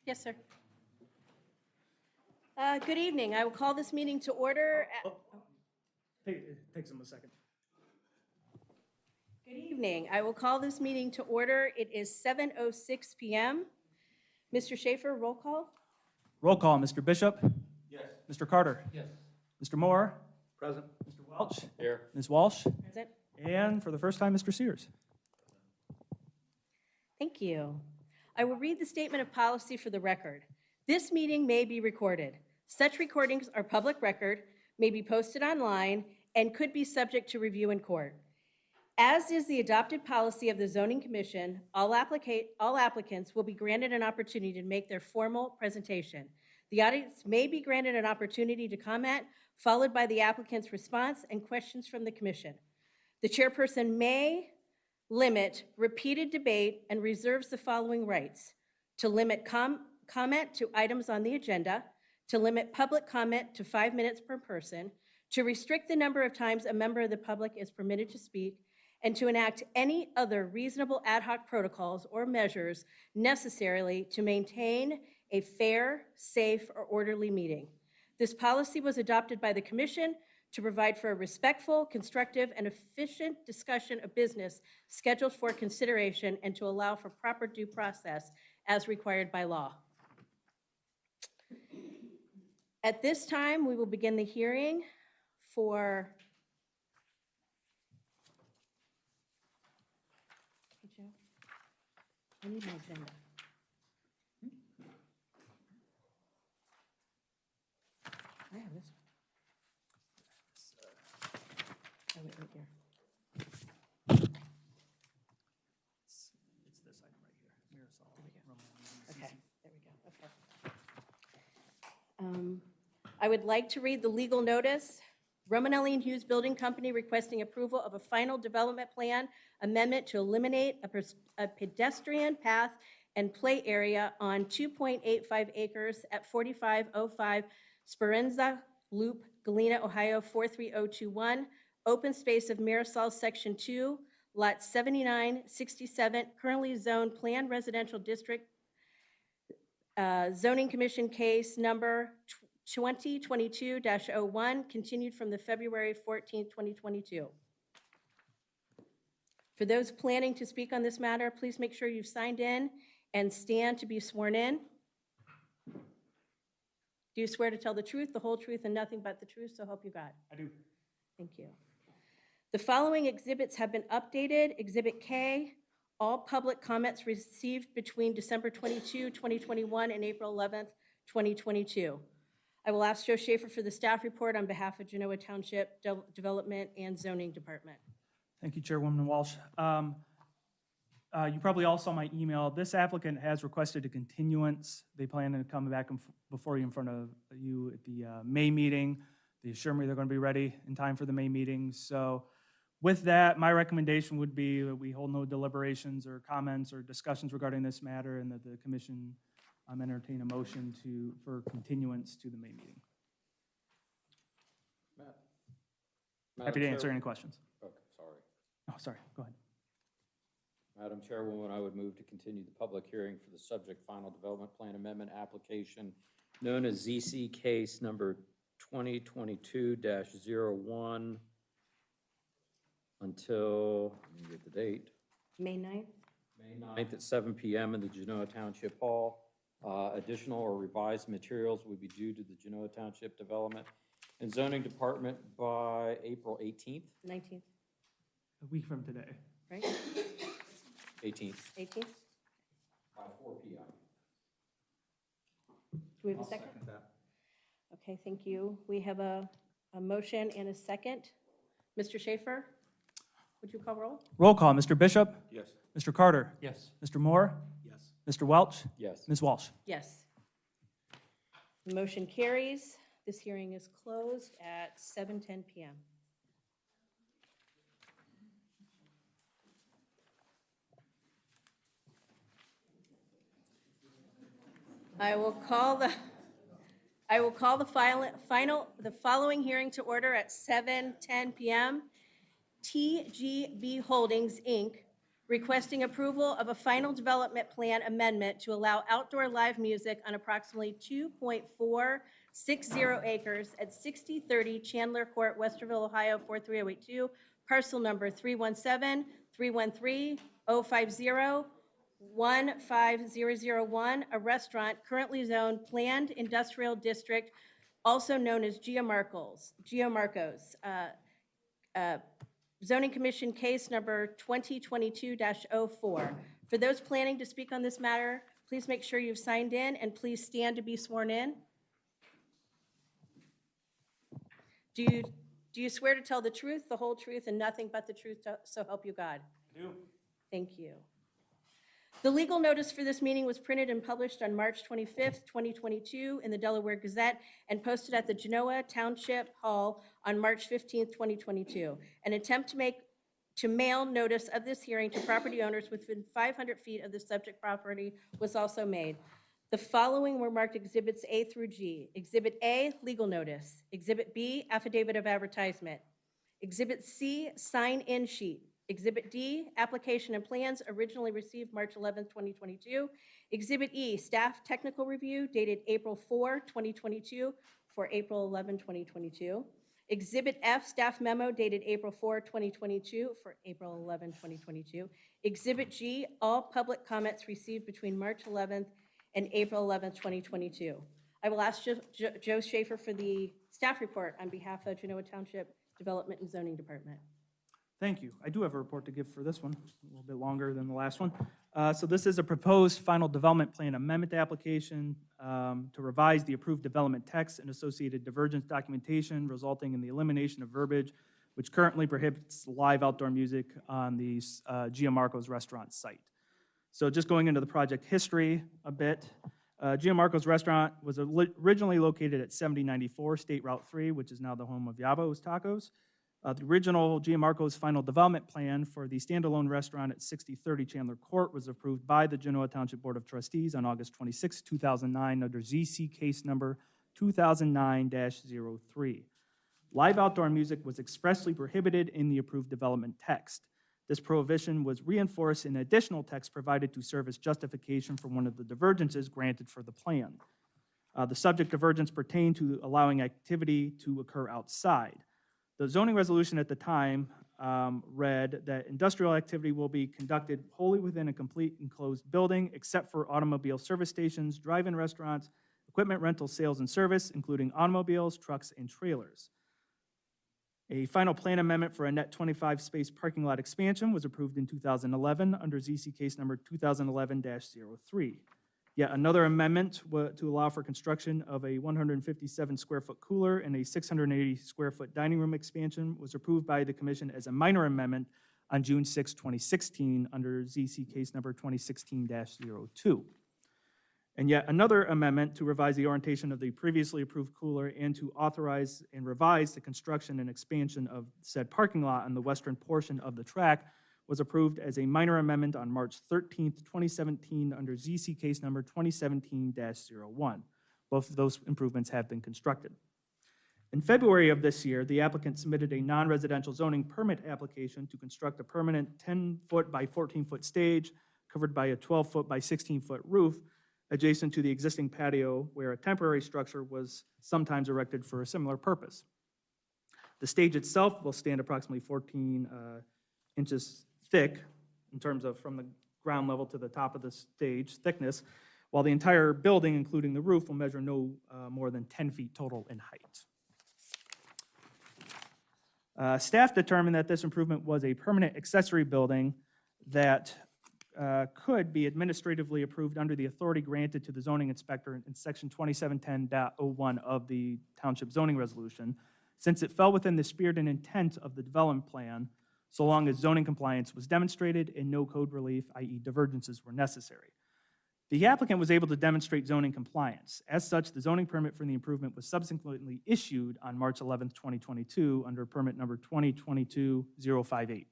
Yes, sir. Good evening. I will call this meeting to order. It takes them a second. Good evening. I will call this meeting to order. It is 7:06 p.m. Mr. Schaefer, roll call. Roll call, Mr. Bishop. Yes. Mr. Carter. Yes. Mr. Moore. Present. Mr. Welch. Here. Ms. Walsh. Present. And for the first time, Mr. Sears. Thank you. I will read the statement of policy for the record. This meeting may be recorded. Such recordings are public record, may be posted online, and could be subject to review in court. As is the adopted policy of the Zoning Commission, all applicants will be granted an opportunity to make their formal presentation. The audience may be granted an opportunity to comment, followed by the applicant's response and questions from the commission. The chairperson may limit repeated debate and reserves the following rights: to limit comment to items on the agenda, to limit public comment to 5 minutes per person, to restrict the number of times a member of the public is permitted to speak, and to enact any other reasonable ad hoc protocols or measures necessarily to maintain a fair, safe, or orderly meeting. This policy was adopted by the Commission to provide for a respectful, constructive, and efficient discussion of business scheduled for consideration and to allow for proper due process as required by law. At this time, we will begin the hearing for Hey, Joe, I need my agenda. I have this one. Oh, wait, right here. It's this item right here. Mirasol. Okay, there we go, okay. I would like to read the legal notice. Romanelli and Hughes Building Company requesting approval of a final development plan amendment to eliminate a pedestrian path and play area on 2.85 acres at 4505 Speranza Loop, Galena, Ohio 43021, open space of Mirasol Section 2, Lot 7967, currently zoned Planned Residential District, Zoning Commission case number 2022-01, continued from the February 14th, 2022. For those planning to speak on this matter, please make sure you've signed in and stand to be sworn in. Do you swear to tell the truth, the whole truth, and nothing but the truth, so help you God? I do. Thank you. The following exhibits have been updated. Exhibit K, all public comments received between December 22, 2021 and April 11th, 2022. I will ask Joe Schaefer for the staff report on behalf of Genoa Township Development and Zoning Department. Thank you, Chairwoman Walsh. You probably all saw my email. This applicant has requested a continuance. They plan to come back before you in front of you at the May meeting. They assure me they're going to be ready in time for the May meeting. So with that, my recommendation would be that we hold no deliberations or comments or discussions regarding this matter, and that the commission entertain a motion for continuance to the May meeting. Happy to answer any questions. Okay, sorry. Oh, sorry, go ahead. Madam Chairwoman, I would move to continue the public hearing for the subject final development plan amendment application known as ZC case number 2022-01 until, let me get the date, May 9th? May 9th at 7 p.m. in the Genoa Township Hall. Additional or revised materials will be due to the Genoa Township Development and Zoning Department by April 18th. 19th, A week from today. right? 18th 18th? by 4 p.m. Do we have a second? Okay, thank you. We have a motion and a second. Mr. Schaefer, would you call roll? Roll call, Mr. Bishop. Yes. Mr. Carter. Yes. Mr. Moore. Yes. Mr. Welch. Yes. Ms. Walsh. Yes. The motion carries. This hearing is closed at 7:10 p.m. I will call the following hearing to order at 7:10 p.m. TGB Holdings, Inc., requesting approval of a final development plan amendment to allow outdoor live music on approximately 2.460 acres at 6030 Chandler Court, Westerville, Ohio, 43082, parcel number 317-313-050-15001, a restaurant currently zoned Planned Industrial District, also known as Geomarcos. Zoning Commission case number 2022-04. For those planning to speak on this matter, please make sure you've signed in and please stand to be sworn in. Do you swear to tell the truth, the whole truth, and nothing but the truth, so help you God? I do. Thank you. The legal notice for this meeting was printed and published on March 25th, 2022 in the Delaware Gazette and posted at the Genoa Township Hall on March 15th, 2022. An attempt to mail notice of this hearing to property owners within 500 feet of the subject property was also made. The following were marked Exhibits A through G. Exhibit A, legal notice. Exhibit B, affidavit of advertisement. Exhibit C, sign-in sheet. Exhibit D, application and plans originally received March 11, 2022. Exhibit E, staff technical review dated April 4, 2022 for April 11, 2022. Exhibit F, staff memo dated April 4, 2022 for April 11, 2022. Exhibit G, all public comments received between March 11th and April 11th, 2022. I will ask Joe Schaefer for the staff report on behalf of Genoa Township Development and Zoning Department. Thank you. I do have a report to give for this one, a little bit longer than the last one. So this is a proposed final development plan amendment application to revise the approved development text and associated divergence documentation, resulting in the elimination of verbiage which currently prohibits live outdoor music on the Geomarcos restaurant site. So just going into the project history a bit, Geomarcos restaurant was originally located at 7094 State Route 3, which is now the home of Yavo's Tacos. The original Geomarcos final development plan for the standalone restaurant at 6030 Chandler Court was approved by the Genoa Township Board of Trustees on August 26, 2009 under ZC case number 2009-03. Live outdoor music was expressly prohibited in the approved development text. This prohibition was reinforced in additional text provided to serve as justification for one of the divergences granted for the plan. The subject divergence pertained to allowing activity to occur outside. The zoning resolution at the time read that industrial activity will be conducted wholly within a complete enclosed building except for automobile service stations, drive-in restaurants, equipment rental, sales, and service, including automobiles, trucks, and trailers. A final plan amendment for a net 25-space parking lot expansion was approved in 2011 under ZC case number 2011-03. Yet another amendment to allow for construction of a 157-square-foot cooler and a 680-square-foot dining room expansion was approved by the Commission as a minor amendment on June 6, 2016 under ZC case number 2016-02. And yet another amendment to revise the orientation of the previously approved cooler and to authorize and revise the construction and expansion of said parking lot on the western portion of the track was approved as a minor amendment on March 13, 2017 under ZC case number 2017-01. Both of those improvements have been constructed. In February of this year, the applicant submitted a non-residential zoning permit application to construct a permanent 10-foot by 14-foot stage covered by a 12-foot by 16-foot roof adjacent to the existing patio where a temporary structure was sometimes erected for a similar purpose. The stage itself will stand approximately 14 inches thick in terms of from the ground level to the top of the stage thickness, while the entire building, including the roof, will measure no more than 10 feet total in height. Staff determined that this improvement was a permanent accessory building that could be administratively approved under the authority granted to the zoning inspector in section 2710.01 of the Township Zoning Resolution, since it fell within the spirit and intent of the development plan, so long as zoning compliance was demonstrated and no code relief, i.e. divergences, were necessary. The applicant was able to demonstrate zoning compliance. As such, the zoning permit for the improvement was subsequently issued on March 11, 2022 under permit number 2022-058.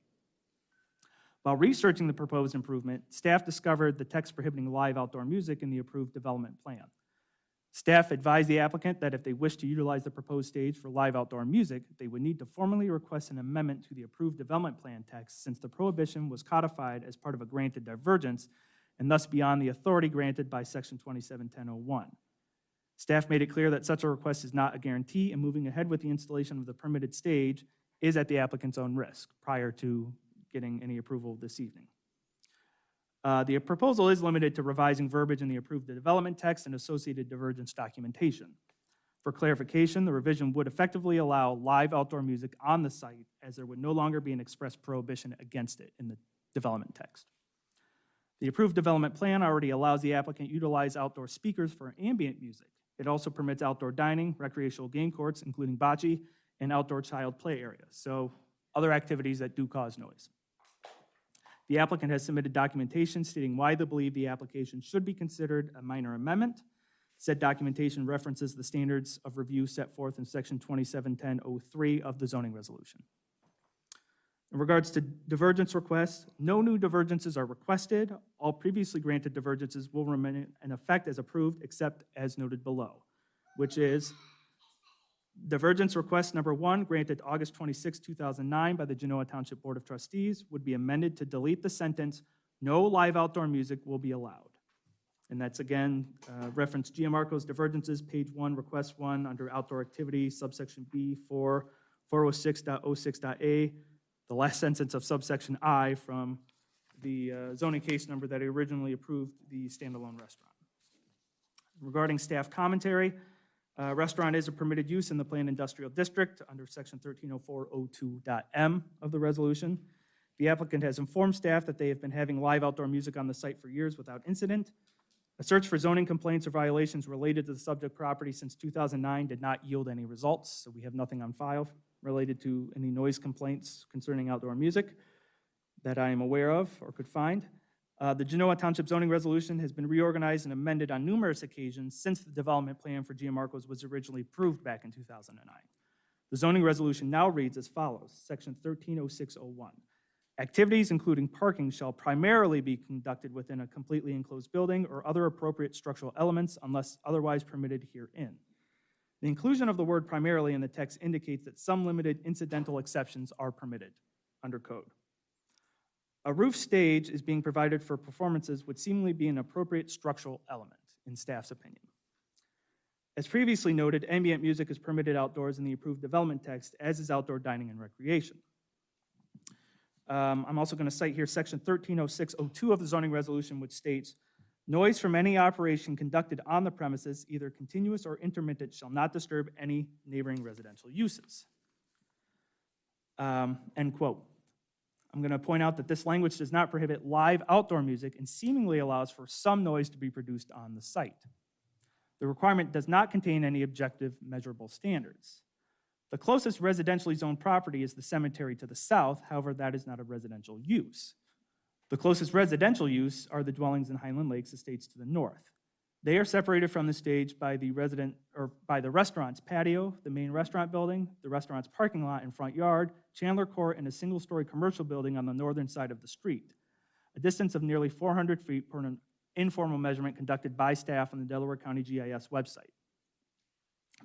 While researching the proposed improvement, staff discovered the text prohibiting live outdoor music in the approved development plan. Staff advised the applicant that if they wish to utilize the proposed stage for live outdoor music, they would need to formally request an amendment to the approved development plan text, since the prohibition was codified as part of a granted divergence and thus beyond the authority granted by Section 271001. Staff made it clear that such a request is not a guarantee, and moving ahead with the installation of the permitted stage is at the applicant's own risk prior to getting any approval this evening. The proposal is limited to revising verbiage in the approved development text and associated divergence documentation. For clarification, the revision would effectively allow live outdoor music on the site, as there would no longer be an express prohibition against it in the development text. The approved development plan already allows the applicant to utilize outdoor speakers for ambient music. It also permits outdoor dining, recreational game courts, including bocce, and outdoor child play areas, so other activities that do cause noise. The applicant has submitted documentation stating why they believe the application should be considered a minor amendment. Said documentation references the standards of review set forth in Section 2710.03 of the zoning resolution. In regards to divergence requests, no new divergences are requested. All previously granted divergences will remain in effect as approved, except as noted below, which is divergence request number 1, granted August 26, 2009 by the Genoa Township Board of Trustees, would be amended to delete the sentence, "No live outdoor music will be allowed." And that's again, reference Gianmarco's divergences, page 1, request 1, under outdoor activity, subsection B, 406.06.a, the last sentence of subsection I from the zoning case number that originally approved the standalone restaurant. Regarding staff commentary, restaurant is a permitted use in the planned industrial district under section 1304.02.m of the resolution. The applicant has informed staff that they have been having live outdoor music on the site for years without incident. A search for zoning complaints or violations related to the subject property since 2009 did not yield any results, so we have nothing on file related to any noise complaints concerning outdoor music that I am aware of or could find. The Genoa Township zoning resolution has been reorganized and amended on numerous occasions since the development plan for Gianmarco's was originally approved back in 2009. The zoning resolution now reads as follows, section 1306.01. Activities including parking shall primarily be conducted within a completely enclosed building or other appropriate structural elements unless otherwise permitted herein. The inclusion of the word primarily in the text indicates that some limited incidental exceptions are permitted under code. A roof stage is being provided for performances would seemingly be an appropriate structural element, in staff's opinion. As previously noted, ambient music is permitted outdoors in the approved development text, as is outdoor dining and recreation. I'm also going to cite here section 1306.02 of the zoning resolution, which states, noise from any operation conducted on the premises, either continuous or intermittent, shall not disturb any neighboring residential uses. End quote. I'm going to point out that this language does not prohibit live outdoor music and seemingly allows for some noise to be produced on the site. The requirement does not contain any objective measurable standards. The closest residentially zoned property is the cemetery to the south, however, that is not a residential use. The closest residential use are the dwellings in Highland Lakes Estates to the north. They are separated from the stage by the restaurant's patio, the main restaurant building, the restaurant's parking lot and front yard, Chandler Court, and a single-story commercial building on the northern side of the street. A distance of nearly 400 feet per an informal measurement conducted by staff on the Delaware County GIS website.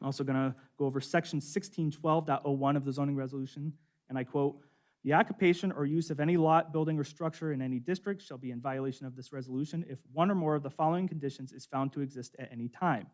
I'm also going to go over section 1612.01 of the zoning resolution, and I quote, the occupation or use of any lot, building, or structure in any district shall be in violation of this resolution if one or more of the following conditions is found to exist at any time.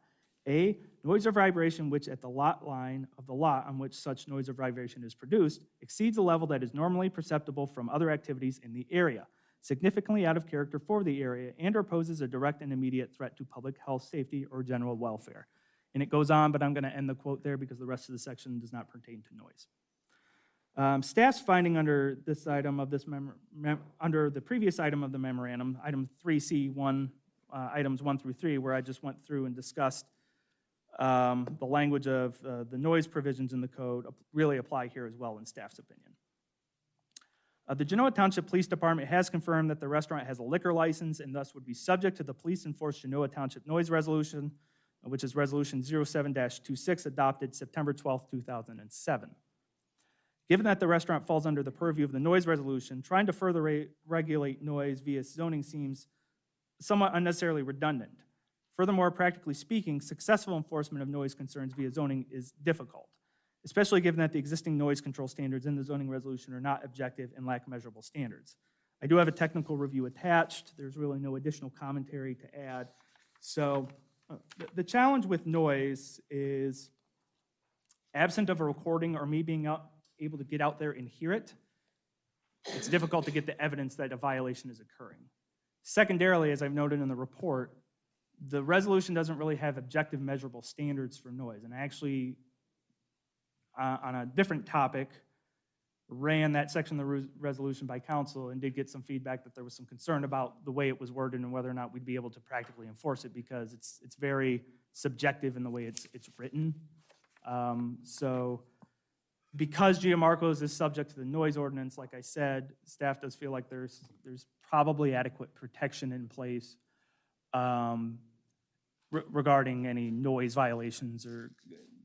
A, noise or vibration which at the lot line of the lot on which such noise or vibration is produced exceeds a level that is normally perceptible from other activities in the area, significantly out of character for the area, and or poses a direct and immediate threat to public health, safety, or general welfare. And it goes on, but I'm going to end the quote there because the rest of the section does not pertain to noise. Staff's finding under this item of this under the previous item of the memorandum, item 3C1, items 1 through 3, where I just went through and discussed the language of the noise provisions in the code really apply here as well in staff's opinion. The Genoa Township Police Department has confirmed that the restaurant has a liquor license and thus would be subject to the police-enforced Genoa Township Noise Resolution, which is Resolution 07-26, adopted September 12, 2007. Given that the restaurant falls under the purview of the noise resolution, trying to further regulate noise via zoning seems somewhat unnecessarily redundant. Furthermore, practically speaking, successful enforcement of noise concerns via zoning is difficult, especially given that the existing noise control standards in the zoning resolution are not objective and lack measurable standards. I do have a technical review attached. There's really no additional commentary to add. So the challenge with noise is, absent of a recording or me being able to get out there and hear it, it's difficult to get the evidence that a violation is occurring. Secondarily, as I've noted in the report, the resolution doesn't really have objective measurable standards for noise. And I actually, on a different topic, ran that section of the resolution by council and did get some feedback that there was some concern about the way it was worded and whether or not we'd be able to practically enforce it, because it's very subjective in the way it's written. So because Giamarco's is subject to the noise ordinance, like I said, staff does feel like there's probably adequate protection in place regarding any noise violations or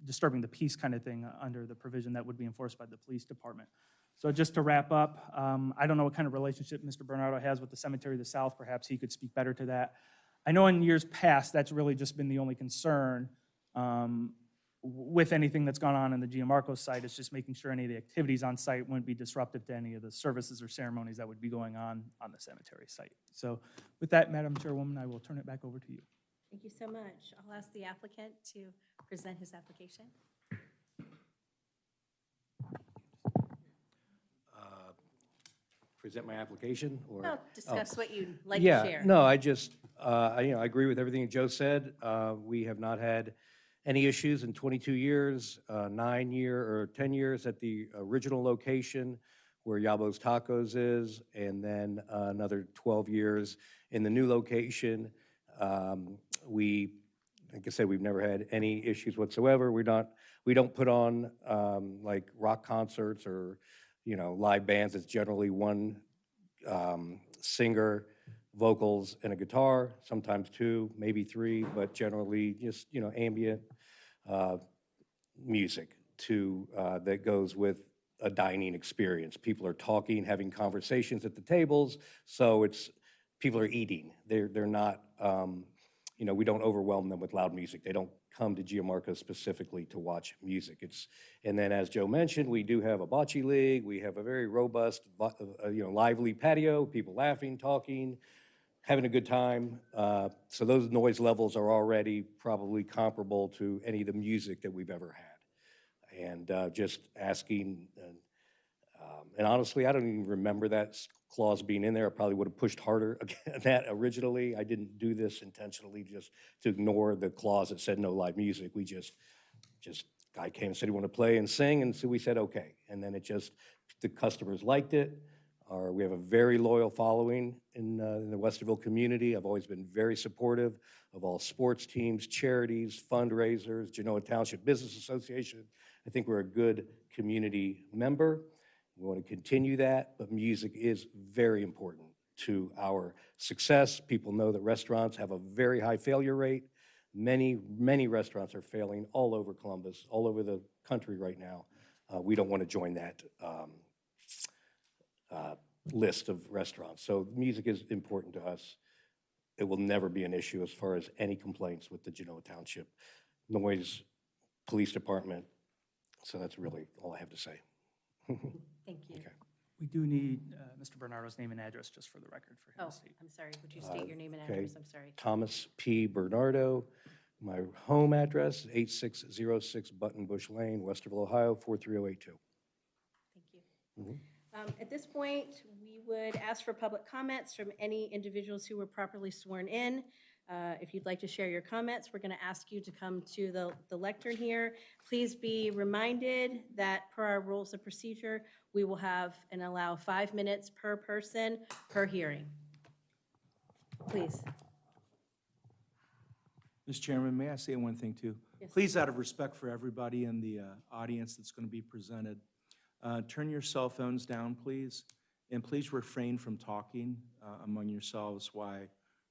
disturbing the peace kind of thing under the provision that would be enforced by the police department. So just to wrap up, I don't know what kind of relationship Mr. Bernardo has with the Cemetery of the South. Perhaps he could speak better to that. I know in years past, that's really just been the only concern with anything that's gone on in the Giamarco site. It's just making sure any of the activities on site wouldn't be disruptive to any of the services or ceremonies that would be going on the cemetery site. So with that, Madam Chairwoman, I will turn it back over to you. Thank you so much. I'll ask the applicant to present his application. Present my application, or? No, discuss what you'd like to Yeah, share. no, I just, I agree with everything Joe said. We have not had any issues in 22 years, 10 years at the original location where Yabo's Tacos is, and then another 12 years in the new location. Like I said, we've never had any issues whatsoever. We don't put on like rock concerts or, live bands. It's generally one singer, vocals, and a guitar, sometimes two, maybe three, but generally just, ambient music that goes with a dining experience. People are talking, having conversations at the tables, so people are eating. They're not, we don't overwhelm them with loud music. They don't come to Giamarco specifically to watch music. And then, as Joe mentioned, we do have a bocce league. We have a very robust, lively patio, people laughing, talking, having a good time. So those noise levels are already probably comparable to any of the music that we've ever had. And just asking, and honestly, I don't even remember that clause being in there. I probably would have pushed harder at that originally. I didn't do this intentionally just to ignore the clause that said no live music. We just guy came and said he wanted to play and sing, and so we said okay. And then the customers liked it. We have a very loyal following in the Westerville community. I've always been very supportive of all sports teams, charities, fundraisers, Genoa Township Business Association. I think we're a good community member. We want to continue that, but music is very important to our success. People know that restaurants have a very high failure rate. Many, many restaurants are failing all over Columbus, all over the country right now. We don't want to join that list of restaurants. So music is important to us. It will never be an issue as far as any complaints with the Genoa Township noise police department. So that's really all I have to say. Thank you. Okay. We do need Mr. Bernardo's name and address just for the record for him Oh, to state. I'm sorry. Would you state your name and okay. address? I'm sorry. Thomas P. Bernardo. My home address, 8606 Buttonbush Lane, Westerville, Ohio, 43082. Thank you. At this point, we would ask for public comments from any individuals who were properly sworn in. If you'd like to share your comments, we're going to ask you to come to the lectern here. Please be reminded that per our rules of procedure, we will have and allow 5 minutes per person per hearing. Please. Mr. Chairman, may I say one thing too? Yes. Please, out of respect for everybody in the audience that's going to be presented, turn your cell phones down, please, and please refrain from talking among yourselves while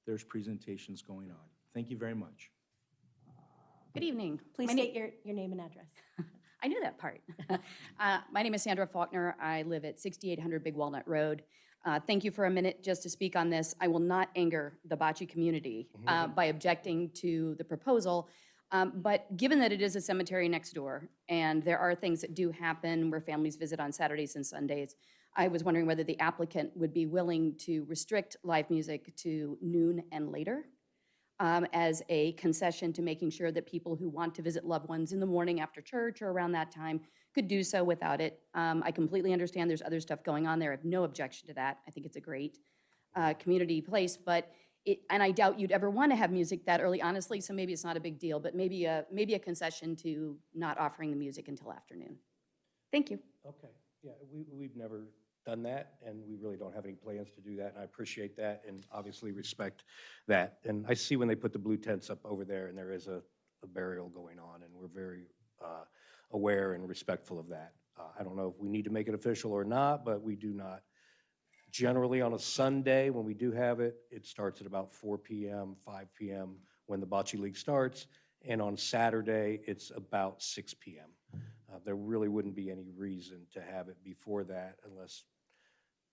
there's presentations going on. Thank you very much. Good evening. Please My state your name and address. I knew that part. My name is Sandra Faulkner. I live at 6800 Big Walnut Road. Thank you for a minute just to speak on this. I will not anger the bocce community by objecting to the proposal. But given that it is a cemetery next door, and there are things that do happen where families visit on Saturdays and Sundays, I was wondering whether the applicant would be willing to restrict live music to noon and later as a concession to making sure that people who want to visit loved ones in the morning after church or around that time could do so without it. I completely understand there's other stuff going on there. I have no objection to that. I think it's a great community place, but and I doubt you'd ever want to have music that early, honestly, so maybe it's not a big deal, but maybe a concession to not offering the music until afternoon. Thank you. Okay, yeah, we've never done that, and we really don't have any plans to do that, and I appreciate that and obviously respect that. And I see when they put the blue tents up over there, and there is a burial going on, and we're very aware and respectful of that. I don't know if we need to make it official or not, but we do not. Generally, on a Sunday, when we do have it, it starts at about 4 p.m., 5 p.m. when the bocce league starts, and on Saturday, it's about 6 p.m. There really wouldn't be any reason to have it before that unless,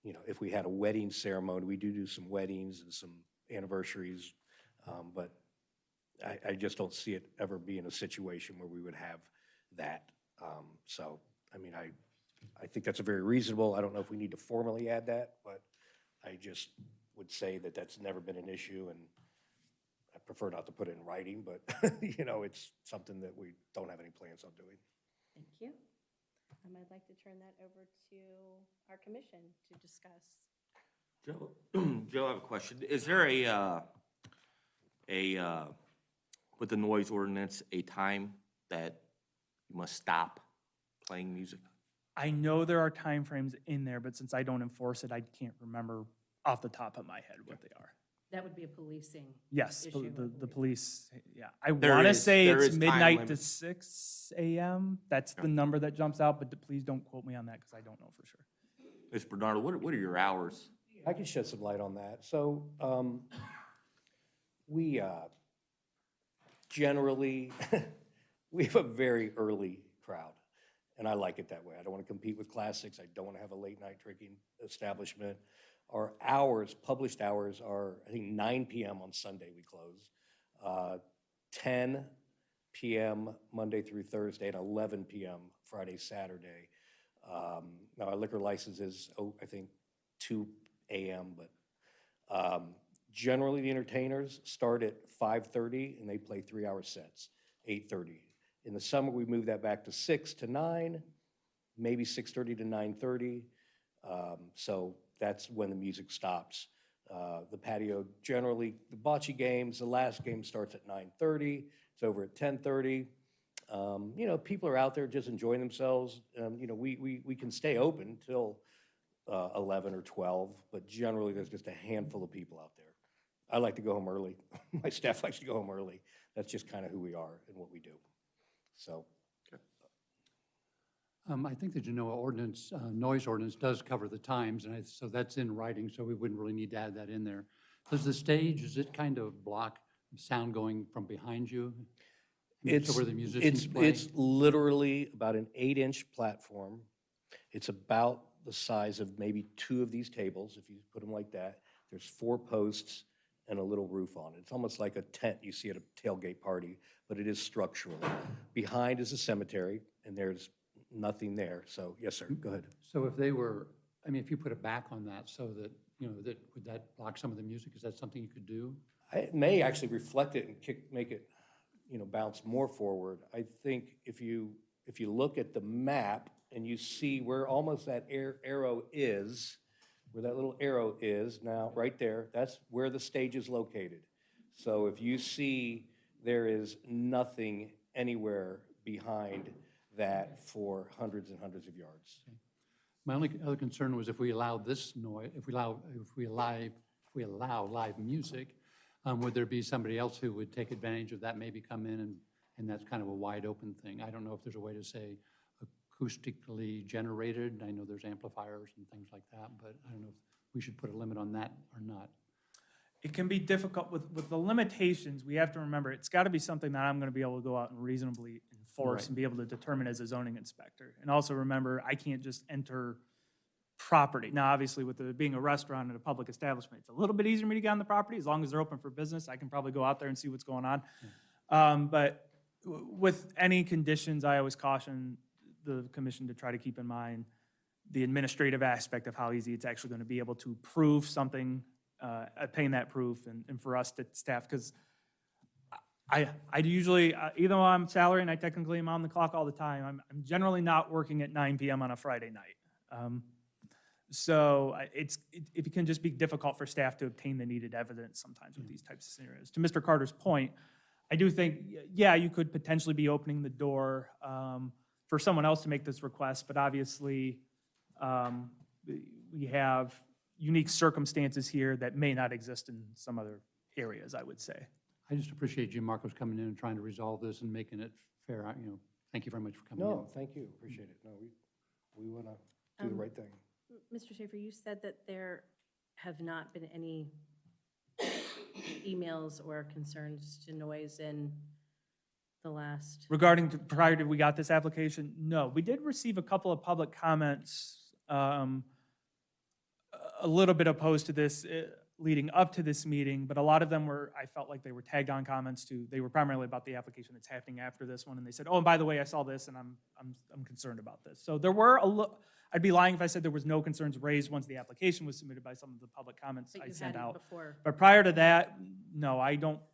you know, if we had a wedding ceremony. We do some weddings and some anniversaries, but I just don't see it ever being a situation where we would have that. So, I mean, I think that's a very reasonable. I don't know if we need to formally add that, but I just would say that that's never been an issue, and I prefer not to put it in writing, but, you know, it's something that we don't have any plans on doing. Thank you. I'd like to turn that over to our commission to discuss. Joe, I have a question. Is there with the noise ordinance, a time that you must stop playing music? I know there are timeframes in there, but since I don't enforce it, I can't remember off the top of my head what they are. That would be a policing. Yes, issue, I the believe. police, yeah. I There want to is- say there it's is time midnight to limit. 6 a.m. That's the number that jumps out, but please don't quote me on that because I don't know for sure. Ms. Bernardo, what are your hours? I can shed some light on that. So we generally, we have a very early crowd, and I like it that way. I don't want to compete with classics. I don't want to have a late night drinking establishment. Our hours, published hours, are, I think, 9 p.m. on Sunday we close, 10 p.m. Monday through Thursday, and 11 p.m. Friday, Saturday. Now, our liquor license is, I think, 2 a.m., but generally the entertainers start at 5:30 and they play 3-hour sets, 8:30. In the summer, we move that back to 6 to 9, maybe 6:30 to 9:30. So that's when the music stops. The patio, generally, the bocce games, the last game starts at 9:30. It's over at 10:30. You know, people are out there just enjoying themselves. You know, we can stay open till 11 or 12, but generally there's just a handful of people out there. I like to go home early. My staff likes to go home early. That's just kind of who we are and what we do. So. I think the Genoa ordinance, noise ordinance does cover the times, and so that's in writing, so we wouldn't really need to add that in there. Does the stage, does it kind of block sound going from behind you? So where the musicians play? It's literally about an 8-inch platform. It's about the size of maybe 2 of these tables, if you put them like that. There's 4 posts and a little roof on it. It's almost like a tent you see at a tailgate party, but it is structural. Behind is a cemetery, and there's nothing there. So, yes, sir, go ahead. So if they were, I mean, if you put it back on that so that, you know, that, would that block some of the music? Is that something you could do? It may actually reflect it and make it, you know, bounce more forward. I think if you look at the map and you see where almost that arrow is, where that little arrow is now, right there, that's where the stage is located. So if you see there is nothing anywhere behind that for hundreds and hundreds of yards. My only other concern was if we allow this noise, if we allow live music, would there be somebody else who would take advantage of that, maybe come in and that's kind of a wide open thing? I don't know if there's a way to say acoustically generated. I know there's amplifiers and things like that, but I don't know if we should put a limit on that or not. It can be difficult with the limitations. We have to remember, it's got to be something that I'm going to be able to go out and reasonably enforce Right. and be able to determine as a zoning inspector. And also remember, I can't just enter property. Now, obviously, with it being a restaurant and a public establishment, it's a little bit easier for me to get on the property. As long as they're open for business, I can probably go out there and see what's going on. But with any conditions, I always caution the commission to try to keep in mind the administrative aspect of how easy it's actually going to be able to prove something, obtain that proof, and for us to staff, because I usually, even though I'm salary and I technically am on the clock all the time, I'm generally not working at 9 PM on a Friday night. So it can just be difficult for staff to obtain the needed evidence sometimes with these types of scenarios. To Mr. Carter's point, I do think, yeah, you could potentially be opening the door for someone else to make this request, but obviously we have unique circumstances here that may not exist in some other areas, I would say. I just appreciate Jim Marcos coming in and trying to resolve this and making it fair. Thank you very much for coming in. No, thank you, appreciate it. No, we want to do the right thing. Mr. Schaefer, you said that there have not been any emails or concerns to noise in the last. Regarding prior to we got this application, no. We did receive a couple of public comments, a little bit opposed to this leading up to this meeting, but a lot of them were, I felt like they were tagged on comments to, they were primarily about the application that's happening after this one, and they said, oh, and by the way, I saw this, and I'm concerned about this. So there were I'd be lying if I said there was no concerns raised once the application was submitted by some of the public comments But I you sent hadn't out. before. But prior to that, no,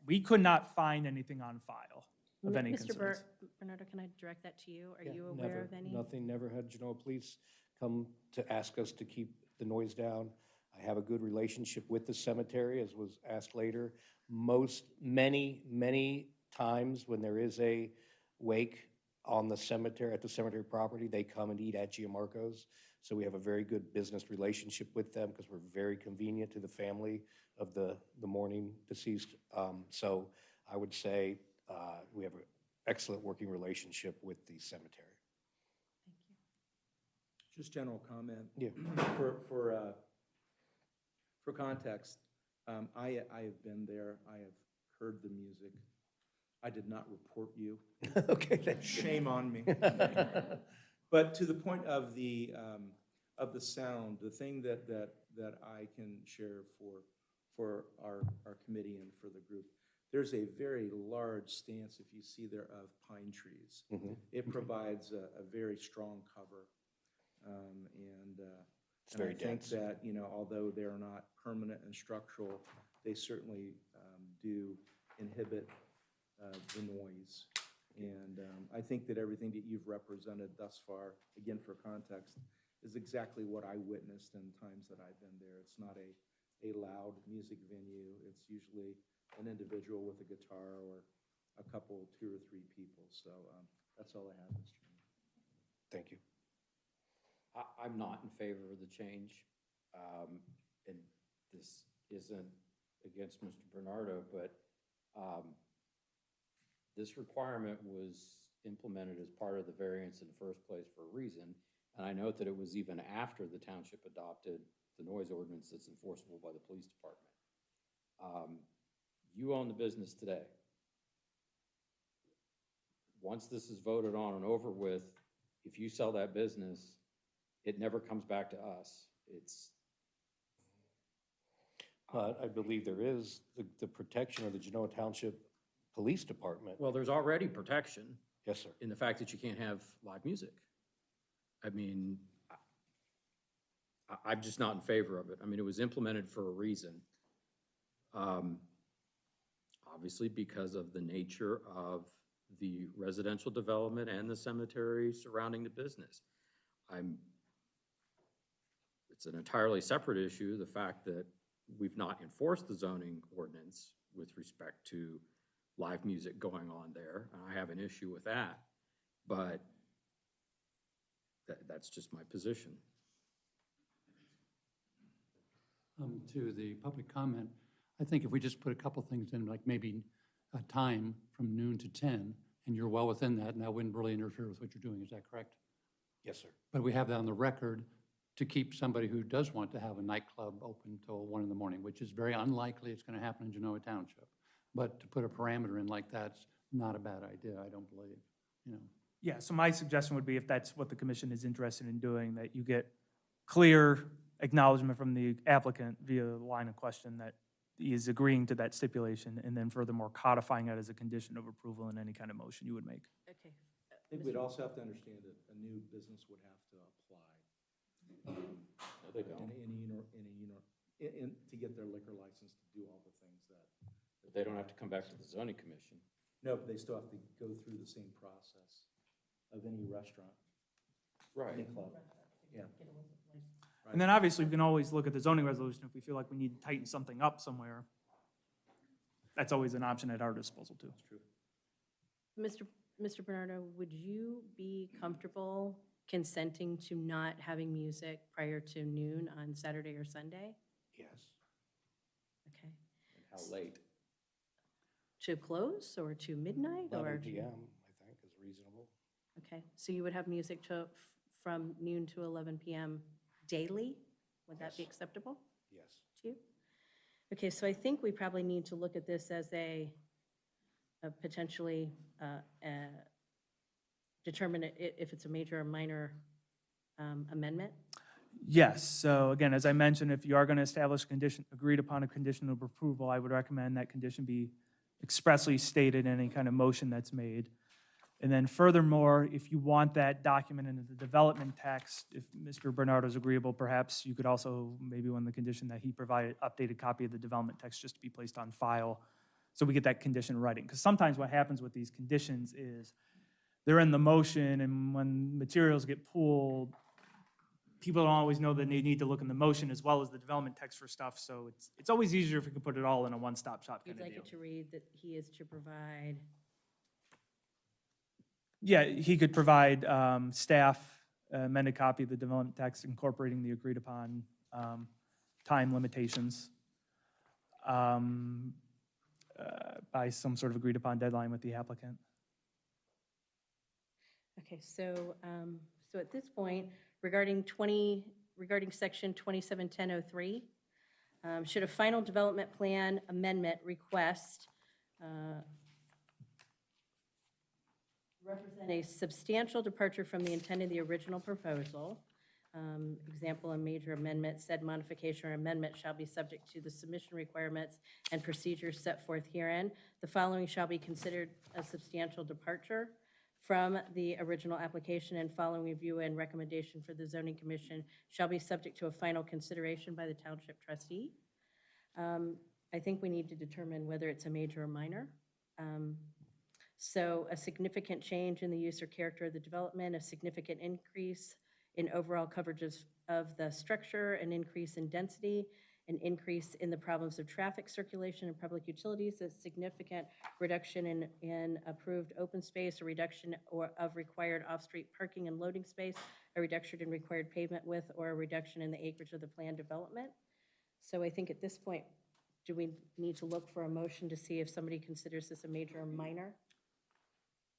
we could not find anything on file of any Mr. concerns. Bernardo, can I direct that to you? Are Yeah, you aware of any? Nothing, never had Genoa Police come to ask us to keep the noise down. I have a good relationship with the cemetery, as was asked later. Many times when there is a wake on the cemetery, at the cemetery property, they come and eat at Gianmarco's. So we have a very good business relationship with them because we're very convenient to the family of the mourning deceased. So I would say we have an excellent working relationship with the cemetery. Just general comment. Yeah. For context, I have been there, I have heard the music. I did not report you. Okay, thanks. Shame on me. But to the point of the sound, the thing that I can share for our committee and for the group, there's a very large stance, if you see there, of pine trees. It provides a very strong cover. It's very I think dense. that, although they're not permanent and structural, they certainly do inhibit the noise. And I think that everything that you've represented thus far, again, for context, is exactly what I witnessed in times that I've been there. It's not a loud music venue. It's usually an individual with a guitar or a couple, 2 or 3 people. So that's all I have, Mr. Chairman. Thank you. I'm not in favor of the change. And this isn't against Mr. Bernardo, but this requirement was implemented as part of the variance in the first place for a reason. And I note that it was even after the township adopted the noise ordinance that's enforceable by the police department. You own the business today. Once this is voted on and over with, if you sell that business, it never comes back to us. But I believe there is the protection of the Genoa Township Police Department. Well, there's already protection Yes, sir. in the fact that you can't have live music. I mean, I'm just not in favor of it. I mean, it was implemented for a reason. Obviously, because of the nature of the residential development and the cemetery surrounding the business. It's an entirely separate issue, the fact that we've not enforced the zoning ordinance with respect to live music going on there. And I have an issue with that, but that's just my position. To the public comment, I think if we just put a couple things in, like maybe a time from noon to 10, and you're well within that, and that wouldn't really interfere with what you're doing, is that correct? Yes, sir. But we have that on the record to keep somebody who does want to have a nightclub open till 1 in the morning, which is very unlikely it's going to happen in Genoa Township. But to put a parameter in like that's not a bad idea, I don't believe, Yeah, so my suggestion would be if that's what the commission is interested in doing, that you get clear acknowledgement from the applicant via the line of question that he is agreeing to that stipulation, and then furthermore codifying it as a condition of approval in any kind of motion you would make. Okay. I think we'd also have to understand that a new business would have to apply. No, they don't. To get their liquor license to do all the things that. They don't have to come back to the zoning commission. No, but they still have to go through the same process of any restaurant, any club. Yeah. And then obviously, we can always look at the zoning resolution if we feel like we need to tighten something up somewhere. That's always an option at our disposal, too. That's true. Mr. Bernardo, would you be comfortable consenting to not having music prior to noon on Saturday or Sunday? Yes. Okay. And how late? To close or to midnight or? 11 PM, I think, is reasonable. Okay, so you would have music from noon to 11 PM daily? Would that be Yes. acceptable Yes. to you? Okay, so I think we probably need to look at this as a potentially determine if it's a major or minor amendment. Yes, so again, as I mentioned, if you are going to establish a condition, agreed upon a condition of approval, I would recommend that condition be expressly stated in any kind of motion that's made. And then furthermore, if you want that documented in the development text, if Mr. Bernardo is agreeable, perhaps you could also, maybe on the condition that he provide an updated copy of the development text just to be placed on file, so we get that condition in writing. Because sometimes what happens with these conditions is they're in the motion, and when materials get pulled, people don't always know that they need to look in the motion as well as the development text for stuff, so it's always easier if we can put it all in a one-stop shop kind You'd of like deal. it to read that he is to provide, Yeah, he could provide staff amended copy of the development text incorporating the agreed upon time limitations by some sort of agreed upon deadline with the applicant. okay, so at this point, regarding section 271003, should a final development plan amendment request represent a substantial departure from the intent of the original proposal? Example, a major amendment, said modification or amendment shall be subject to the submission requirements and procedures set forth herein. The following shall be considered a substantial departure from the original application, and following review and recommendation for the zoning commission shall be subject to a final consideration by the township trustee. I think we need to determine whether it's a major or minor. So a significant change in the use or character of the development, a significant increase in overall coverages of the structure, an increase in density, an increase in the problems of traffic circulation and public utilities, a significant reduction in approved open space, a reduction of required off-street parking and loading space, a reduction in required pavement width, or a reduction in the acreage of the planned development. So I think at this point, do we need to look for a motion to see if somebody considers this a major or minor?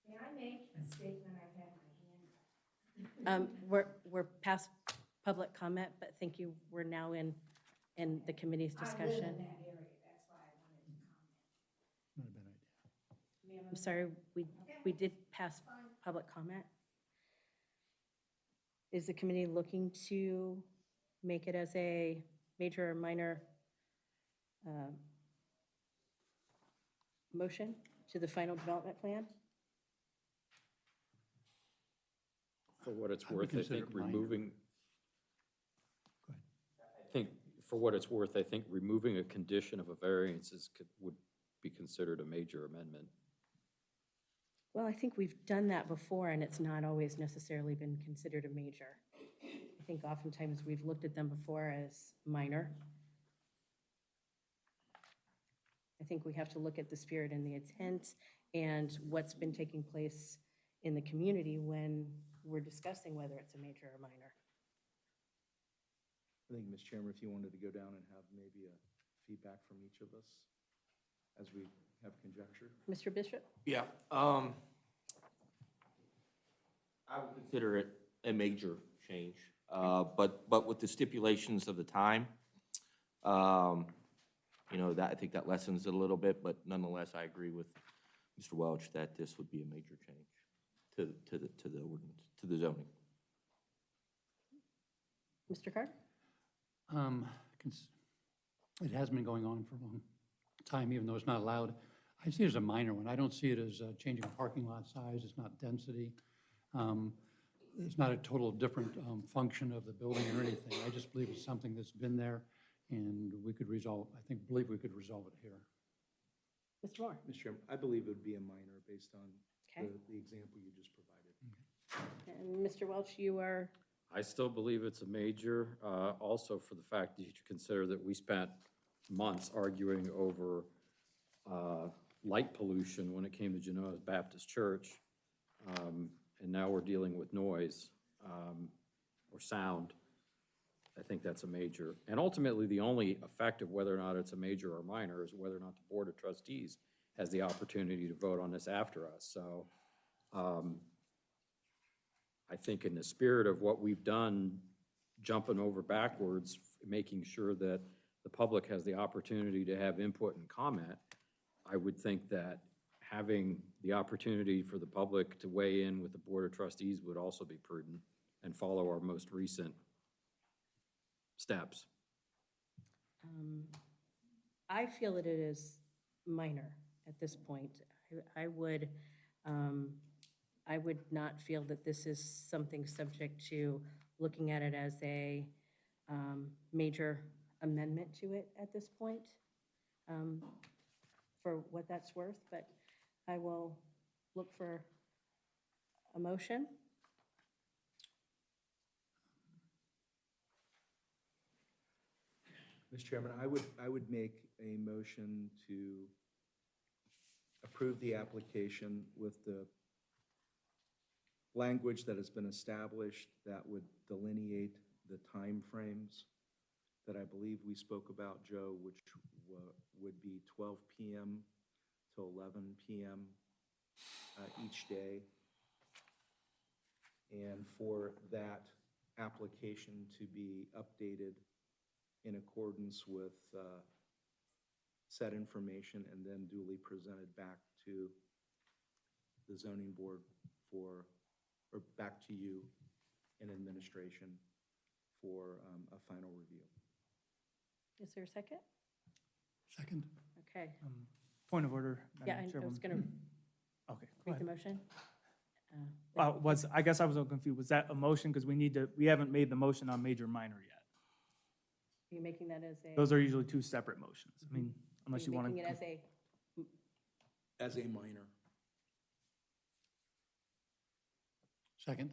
May I make a statement? I've had my hand up. We're past public comment, but thank you, we're now in the committee's I live discussion. in that area, that's why I wanted to comment. Not a bad idea. Ma'am, I'm sorry, we did pass public comment. Is the committee looking to make it as a major or minor motion to the final development plan? For what it's I would worth, I consider think it minor. removing, Go ahead. I think, for what it's worth, I think removing a condition of a variance would be considered a major amendment. Well, I think we've done that before, and it's not always necessarily been considered a major. I think oftentimes we've looked at them before as minor. I think we have to look at the spirit and the intent and what's been taking place in the community when we're discussing whether it's a major or minor. I think, Ms. Chairman, if you wanted to go down and have maybe a feedback from each of us as we have conjecture. Mr. Bishop? Yeah, I would consider it a major change, but with the stipulations of the time, you know, that, I think that lessens it a little bit, but nonetheless, I agree with Mr. Welch that this would be a major change to the ordinance, to the zoning. Mr. Carr? Cons- It has been going on for a long time, even though it's not allowed. I see it as a minor one. I don't see it as changing parking lot size. It's not density. It's not a total different function of the building or anything. I just believe it's something that's been there, and we could resolve, believe we could resolve it here. Mr. Moore? Mr. Chairman, I believe it would be a minor based on Okay. the example you just provided. And Mr. Welch, you are, I still believe it's a major, also for the fact that you consider that we spent months arguing over light pollution when it came to Genoa Baptist Church. And now we're dealing with noise or sound. I think that's a major. And ultimately, the only effect of whether or not it's a major or minor is whether or not the Board of Trustees has the opportunity to vote on this after us. So I think in the spirit of what we've done, jumping over backwards, making sure that the public has the opportunity to have input and comment, I would think that having the opportunity for the public to weigh in with the Board of Trustees would also be prudent and follow our most recent steps. I feel that it is minor at this point. I would not feel that this is something subject to looking at it as a major amendment to it at this point, for what that's worth, but I will look for a motion. Mr. Chairman, I would make a motion to approve the application with the language that has been established that would delineate the timeframes that I believe we spoke about, Joe, which would be 12 p.m. to 11 p.m. Each day. And for that application to be updated in accordance with said information and then duly presented back to the zoning board or back to you in administration for a final review. Is there a second? Second? Okay. Point of order, Yeah, Madam I was Chairwoman. going to Okay, go read the ahead. motion. I guess I was a little confused. Was that a motion? Because we haven't made the motion on major, minor yet. Are you making that as a? Those are usually two separate motions. I mean, unless you want Making it as to. a, As a minor. Second?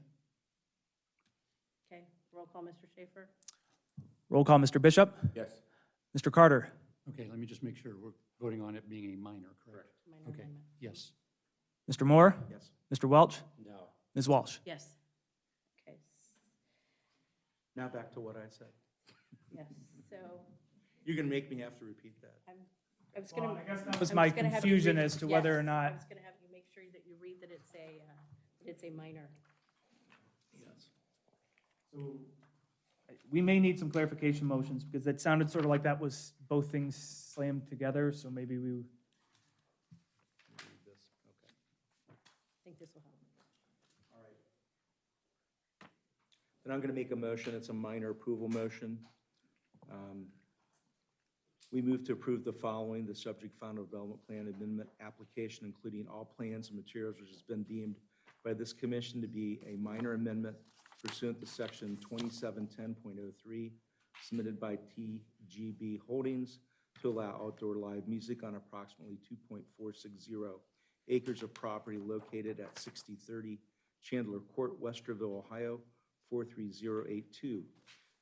okay, roll call, Mr. Schaefer? Roll call, Mr. Bishop? Yes. Mr. Carter? Okay, let me just make sure we're voting on it being a minor, correct? Minor Okay, amendment. yes. Mr. Moore? Yes. Mr. Welch? No. Ms. Walsh? Yes. Okay, Now back to what I said. yes, so You're going to make me have to repeat that. I was going to. I guess that was my confusion as to whether or I not. was going to have you make sure that you read that it's a minor. Yes. So we may need some clarification motions because it sounded sort of like that was both things slammed together, so maybe we. Read this. Okay. I think this will help. All right. Then I'm going to make a motion. It's a minor approval motion. We move to approve the following: the subject final development plan amendment application, including all plans and materials which has been deemed by this commission to be a minor amendment pursuant to section 2710.03, submitted by TGB Holdings to allow outdoor live music on approximately 2.460 acres of property located at 6030 Chandler Court, Westerville, Ohio, 43082.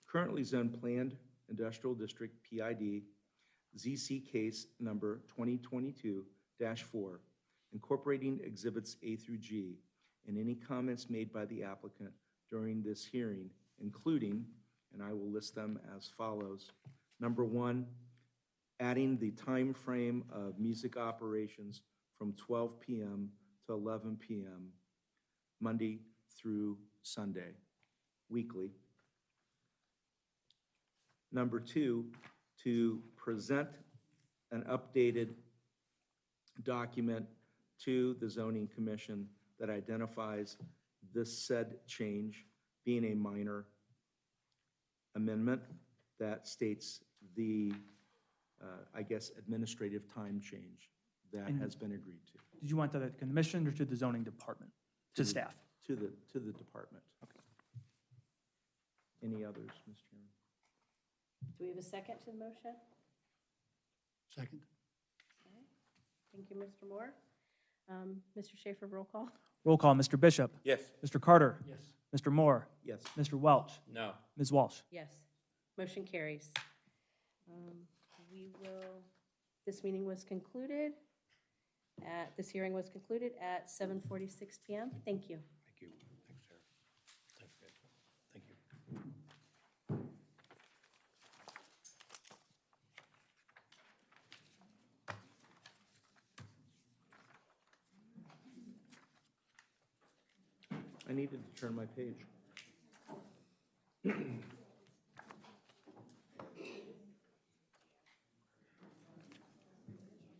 Currently zoned planned industrial district PID, ZC case number 2022-4, incorporating exhibits A through G, and any comments made by the applicant during this hearing, including, and I will list them as follows. Number one, adding the time frame of music operations from 12 p.m. to 11 p.m., Monday through Sunday, weekly. Number two, to present an updated document to the zoning commission that identifies this said change being a minor amendment that states the, I guess, administrative time change that And- has been agreed to. Did you want that at the commission or to the zoning department? To staff? To the department. Any others, Mr. Chairman? Do we have a second to the motion? Second? Thank you, Mr. Moore. Mr. Schaefer, roll call. Roll call, Mr. Bishop. Yes. Mr. Carter. Yes. Mr. Moore. Yes. Mr. Welch. No. Ms. Walsh. Yes, motion carries. This meeting was concluded this hearing was concluded at 7:46 PM. Thank you. Thank you. Thanks, Sarah. Thanks, guys. Thank you. I needed to turn my page. I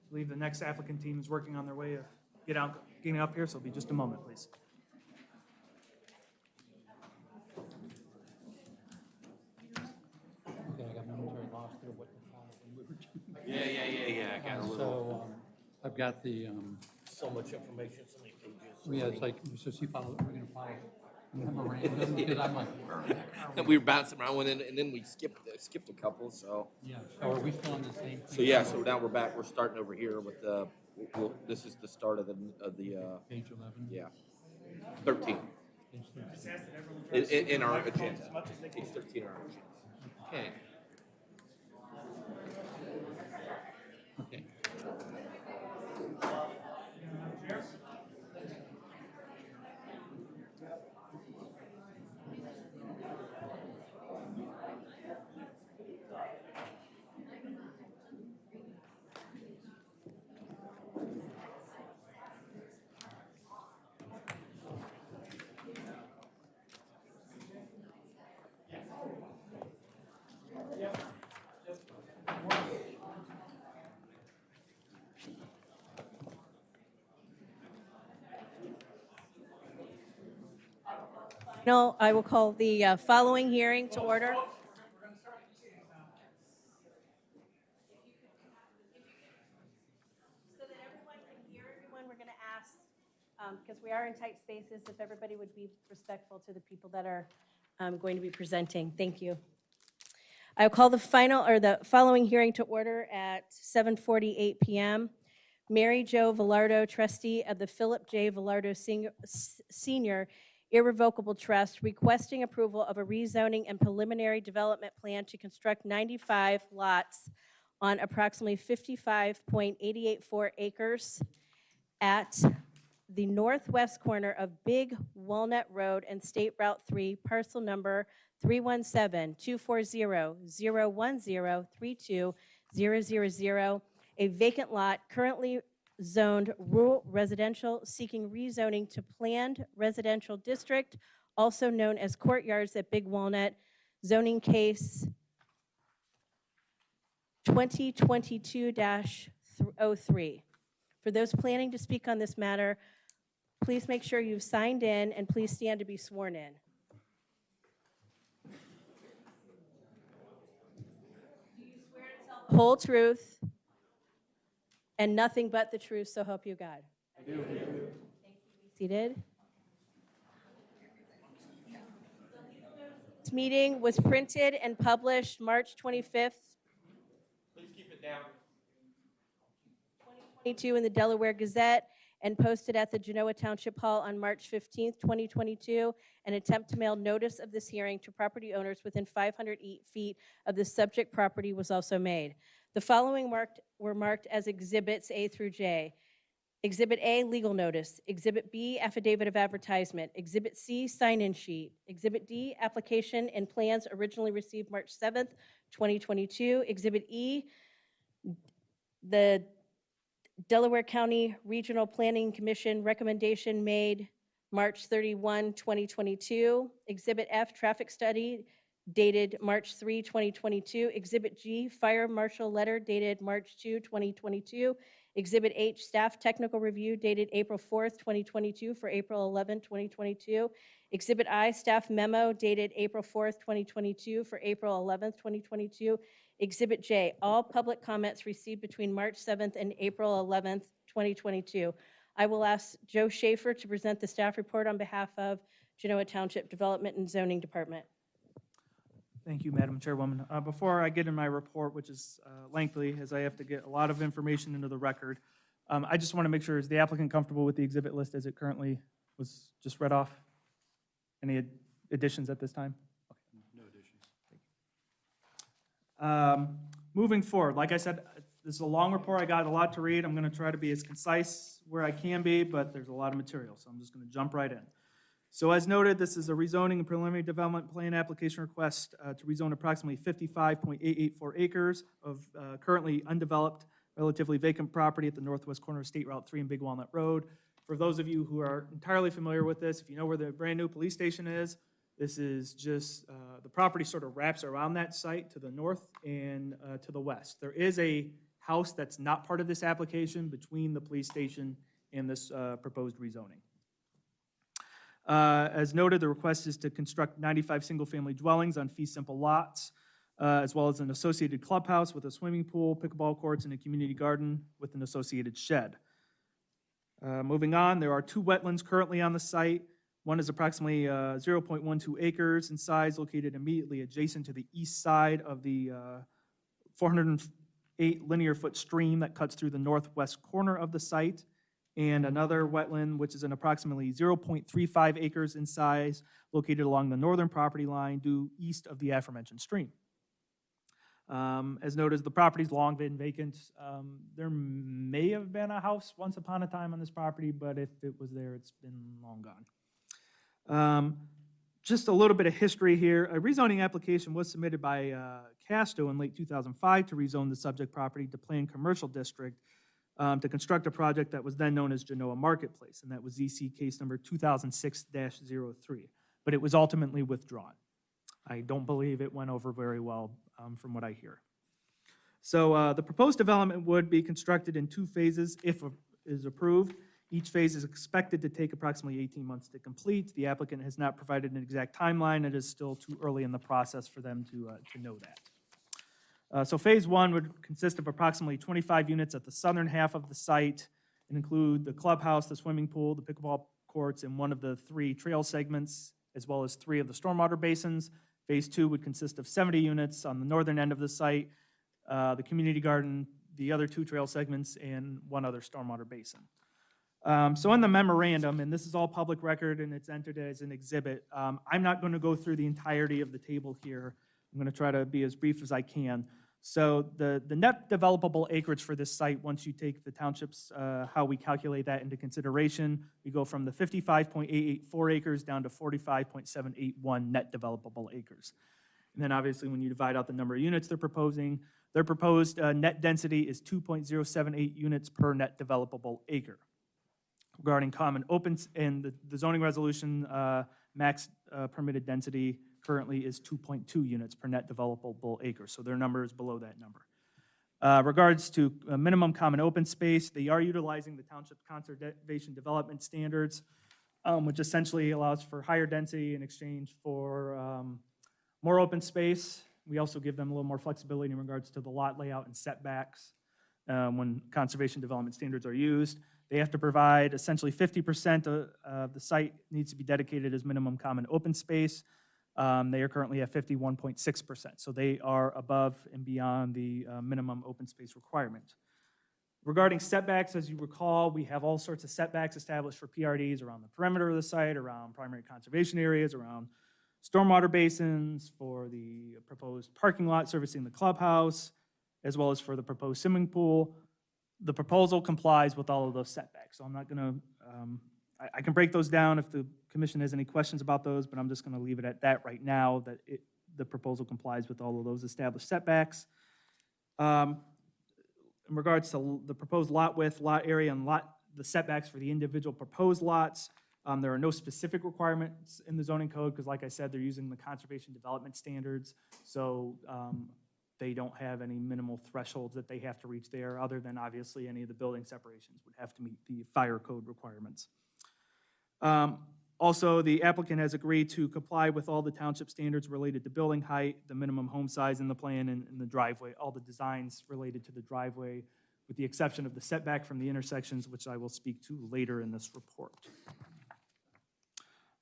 believe the next applicant team is working on their way of getting up here, so it'll be just a moment, please. Okay, I got momentary loss there, what the file we were doing. Yeah, I got a little, So, I've got the, so much information, so many pages. yeah, it's like, so she followed, we're gonna follow memorandum, because I'm like, And we were bouncing around and then we skipped a couple, so. yeah, so are we still on the same thing? So yeah, so now we're back, we're starting over here with this is the start of the, Page 11? yeah, 13. Page 13. In our agenda. Page 13 in our agenda. Okay. Okay. No, I will call the following hearing to order. So that everyone can hear everyone, we're going to ask, because we are in tight spaces, if everybody would be respectful to the people that are going to be presenting. Thank you. I will call the following hearing to order at 7:48 PM. Mary Jo Velardo, trustee of the Philip J. Velardo Senior Irrevocable Trust, requesting approval of a rezoning and preliminary development plan to construct 95 lots on approximately 55.884 acres at the northwest corner of Big Walnut Road and State Route 3, parcel number 317-240-010-32-000, a vacant lot currently zoned rural residential, seeking rezoning to planned residential district, also known as courtyards at Big Walnut, zoning case 2022-03. For those planning to speak on this matter, please make sure you've signed in and please stand to be sworn in. Do you swear to tell the whole truth and nothing but the truth, so help you God? I do. Thank you. Be seated. This meeting was printed and published March 25th. Please keep it down. 2022 in the Delaware Gazette and posted at the Genoa Township Hall on March 15th, 2022. An attempt to mail notice of this hearing to property owners within 500 feet of the subject property was also made. The following were marked as Exhibits A through J. Exhibit A, legal notice. Exhibit B, affidavit of advertisement. Exhibit C, sign-in sheet. Exhibit D, application and plans originally received March 7th, 2022. Exhibit E, the Delaware County Regional Planning Commission recommendation made March 31, 2022. Exhibit F, traffic study dated March 3, 2022. Exhibit G, fire marshal letter dated March 2, 2022. Exhibit H, staff technical review dated April 4th, 2022 for April 11, 2022. Exhibit I, staff memo dated April 4th, 2022 for April 11th, 2022. Exhibit J, all public comments received between March 7th and April 11th, 2022. I will ask Joe Schaefer to present the staff report on behalf of Genoa Township Development and Zoning Department. Thank you, Madam Chairwoman. Before I get in my report, which is lengthy, as I have to get a lot of information into the record, I just want to make sure, is the applicant comfortable with the exhibit list as it currently was just read off? Any additions at this time? No additions. Moving forward, like I said, this is a long report. I got a lot to read. I'm going to try to be as concise where I can be, but there's a lot of material, so I'm just going to jump right in. So as noted, this is a rezoning and preliminary development plan application request to rezone approximately 55.884 acres of currently undeveloped, relatively vacant property at the northwest corner of State Route 3 and Big Walnut Road. For those of you who are entirely familiar with this, if you know where the brand-new police station is, this is just, the property sort of wraps around that site to the north and to the west. There is a house that's not part of this application between the police station and this proposed rezoning. As noted, the request is to construct 95 single-family dwellings on fee simple lots, as well as an associated clubhouse with a swimming pool, pickleball courts, and a community garden with an associated shed. Moving on, there are 2 wetlands currently on the site. One is approximately 0.12 acres in size, located immediately adjacent to the east side of the 408 linear foot stream that cuts through the northwest corner of the site, and another wetland, which is an approximately 0.35 acres in size, located along the northern property line due east of the aforementioned stream. As noted, the property's long been vacant. There may have been a house once upon a time on this property, but if it was there, it's been long gone. Just a little bit of history here. A rezoning application was submitted by Casto in late 2005 to rezone the subject property to Planned Commercial District to construct a project that was then known as Genoa Marketplace, and that was ZC case number 2006-03. But it was ultimately withdrawn. I don't believe it went over very well from what I hear. So the proposed development would be constructed in 2 phases if it is approved. Each phase is expected to take approximately 18 months to complete. The applicant has not provided an exact timeline. It is still too early in the process for them to know that. So phase 1 would consist of approximately 25 units at the southern half of the site and include the clubhouse, the swimming pool, the pickleball courts, and one of the 3 trail segments, as well as 3 of the stormwater basins. Phase 2 would consist of 70 units on the northern end of the site, the community garden, the other 2 trail segments, and 1 other stormwater basin. So in the memorandum, and this is all public record and it's entered as an exhibit, I'm not going to go through the entirety of the table here. I'm going to try to be as brief as I can. So the net developable acreage for this site, once you take the township's, how we calculate that into consideration, we go from the 55.884 acres down to 45.781 net developable acres. And then obviously when you divide out the number of units they're proposing, their proposed net density is 2.078 units per net developable acre. Regarding common opens, and the zoning resolution max permitted density currently is 2.2 units per net developable acre, so their number is below that number. Regards to minimum common open space, they are utilizing the township conservation development standards, which essentially allows for higher density in exchange for more open space. We also give them a little more flexibility in regards to the lot layout and setbacks when conservation development standards are used. They have to provide essentially 50% of the site needs to be dedicated as minimum common open space. They are currently at 51.6%, so they are above and beyond the minimum open space requirement. Regarding setbacks, as you recall, we have all sorts of setbacks established for PRDs around the perimeter of the site, around primary conservation areas, around stormwater basins, for the proposed parking lot servicing the clubhouse, as well as for the proposed swimming pool. The proposal complies with all of those setbacks, so I'm not going to, I can break those down if the commission has any questions about those, but I'm just going to leave it at that right now, that the proposal complies with all of those established setbacks. In regards to the proposed lot width, lot area, and the setbacks for the individual proposed lots, there are no specific requirements in the zoning code, because like I said, they're using the conservation development standards, so they don't have any minimal thresholds that they have to reach there, other than obviously any of the building separations would have to meet the fire code requirements. Also, the applicant has agreed to comply with all the township standards related to building height, the minimum home size in the plan, and the driveway, all the designs related to the driveway, with the exception of the setback from the intersections, which I will speak to later in this report.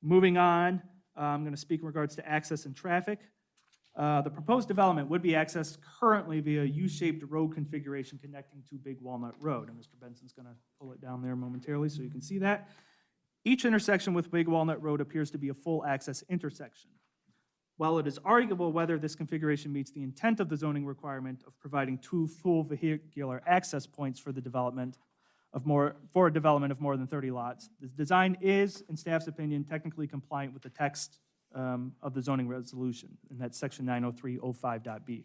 Moving on, I'm going to speak in regards to access and traffic. The proposed development would be accessed currently via U-shaped road configuration connecting to Big Walnut Road. And Mr. Benson's going to pull it down there momentarily so you can see that. Each intersection with Big Walnut Road appears to be a full access intersection. While it is arguable whether this configuration meets the intent of the zoning requirement of providing 2 full vehicular access points for the development of more than 30 lots, the design is, in staff's opinion, technically compliant with the text of the zoning resolution, and that's section 903.05.b.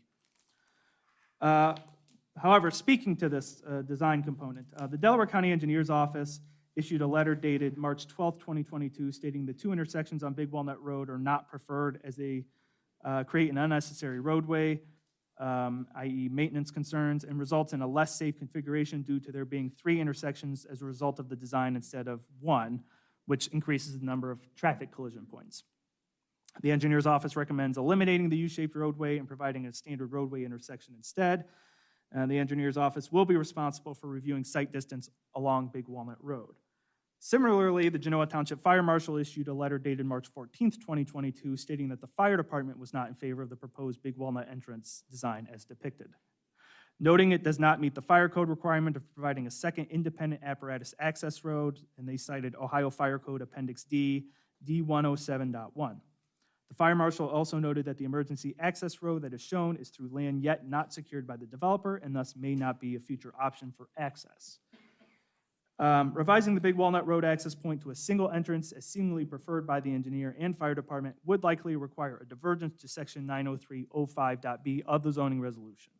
However, speaking to this design component, the Delaware County Engineer's Office issued a letter dated March 12, 2022, stating the 2 intersections on Big Walnut Road are not preferred as they create an unnecessary roadway, i.e. maintenance concerns, and results in a less safe configuration due to there being 3 intersections as a result of the design instead of 1, which increases the number of traffic collision points. The engineer's office recommends eliminating the U-shaped roadway and providing a standard roadway intersection instead. The engineer's office will be responsible for reviewing site distance along Big Walnut Road. Similarly, the Genoa Township Fire Marshal issued a letter dated March 14, 2022, stating that the fire department was not in favor of the proposed Big Walnut entrance design as depicted, noting it does not meet the fire code requirement of providing a second independent apparatus access road, and they cited Ohio Fire Code Appendix D, D107.1. The fire marshal also noted that the emergency access road that is shown is through land yet not secured by the developer and thus may not be a future option for access. Revising the Big Walnut Road access point to a single entrance as seemingly preferred by the engineer and fire department would likely require a divergence to section 903.05.b of the zoning resolution,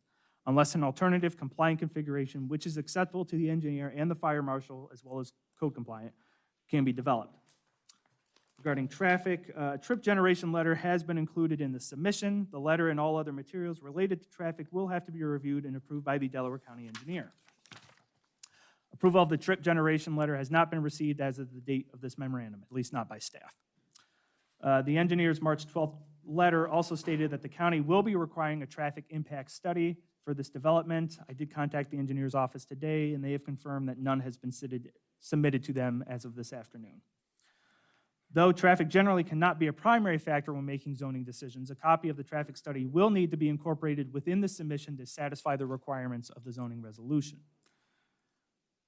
unless an alternative compliant configuration, which is acceptable to the engineer and the fire marshal as well as code compliant, can be developed. Regarding traffic, a trip generation letter has been included in the submission. The letter and all other materials related to traffic will have to be reviewed and approved by the Delaware County engineer. Approval of the trip generation letter has not been received as of the date of this memorandum, at least not by staff. The engineer's March 12th letter also stated that the county will be requiring a traffic impact study for this development. I did contact the engineer's office today, and they have confirmed that none has been submitted to them as of this afternoon. Though traffic generally cannot be a primary factor when making zoning decisions, a copy of the traffic study will need to be incorporated within the submission to satisfy the requirements of the zoning resolution.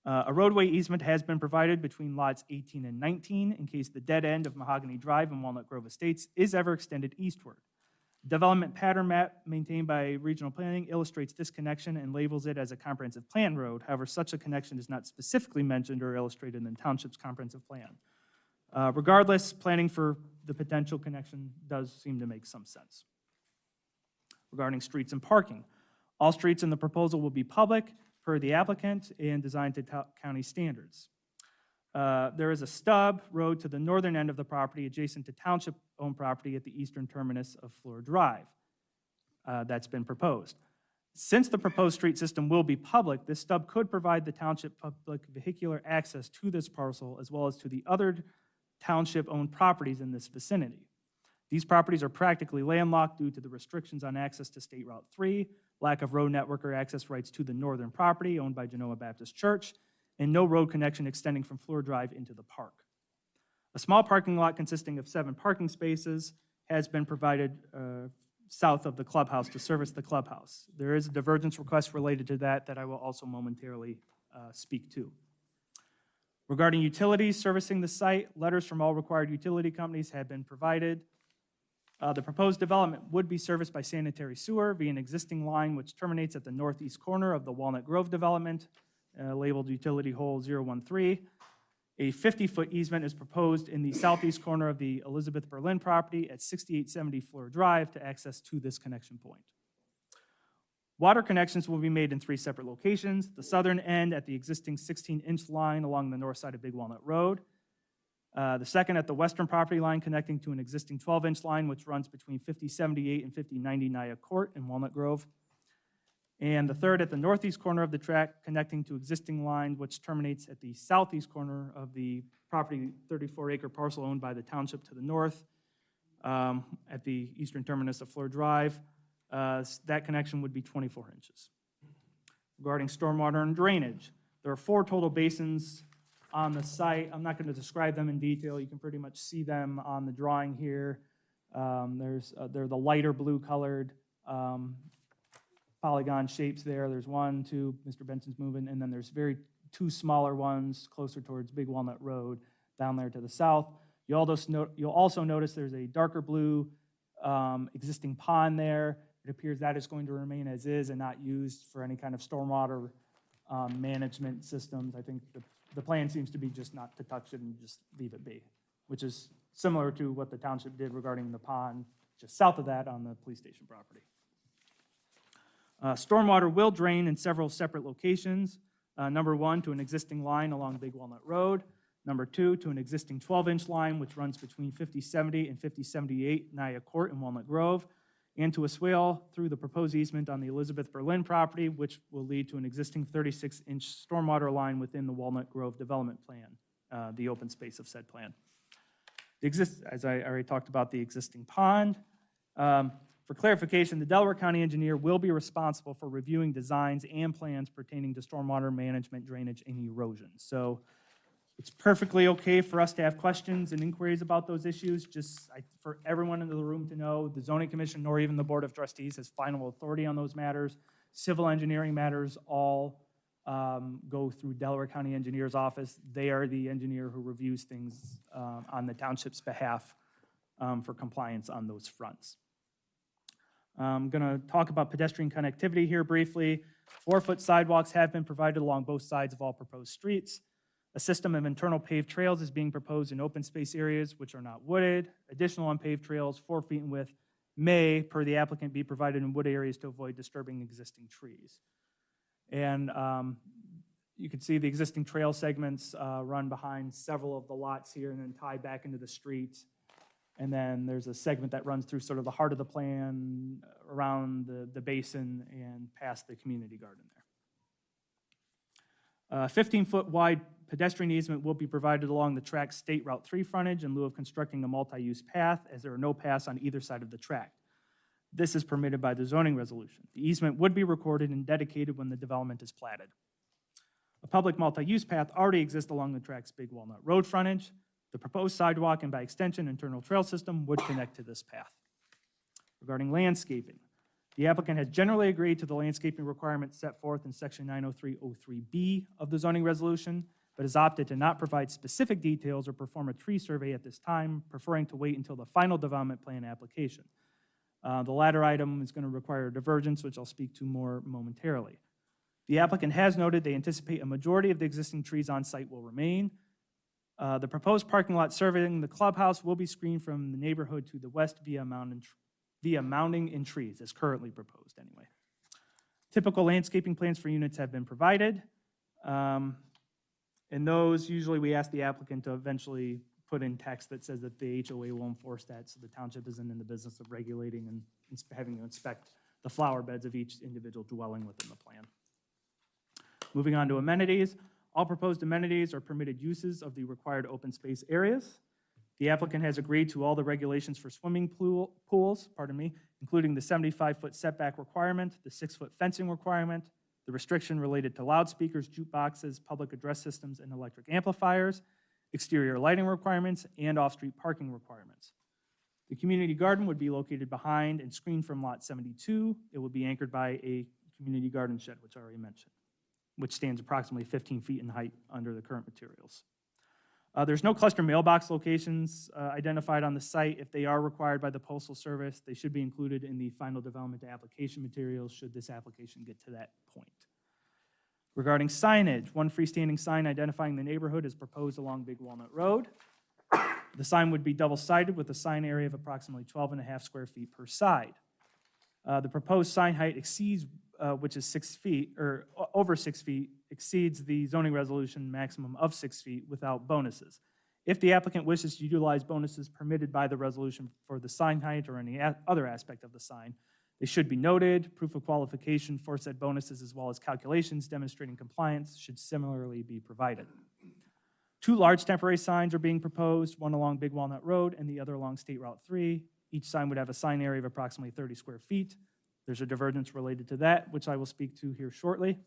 A roadway easement has been provided between lots 18 and 19 in case the dead end of Mahogany Drive and Walnut Grove Estates is ever extended eastward. Development pattern map maintained by Regional Planning illustrates this connection and labels it as a comprehensive plan road. However, such a connection is not specifically mentioned or illustrated in the township's comprehensive plan. Regardless, planning for the potential connection does seem to make some sense. Regarding streets and parking, all streets in the proposal will be public per the applicant and designed to county standards. There is a stub road to the northern end of the property adjacent to township-owned property at the eastern terminus of Fleur Drive. That's been proposed. Since the proposed street system will be public, this stub could provide the township public vehicular access to this parcel as well as to the other township-owned properties in this vicinity. These properties are practically landlocked due to the restrictions on access to State Route 3, lack of road network or access rights to the northern property owned by Genoa Baptist Church, and no road connection extending from Fleur Drive into the park. A small parking lot consisting of 7 parking spaces has been provided south of the clubhouse to service the clubhouse. There is a divergence request related to that I will also momentarily speak to. Regarding utilities servicing the site, letters from all required utility companies have been provided. The proposed development would be serviced by sanitary sewer via an existing line which terminates at the northeast corner of the Walnut Grove development, labeled Utility Hole 013. A 50-foot easement is proposed in the southeast corner of the Elizabeth Berlin property at 6870 Fleur Drive to access to this connection point. Water connections will be made in 3 separate locations. The southern end at the existing 16-inch line along the north side of Big Walnut Road. The second at the western property line connecting to an existing 12-inch line which runs between 5078 and 5090 Naya Court in Walnut Grove. And the third at the northeast corner of the track connecting to existing line, which terminates at the southeast corner of the property 34-acre parcel owned by the township to the north, at the eastern terminus of Fleur Drive. That connection would be 24 inches. Regarding stormwater and drainage, there are 4 total basins on the site. I'm not going to describe them in detail. You can pretty much see them on the drawing here. They're the lighter blue colored polygon shapes there. There's 1, 2, Mr. Benson's moving, and then there's 2 smaller ones closer towards Big Walnut Road down there to the south. You'll also notice there's a darker blue existing pond there. It appears that is going to remain as is and not used for any kind of stormwater management systems. I think the plan seems to be just not to touch it and just leave it be, which is similar to what the township did regarding the pond just south of that on the police station property. Stormwater will drain in several separate locations. Number 1, to an existing line along Big Walnut Road. Number 2, to an existing 12-inch line, which runs between 5070 and 5078 Naya Court in Walnut Grove, and to a swale through the proposed easement on the Elizabeth Berlin property, which will lead to an existing 36-inch stormwater line within the Walnut Grove development plan, the open space of said plan. As I already talked about, the existing pond. For clarification, the Delaware County engineer will be responsible for reviewing designs and plans pertaining to stormwater management, drainage, and erosion. So it's perfectly okay for us to have questions and inquiries about those issues. Just for everyone in the room to know, the zoning commission nor even the board of trustees has final authority on those matters. Civil engineering matters all go through Delaware County Engineer's office. They are the engineer who reviews things on the township's behalf for compliance on those fronts. I'm going to talk about pedestrian connectivity here briefly. 4-foot sidewalks have been provided along both sides of all proposed streets. A system of internal paved trails is being proposed in open space areas which are not wooded. Additional unpaved trails, 4 feet in width, may, per the applicant, be provided in wood areas to avoid disturbing existing trees. And you can see the existing trail segments run behind several of the lots here and then tie back into the street. And then there's a segment that runs through sort of the heart of the plan, around the basin and past the community garden there. 15-foot wide pedestrian easement will be provided along the track's State Route 3 frontage in lieu of constructing a multi-use path, as there are no paths on either side of the track. This is permitted by the zoning resolution. The easement would be recorded and dedicated when the development is platted. A public multi-use path already exists along the track's Big Walnut Road frontage. The proposed sidewalk and by extension internal trail system would connect to this path. Regarding landscaping, the applicant has generally agreed to the landscaping requirements set forth in section 90303B of the zoning resolution, but has opted to not provide specific details or perform a tree survey at this time, preferring to wait until the final development plan application. The latter item is going to require a divergence, which I'll speak to more momentarily. The applicant has noted they anticipate a majority of the existing trees on site will remain. The proposed parking lot serving the clubhouse will be screened from the neighborhood to the west via mounding in trees, as currently proposed anyway. Typical landscaping plans for units have been provided. And those, usually we ask the applicant to eventually put in text that says that the HOA will enforce that, so the township isn't in the business of regulating and having to inspect the flower beds of each individual dwelling within the plan. Moving on to amenities. All proposed amenities are permitted uses of the required open space areas. The applicant has agreed to all the regulations for swimming pools, including the 75-foot setback requirement, the 6-foot fencing requirement, the restriction related to loudspeakers, jukeboxes, public address systems, and electric amplifiers, exterior lighting requirements, and off-street parking requirements. The community garden would be located behind and screened from lot 72. It will be anchored by a community garden shed, which I already mentioned, which stands approximately 15 feet in height under the current materials. There's no cluster mailbox locations identified on the site. If they are required by the Postal Service, they should be included in the final development application materials should this application get to that point. Regarding signage, one freestanding sign identifying the neighborhood is proposed along Big Walnut Road. The sign would be double-sided with a sign area of approximately 12.5 square feet per side. The proposed sign height exceeds, which is 6 feet, or over 6 feet, exceeds the zoning resolution maximum of 6 feet without bonuses. If the applicant wishes to utilize bonuses permitted by the resolution for the sign height or any other aspect of the sign, They should be noted. Proof of qualification for said bonuses as well as calculations demonstrating compliance should similarly be provided. 2 large temporary signs are being proposed, one along Big Walnut Road and the other along State Route 3. Each sign would have a sign area of approximately 30 square feet. There's a divergence related to that, which I will speak to here shortly.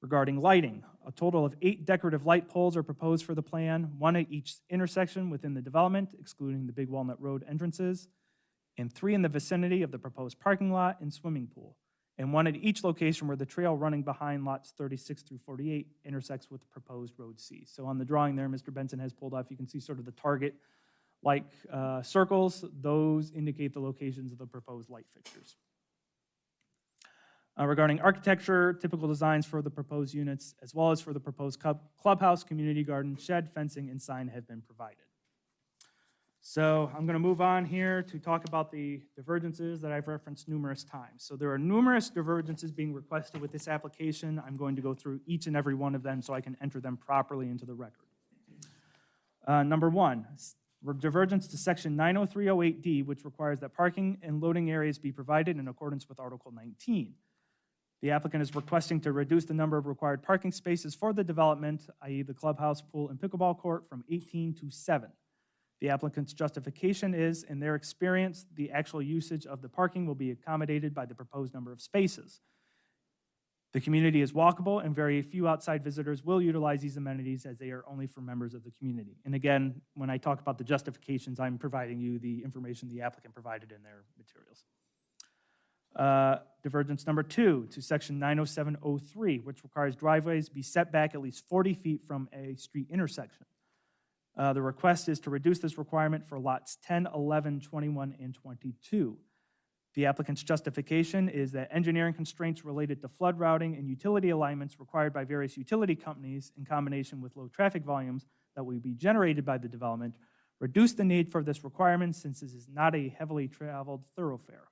Regarding lighting, a total of 8 decorative light poles are proposed for the plan, 1 at each intersection within the development, excluding the Big Walnut Road entrances, and 3 in the vicinity of the proposed parking lot and swimming pool, and 1 at each location where the trail running behind lots 36 through 48 intersects with the proposed Road C. So on the drawing there, Mr. Benson has pulled off, you can see sort of the target-like circles. Those indicate the locations of the proposed light fixtures. Regarding architecture, typical designs for the proposed units, as well as for the proposed clubhouse, community garden, shed, fencing, and sign have been provided. So I'm going to move on here to talk about the divergences that I've referenced numerous times. So there are numerous divergences being requested with this application. I'm going to go through each and every one of them so I can enter them properly into the record. Number 1, divergence to section 90308D, which requires that parking and loading areas be provided in accordance with Article 19. The applicant is requesting to reduce the number of required parking spaces for the development, i.e. the clubhouse, pool, and pickleball court, from 18 to 7. The applicant's justification is, in their experience, the actual usage of the parking will be accommodated by the proposed number of spaces. The community is walkable, and very few outside visitors will utilize these amenities as they are only for members of the community. And again, when I talk about the justifications, I'm providing you the information the applicant provided in their materials. Divergence number 2 to section 90703, which requires driveways be set back at least 40 feet from a street intersection. The request is to reduce this requirement for lots 10, 11, 21, and 22. The applicant's justification is that engineering constraints related to flood routing and utility alignments required by various utility companies in combination with low traffic volumes that will be generated by the development reduce the need for this requirement since this is not a heavily traveled thoroughfare.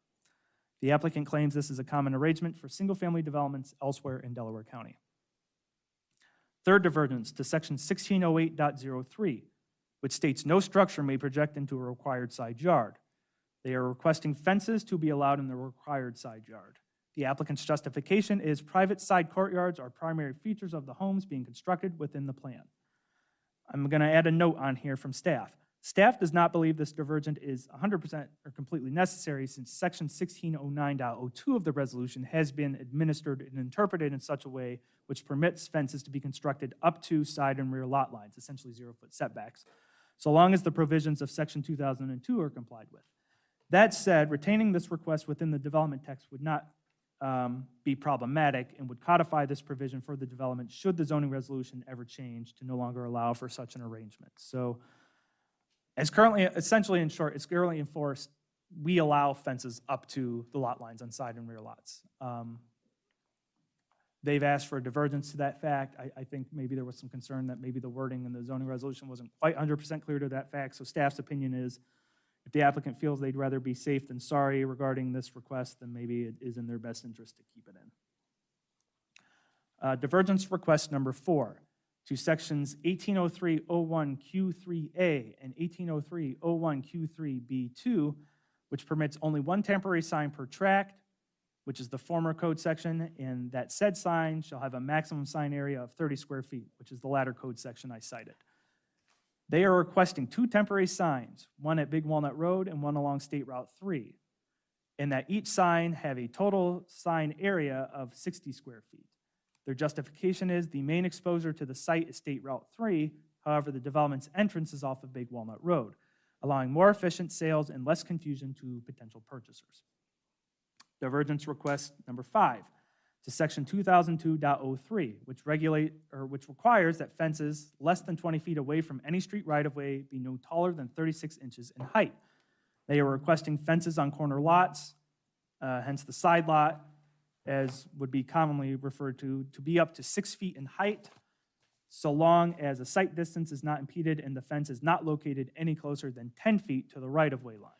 The applicant claims this is a common arrangement for single-family developments elsewhere in Delaware County. Third divergence to section 1608.03, which states no structure may project into a required side yard. They are requesting fences to be allowed in the required side yard. The applicant's justification is private side courtyards are primary features of the homes being constructed within the plan. I'm going to add a note on here from staff. Staff does not believe this divergent is 100% or completely necessary since section 1609.02 of the resolution has been administered and interpreted in such a way which permits fences to be constructed up to side and rear lot lines, essentially 0-foot setbacks, so long as the provisions of section 2002 are complied with. That said, retaining this request within the development text would not be problematic and would codify this provision for the development should the zoning resolution ever change to no longer allow for such an arrangement. So, as currently, essentially in short, it's currently enforced, we allow fences up to the lot lines on side and rear lots. They've asked for a divergence to that fact. I think maybe there was some concern that maybe the wording in the zoning resolution wasn't quite 100% clear to that fact, so staff's opinion is if the applicant feels they'd rather be safe than sorry regarding this request, then maybe it is in their best interest to keep it in. Divergence request number 4. To sections 1803.01Q3A and 1803.01Q3B2, which permits only one temporary sign per tract, which is the former code section, and that said sign shall have a maximum sign area of 30 square feet, which is the latter code section I cited. They are requesting 2 temporary signs, one at Big Walnut Road and one along State Route 3, and that each sign have a total sign area of 60 square feet. Their justification is the main exposure to the site is State Route 3, however, the development's entrance is off of Big Walnut Road, allowing more efficient sales and less confusion to potential purchasers. Divergence request number 5 to section 2002.03, which requires that fences less than 20 feet away from any street right-of-way be no taller than 36 inches in height. They are requesting fences on corner lots, hence the side lot, as would be commonly referred to be up to 6 feet in height, so long as a sight distance is not impeded and the fence is not located any closer than 10 feet to the right-of-way line.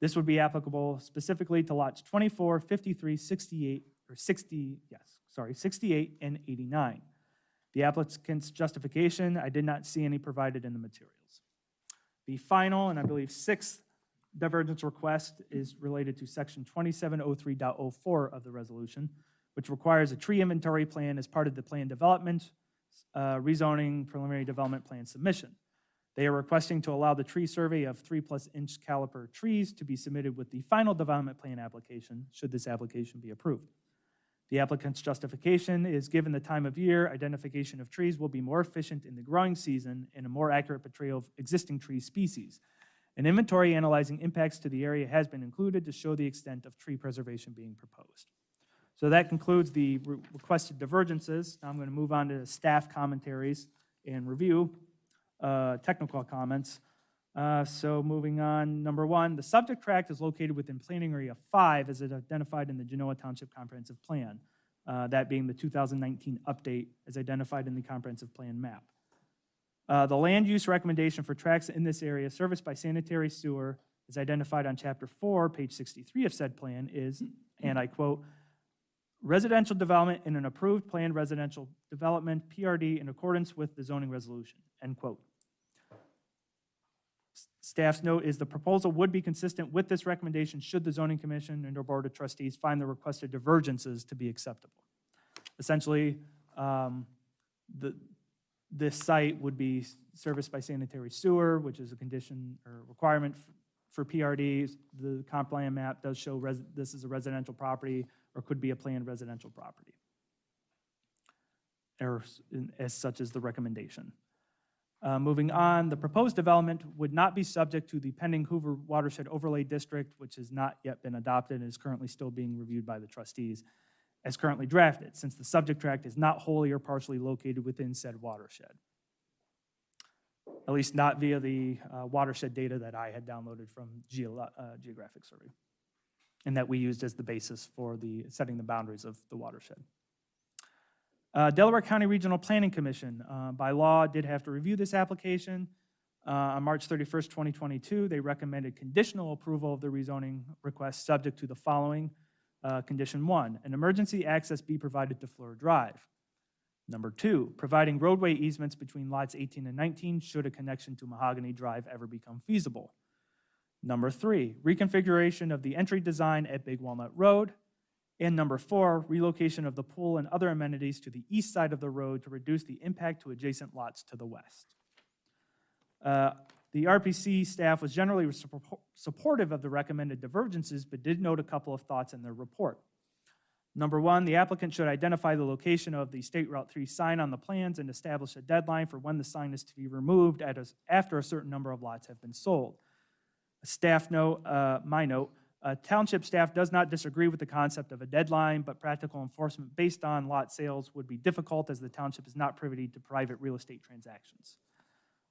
This would be applicable specifically to lots 24, 53, 68, 68, and 89. The applicant's justification, I did not see any provided in the materials. The final, and I believe 6th divergence request is related to section 2703.04 of the resolution, which requires a tree inventory plan as part of the plan development, rezoning preliminary development plan submission. They are requesting to allow the tree survey of 3+ inch caliper trees to be submitted with the final development plan application, should this application be approved. The applicant's justification is, given the time of year, identification of trees will be more efficient in the growing season and a more accurate portrayal of existing tree species. An inventory analyzing impacts to the area has been included to show the extent of tree preservation being proposed. So that concludes the requested divergences. Now I'm going to move on to staff commentaries and review, technical comments. So moving on, number one, the subject tract is located within planning area 5 as it identified in the Genoa Township Comprehensive Plan, that being the 2019 update as identified in the comprehensive plan map. The land use recommendation for tracts in this area serviced by sanitary sewer as identified on chapter 4, page 63 of said plan is, and I quote, residential development in an approved planned residential development, PRD, in accordance with the zoning resolution, end quote. Staff's note is the proposal would be consistent with this recommendation should the zoning commission and or board of trustees find the requested divergences to be acceptable. Essentially, this site would be serviced by sanitary sewer, which is a condition or requirement for PRDs. The comp plan map does show this is a residential property or could be a planned residential property, or as such as the recommendation. Moving on, the proposed development would not be subject to the pending Hoover Watershed Overlay District, which has not yet been adopted and is currently still being reviewed by the trustees as currently drafted, since the subject tract is not wholly or partially located within said watershed. At least not via the watershed data that I had downloaded from Geographic Survey, and that we used as the basis for setting the boundaries of the watershed. Delaware County Regional Planning Commission, by law, did have to review this application. On March 31st, 2022, they recommended conditional approval of the rezoning request subject to the following. Condition 1, an emergency access be provided to Fleur Drive. Number 2, providing roadway easements between lots 18 and 19 should a connection to Mahogany Drive ever become feasible. Number 3, reconfiguration of the entry design at Big Walnut Road. And number 4, relocation of the pool and other amenities to the east side of the road to reduce the impact to adjacent lots to the west. The RPC staff was generally supportive of the recommended divergences, but did note a couple of thoughts in their report. Number 1, the applicant should identify the location of the State Route 3 sign on the plans and establish a deadline for when the sign is to be removed after a certain number of lots have been sold. A staff note, my note, township staff does not disagree with the concept of a deadline, but practical enforcement based on lot sales would be difficult as the township is not privy to private real estate transactions.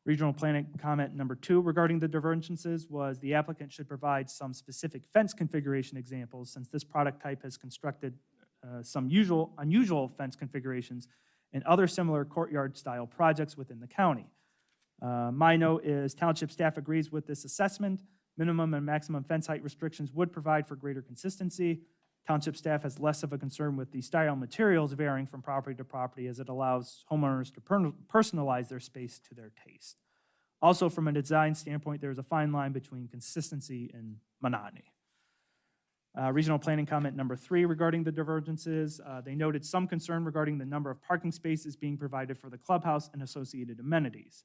Regional planning comment number 2 regarding the divergences was the applicant should provide some specific fence configuration examples since this product type has constructed some unusual fence configurations and other similar courtyard style projects within the county. My note is township staff agrees with this assessment. Minimum and maximum fence height restrictions would provide for greater consistency. Township staff has less of a concern with the style materials varying from property to property as it allows homeowners to personalize their space to their taste. Also, from a design standpoint, there is a fine line between consistency and monotony. Regional planning comment number 3 regarding the divergences. They noted some concern regarding the number of parking spaces being provided for the clubhouse and associated amenities.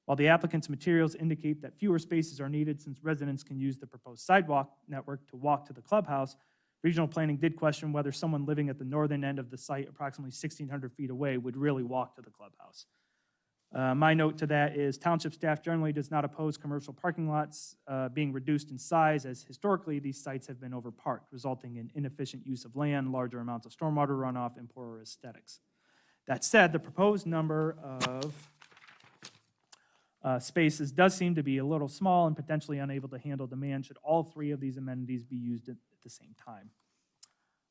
While the applicant's materials indicate that fewer spaces are needed since residents can use the proposed sidewalk network to walk to the clubhouse, regional planning did question whether someone living at the northern end of the site, approximately 1,600 feet away, would really walk to the clubhouse. My note to that is township staff generally does not oppose commercial parking lots being reduced in size, as historically these sites have been overparked, resulting in inefficient use of land, larger amounts of stormwater runoff, and poorer aesthetics. That said, the proposed number of spaces does seem to be a little small and potentially unable to handle demand should all 3 of these amenities be used at the same time.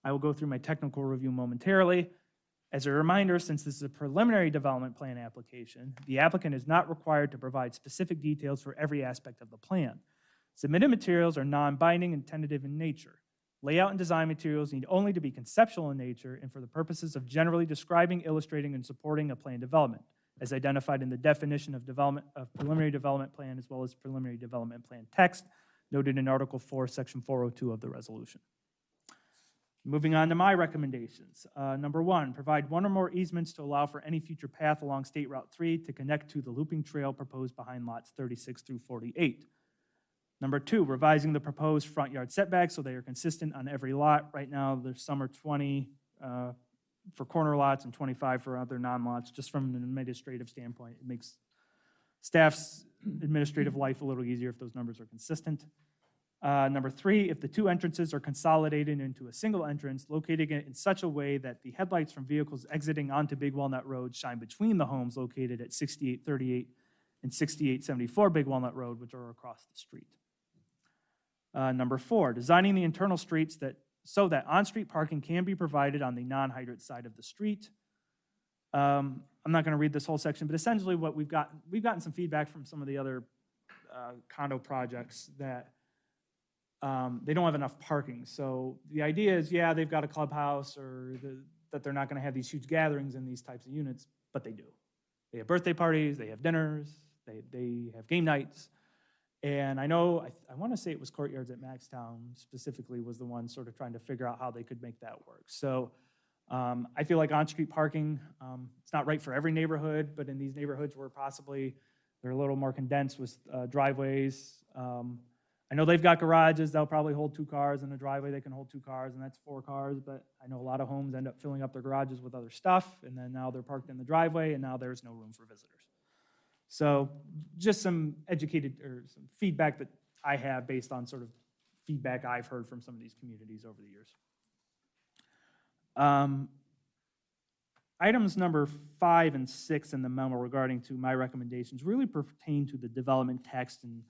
I will go through my technical review momentarily. As a reminder, since this is a preliminary development plan application, the applicant is not required to provide specific details for every aspect of the plan. Submitted materials are non-binding and tentative in nature. Layout and design materials need only to be conceptual in nature and for the purposes of generally describing, illustrating, and supporting a plan development, as identified in the definition of preliminary development plan as well as preliminary development plan text, noted in Article 4, Section 402 of the resolution. Moving on to my recommendations. Number 1, provide one or more easements to allow for any future path along State Route 3 to connect to the looping trail proposed behind lots 36 through 48. Number 2, revising the proposed front yard setbacks so they are consistent on every lot. Right now, there's some are 20 for corner lots and 25 for other non-lots. Just from an administrative standpoint, it makes staff's administrative life a little easier if those numbers are consistent. Number 3, if the two entrances are consolidated into a single entrance, locating it in such a way that the headlights from vehicles exiting onto Big Walnut Road shine between the homes located at 6838 and 6874 Big Walnut Road, which are across the street. Number 4, designing the internal streets so that on-street parking can be provided on the non-hydrant side of the street. I'm not going to read this whole section, but essentially what we've gotten some feedback from some of the other condo projects that they don't have enough parking. So the idea is, yeah, they've got a clubhouse or that they're not going to have these huge gatherings in these types of units, but they do. They have birthday parties, they have dinners, they have game nights. And I know, I want to say it was Courtyards at Maxtown specifically was the one sort of trying to figure out how they could make that work. So I feel like on-street parking, it's not right for every neighborhood, but in these neighborhoods where possibly they're a little more condensed with driveways. I know they've got garages, they'll probably hold 2 cars. In a driveway, they can hold 2 cars, and that's 4 cars. But I know a lot of homes end up filling up their garages with other stuff, and then now they're parked in the driveway, and now there's no room for visitors. So just some educated or some feedback that I have based on sort of feedback I've heard from some of these communities over the years. Items number 5 and 6 in the memo regarding to my recommendations really pertain to the development text and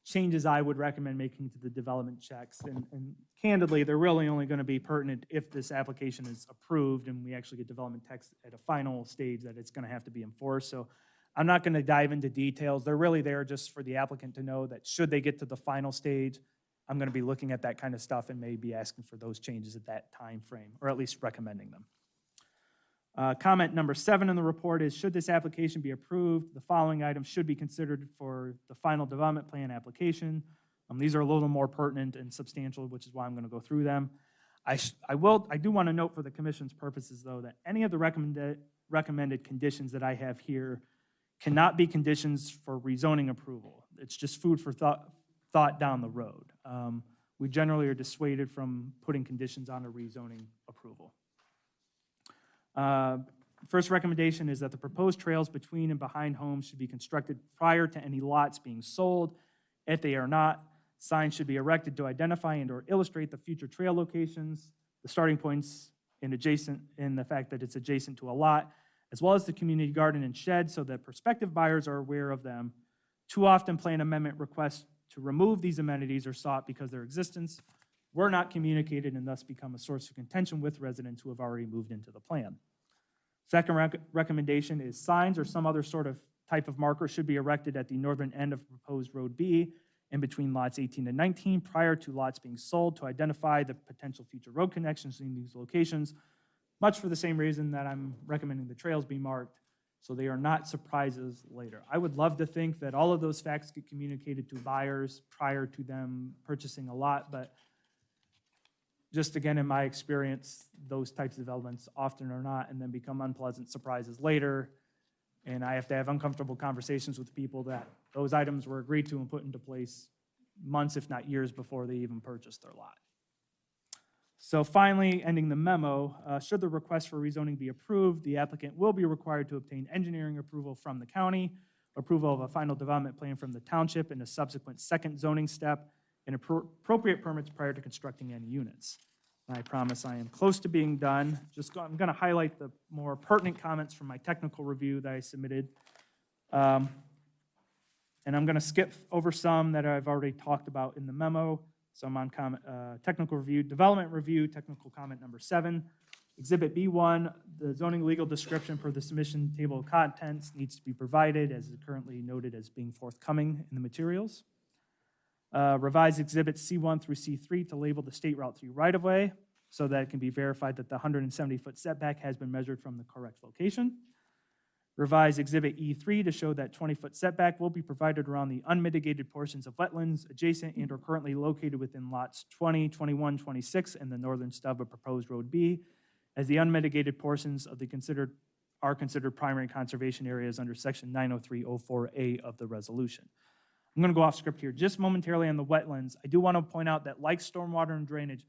changes I would recommend making to the development checks. And candidly, they're really only going to be pertinent if this application is approved and we actually get development text at a final stage that it's going to have to be enforced. So I'm not going to dive into details. They're really there just for the applicant to know that should they get to the final stage, I'm going to be looking at that kind of stuff and maybe asking for those changes at that time frame, or at least recommending them. Comment number 7 in the report is, should this application be approved, the following items should be considered for the final development plan application. These are a little more pertinent and substantial, which is why I'm going to go through them. I do want to note for the commission's purposes, though, that any of the recommended conditions that I have here cannot be conditions for rezoning approval. It's just food for thought down the road. We generally are dissuaded from putting conditions on a rezoning approval. First recommendation is that the proposed trails between and behind homes should be constructed prior to any lots being sold. If they are not, signs should be erected to identify and or illustrate the future trail locations, the starting points, and the fact that it's adjacent to a lot, as well as the community garden and shed, so that prospective buyers are aware of them. Too often, plan amendment requests to remove these amenities are sought because their existence were not communicated and thus become a source of contention with residents who have already moved into the plan. Second recommendation is signs or some other sort of type of marker should be erected at the northern end of proposed Road B in between lots 18 and 19 prior to lots being sold to identify the potential future road connections in these locations, much for the same reason that I'm recommending the trails be marked, so they are not surprises later. I would love to think that all of those facts get communicated to buyers prior to them purchasing a lot, but just again, in my experience, those types of developments often are not and then become unpleasant surprises later. And I have to have uncomfortable conversations with people that those items were agreed to and put into place months, if not years, before they even purchased their lot. So finally, ending the memo, should the request for rezoning be approved, the applicant will be required to obtain engineering approval from the county, approval of a final development plan from the township, and a subsequent second zoning step, and appropriate permits prior to constructing any units. And I promise I am close to being done. I'm going to highlight the more pertinent comments from my technical review that I submitted. And I'm going to skip over some that I've already talked about in the memo. So I'm on technical review, development review, technical comment number 7. Exhibit B1, the zoning legal description per the submission table of contents needs to be provided, as is currently noted as being forthcoming in the materials. Revise exhibits C1 through C3 to label the State Route 3 right-of-way so that it can be verified that the 170-foot setback has been measured from the correct location. Revise Exhibit E3 to show that 20-foot setback will be provided around the unmitigated portions of wetlands adjacent and or currently located within lots 20, 21, 26, and the northern stub of proposed Road B, as the unmitigated portions of the are considered primary conservation areas under Section 90304A of the resolution. I'm going to go off script here just momentarily on the wetlands. I do want to point out that like stormwater and drainage,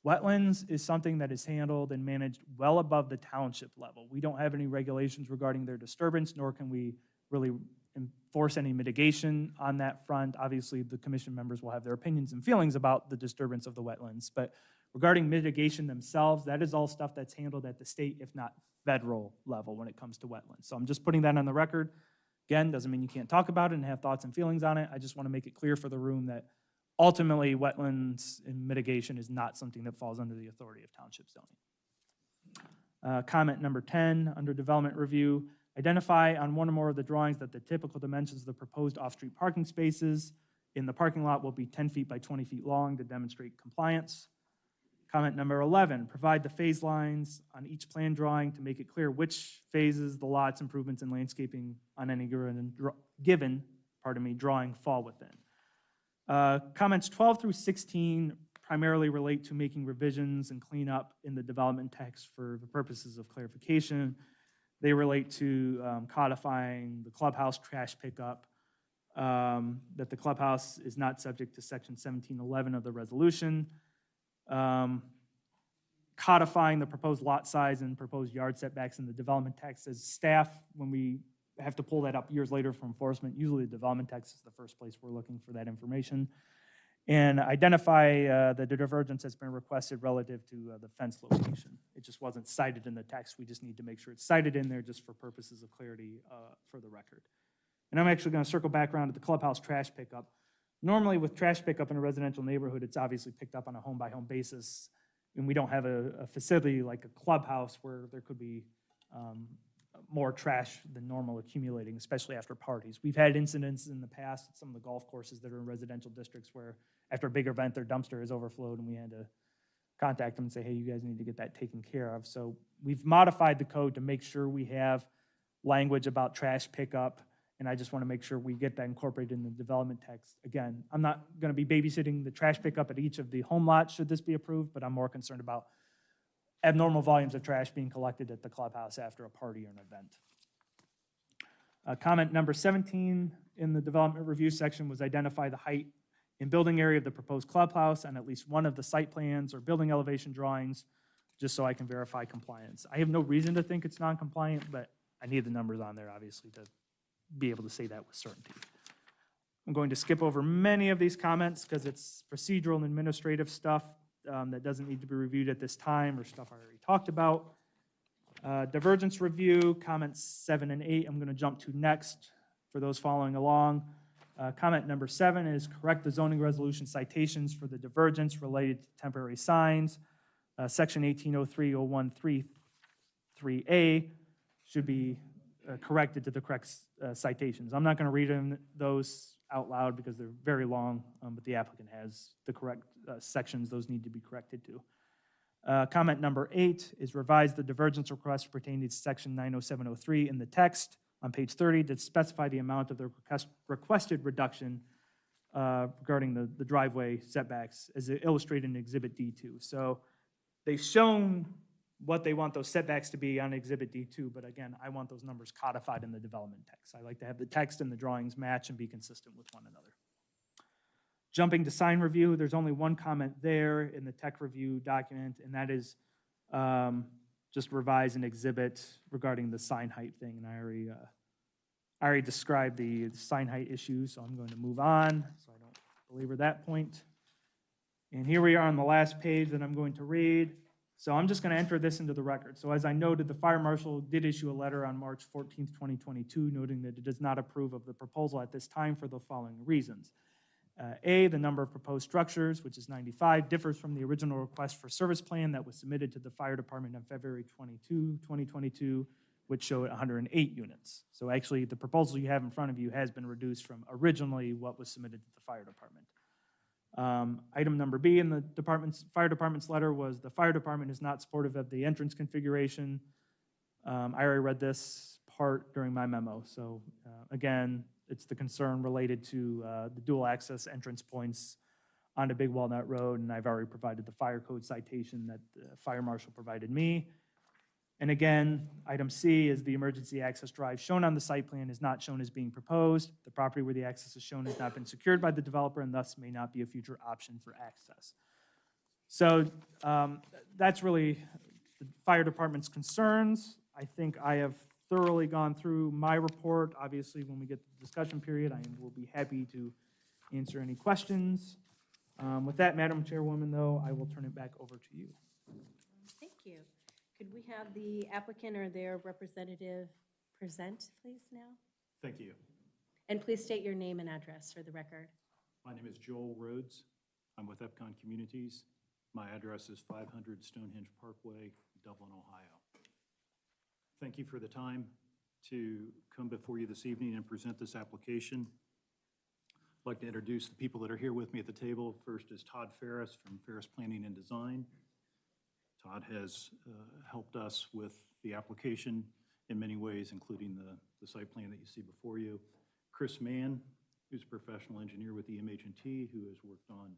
wetlands is something that is handled and managed well above the township level. We don't have any regulations regarding their disturbance, nor can we really enforce any mitigation on that front. Obviously, the commission members will have their opinions and feelings about the disturbance of the wetlands, but regarding mitigation themselves, that is all stuff that's handled at the state, if not federal level when it comes to wetlands. So I'm just putting that on the record. Again, doesn't mean you can't talk about it and have thoughts and feelings on it. I just want to make it clear for the room that ultimately, wetlands and mitigation is not something that falls under the authority of township zoning. Comment number 10, under development review, identify on one or more of the drawings that the typical dimensions of the proposed off-street parking spaces in the parking lot will be 10 feet by 20 feet long to demonstrate compliance. Comment number 11, provide the phase lines on each plan drawing to make it clear which phases the lots, improvements, and landscaping on any given drawing fall within. Comments 12 through 16 primarily relate to making revisions and cleanup in the development text for the purposes of clarification. They relate to codifying the clubhouse trash pickup, that the clubhouse is not subject to Section 1711 of the resolution, codifying the proposed lot size and proposed yard setbacks in the development text. As staff, when we have to pull that up years later for enforcement, usually the development text is the first place we're looking for that information. And identify the divergence that's been requested relative to the fence location. It just wasn't cited in the text. We just need to make sure it's cited in there just for purposes of clarity for the record. And I'm actually going to circle back around to the clubhouse trash pickup. Normally with trash pickup in a residential neighborhood, it's obviously picked up on a home-by-home basis, and we don't have a facility like a clubhouse where there could be more trash than normal accumulating, especially after parties. We've had incidents in the past at some of the golf courses that are in residential districts where after a big event, their dumpster has overflowed and we had to contact them and say, hey, you guys need to get that taken care of. So we've modified the code to make sure we have language about trash pickup, and I just want to make sure we get that incorporated in the development text. Again, I'm not going to be babysitting the trash pickup at each of the home lots should this be approved, but I'm more concerned about abnormal volumes of trash being collected at the clubhouse after a party or an event. Comment number 17 in the development review section was identify the height and building area of the proposed clubhouse on at least one of the site plans or building elevation drawings, just so I can verify compliance. I have no reason to think it's non-compliant, but I need the numbers on there, obviously, to be able to say that with certainty. I'm going to skip over many of these comments because it's procedural and administrative stuff that doesn't need to be reviewed at this time or stuff I already talked about. Divergence review, comments 7 and 8, I'm going to jump to next for those following along. Comment number 7 is correct the zoning resolution citations for the divergence related to temporary signs. Section 1803.0133A should be corrected to the correct citations. I'm not going to read those out loud because they're very long, but the applicant has the correct sections those need to be corrected to. Comment number 8 is revise the divergence request pertaining to section 90703 in the text on page 30 to specify the amount of the requested reduction regarding the driveway setbacks as illustrated in Exhibit D2. So they've shown what they want those setbacks to be on Exhibit D2, but again, I want those numbers codified in the development text. I like to have the text and the drawings match and be consistent with one another. Jumping to sign review, there's only one comment there in the tech review document, and that is just revise an exhibit regarding the sign height thing, and I already described the sign height issue, so I'm going to move on so I don't belabor that point. And here we are on the last page that I'm going to read. So I'm just going to enter this into the record. So as I noted, the fire marshal did issue a letter on March 14th, 2022, noting that it does not approve of the proposal at this time for the following reasons. A, the number of proposed structures, which is 95, differs from the original request for service plan that was submitted to the fire department on February 22, 2022, which showed 108 units. So actually, the proposal you have in front of you has been reduced from originally what was submitted to the fire department. Item number B in the fire department's letter was the fire department is not supportive of the entrance configuration. I already read this part during my memo. So again, it's the concern related to the dual access entrance points onto Big Walnut Road, and I've already provided the fire code citation that the fire marshal provided me. And again, item C is the emergency access drive shown on the site plan is not shown as being proposed. The property where the access is shown has not been secured by the developer and thus may not be a future option for access. So that's really the fire department's concerns. I think I have thoroughly gone through my report. Obviously, when we get to the discussion period, I will be happy to answer any questions. With that, Madam Chairwoman, though, I will turn it back over to you. Thank you. Could we have the applicant or their representative present, please, now? Thank you. And please state your name and address for the record. My name is Joel Rhodes. I'm with Epcon Communities. My address is 500 Stonehenge Parkway, Dublin, Ohio. Thank you for the time to come before you this evening and present this application. I'd like to introduce the people that are here with me at the table. First is Todd Ferris from Ferris Planning and Design. Todd has helped us with the application in many ways, including the site plan that you see before you. Chris Mann, who's a professional engineer with EMH&T, who has worked on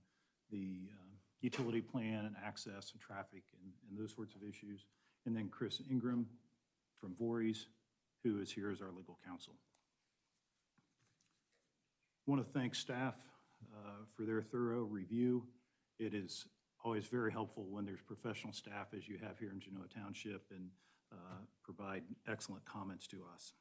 the utility plan and access and traffic and those sorts of issues. And then Chris Ingram from Voorhees, who is here as our legal counsel. I want to thank staff for their thorough review. It is always very helpful when there's professional staff, as you have here in Genoa Township, and provide excellent comments to us.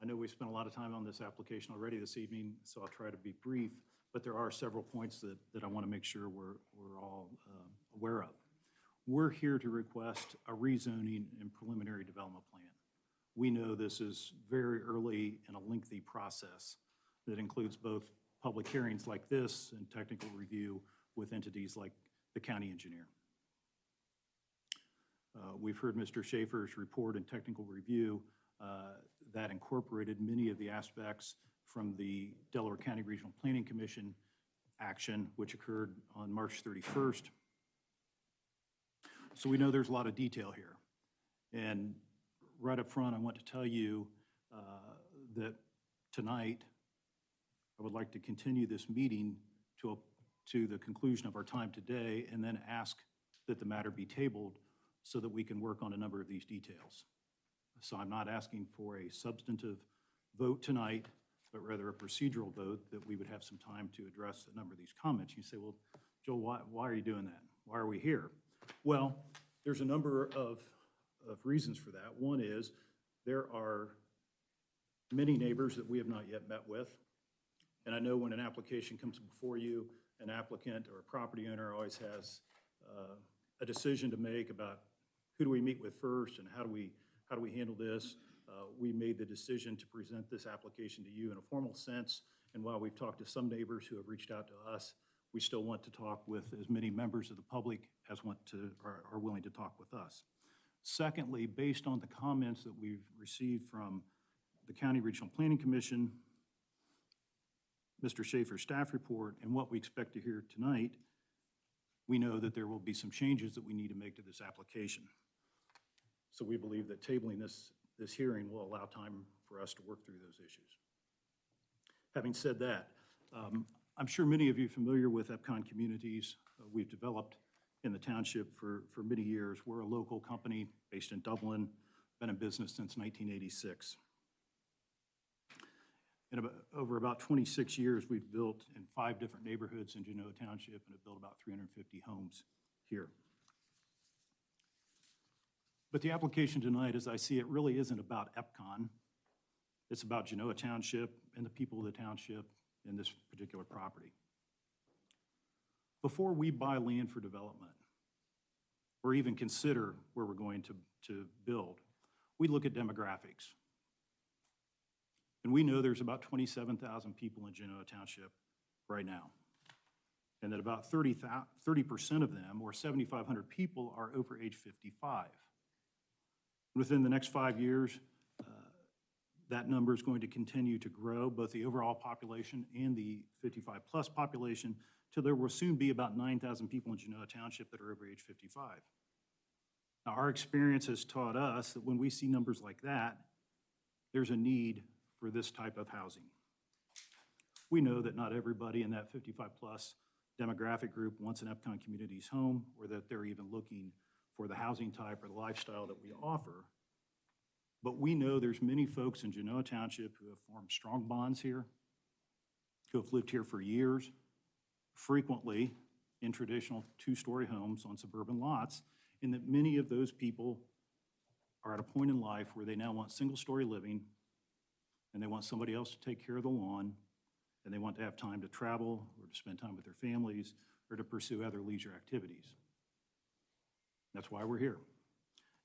I know we spent a lot of time on this application already this evening, so I'll try to be brief, but there are several points that I want to make sure we're all aware of. We're here to request a rezoning and preliminary development plan. We know this is very early in a lengthy process that includes both public hearings like this and technical review with entities like the county engineer. We've heard Mr. Schaefer's report and technical review that incorporated many of the aspects from the Delaware County Regional Planning Commission action, which occurred on March 31st. So we know there's a lot of detail here. And right up front, I want to tell you that tonight, I would like to continue this meeting to the conclusion of our time today and then ask that the matter be tabled so that we can work on a number of these details. So I'm not asking for a substantive vote tonight, but rather a procedural vote that we would have some time to address a number of these comments. You say, well, Joel, why are you doing that? Why are we here? Well, there's a number of reasons for that. One is there are many neighbors that we have not yet met with. And I know when an application comes before you, an applicant or a property owner always has a decision to make about who do we meet with first and how do we handle this. We made the decision to present this application to you in a formal sense. And while we've talked to some neighbors who have reached out to us, we still want to talk with as many members of the public as are willing to talk with us. Secondly, based on the comments that we've received from the County Regional Planning Commission, Mr. Schaefer's staff report, and what we expect to hear tonight, we know that there will be some changes that we need to make to this application. So we believe that tabling this hearing will allow time for us to work through those issues. Having said that, I'm sure many of you are familiar with Epcon Communities. We've developed in the township for many years. We're a local company based in Dublin, been in business since 1986. In over about 26 years, we've built in 5 different neighborhoods in Genoa Township and have built about 350 homes here. But the application tonight, as I see it, really isn't about Epcon. It's about Genoa Township and the people of the township in this particular property. Before we buy land for development, or even consider where we're going to build, we look at demographics. And we know there's about 27,000 people in Genoa Township right now. And that about 30% of them, or 7,500 people, are over age 55. Within the next 5 years, that number is going to continue to grow, both the overall population and the 55-plus population, till there will soon be about 9,000 people in Genoa Township that are over age 55. Now, our experience has taught us that when we see numbers like that, there's a need for this type of housing. We know that not everybody in that 55-plus demographic group wants an Epcot Communities home, or that they're even looking for the housing type or the lifestyle that we offer. But we know there's many folks in Genoa Township who have formed strong bonds here, who have lived here for years, frequently in traditional two-story homes on suburban lots, and that many of those people are at a point in life where they now want single-story living, and they want somebody else to take care of the lawn, and they want to have time to travel or to spend time with their families or to pursue other leisure activities. That's why we're here.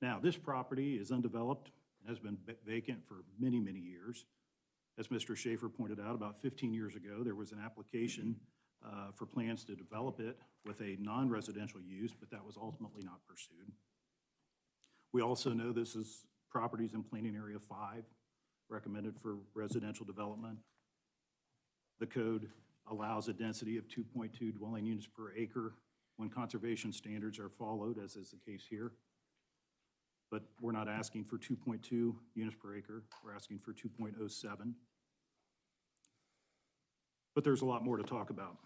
Now, this property is undeveloped, has been vacant for many, many years. As Mr. Schaefer pointed out, about 15 years ago, there was an application for plans to develop it with a non-residential use, but that was ultimately not pursued. We also know this is properties in planning area 5, recommended for residential development. The code allows a density of 2.2 dwelling units per acre when conservation standards are followed, as is the case here. But we're not asking for 2.2 units per acre, we're asking for 2.07. But there's a lot more to talk about.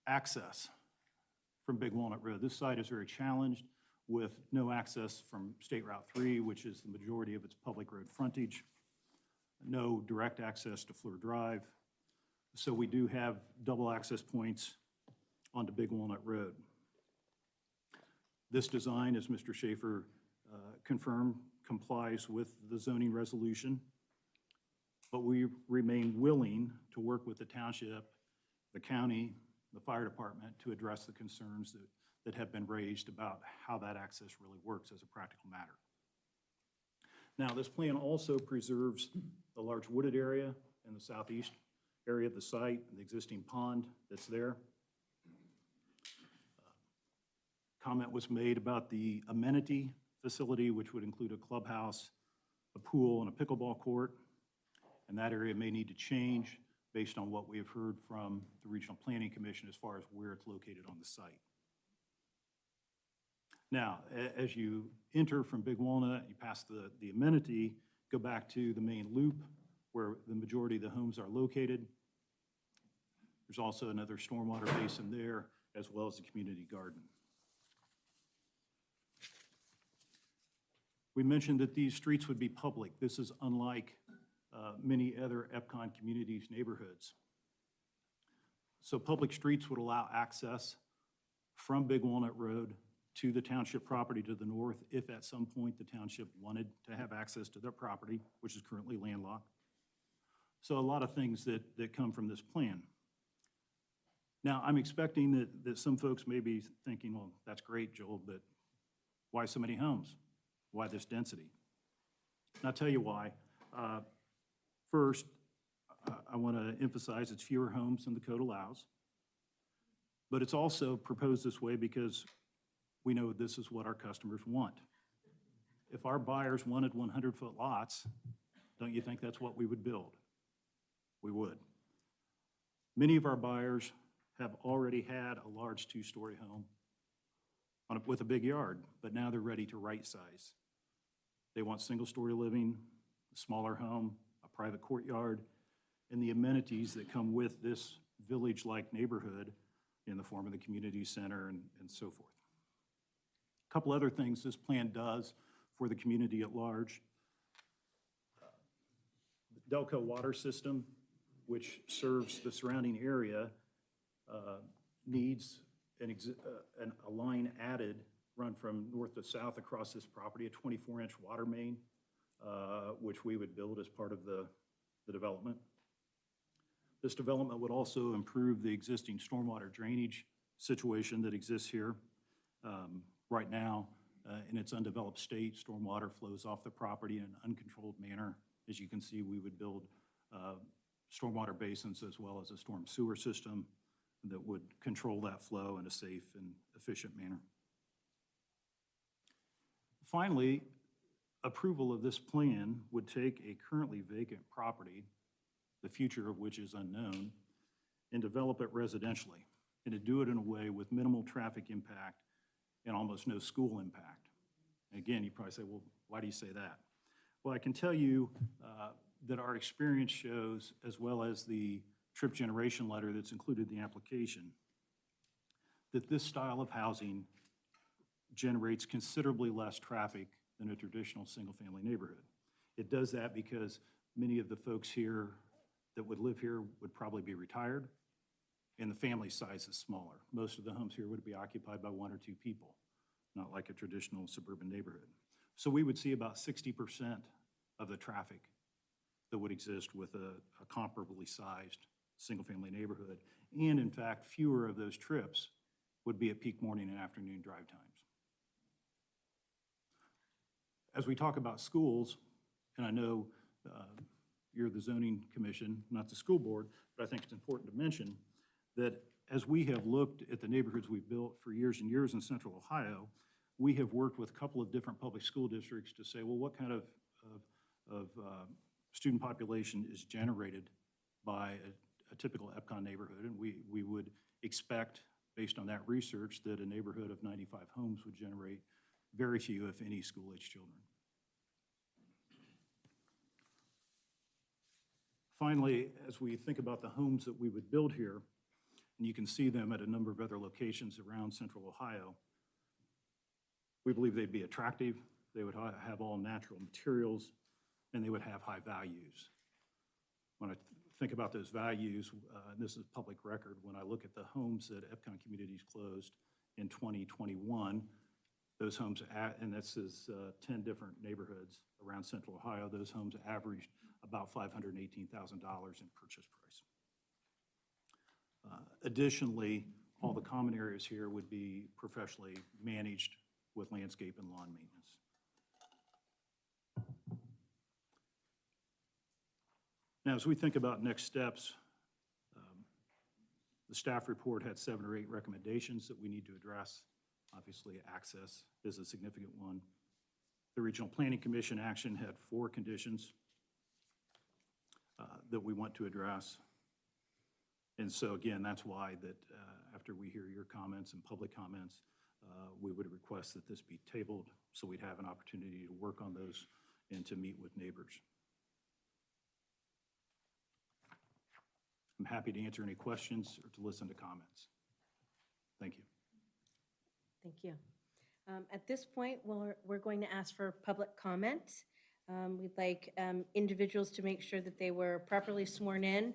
Access from Big Walnut Road. This site is very challenged with no access from State Route 3, which is the majority of its public road frontage, no direct access to Fleur Drive. So we do have double access points onto Big Walnut Road. This design, as Mr. Schaefer confirmed, complies with the zoning resolution, but we remain willing to work with the township, the county, the fire department to address the concerns that have been raised about how that access really works as a practical matter. Now, this plan also preserves the large wooded area in the southeast area of the site and the existing pond that's there. Comment was made about the amenity facility, which would include a clubhouse, a pool, and a pickleball court. And that area may need to change based on what we have heard from the Regional Planning Commission as far as where it's located on the site. Now, as you enter from Big Walnut, you pass the amenity, go back to the main loop where the majority of the homes are located. There's also another stormwater basin there, as well as the community garden. We mentioned that these streets would be public. This is unlike many other Epcot Communities neighborhoods. So public streets would allow access from Big Walnut Road to the township property to the north if at some point the township wanted to have access to their property, which is currently landlocked. So a lot of things that come from this plan. Now, I'm expecting that some folks may be thinking, well, that's great, Joel, but why so many homes? Why this density? And I'll tell you why. First, I want to emphasize it's fewer homes than the code allows, but it's also proposed this way because we know this is what our customers want. If our buyers wanted 100-foot lots, don't you think that's what we would build? We would. Many of our buyers have already had a large two-story home with a big yard, but now they're ready to right size. They want single-story living, a smaller home, a private courtyard, and the amenities that come with this village-like neighborhood in the form of the community center and so forth. A couple other things this plan does for the community at large. The Delco water system, which serves the surrounding area, needs a line added, run from north to south across this property, a 24-inch water main, which we would build as part of the development. This development would also improve the existing stormwater drainage situation that exists here. Right now, in its undeveloped state, stormwater flows off the property in an uncontrolled manner. As you can see, we would build stormwater basins as well as a storm sewer system that would control that flow in a safe and efficient manner. Finally, approval of this plan would take a currently vacant property, the future of which is unknown, and develop it residentially, and to do it in a way with minimal traffic impact and almost no school impact. Again, you probably say, well, why do you say that? Well, I can tell you that our experience shows, as well as the trip generation letter that's included in the application, that this style of housing generates considerably less traffic than a traditional single-family neighborhood. It does that because many of the folks here that would live here would probably be retired, and the family size is smaller. Most of the homes here would be occupied by 1 or 2 people, not like a traditional suburban neighborhood. So we would see about 60% of the traffic that would exist with a comparably sized single-family neighborhood. And in fact, fewer of those trips would be at peak morning and afternoon drive times. As we talk about schools, and I know you're the zoning commission, not the school board, but I think it's important to mention that as we have looked at the neighborhoods we've built for years and years in Central Ohio, we have worked with a couple of different public school districts to say, well, what kind of student population is generated by a typical EPCON neighborhood? And we would expect, based on that research, that a neighborhood of 95 homes would generate very few, if any, school-age children. Finally, as we think about the homes that we would build here, and you can see them at a number of other locations around Central Ohio, we believe they'd be attractive, they would have all natural materials, and they would have high values. When I think about those values, and this is public record, when I look at the homes that EPCON Communities closed in 2021, those homes, and this is 10 different neighborhoods around Central Ohio, those homes averaged about $518,000 in purchase price. Additionally, all the common areas here would be professionally managed with landscape and lawn maintenance. Now, as we think about next steps, the staff report had 7 or 8 recommendations that we need to address. Obviously, access is a significant one. The Regional Planning Commission action had 4 conditions that we want to address. And so again, that's why that after we hear your comments and public comments, we would request that this be tabled so we'd have an opportunity to work on those and to meet with neighbors. I'm happy to answer any questions or to listen to comments. Thank you. Thank you. At this point, we're going to ask for public comment. We'd like individuals to make sure that they were properly sworn in,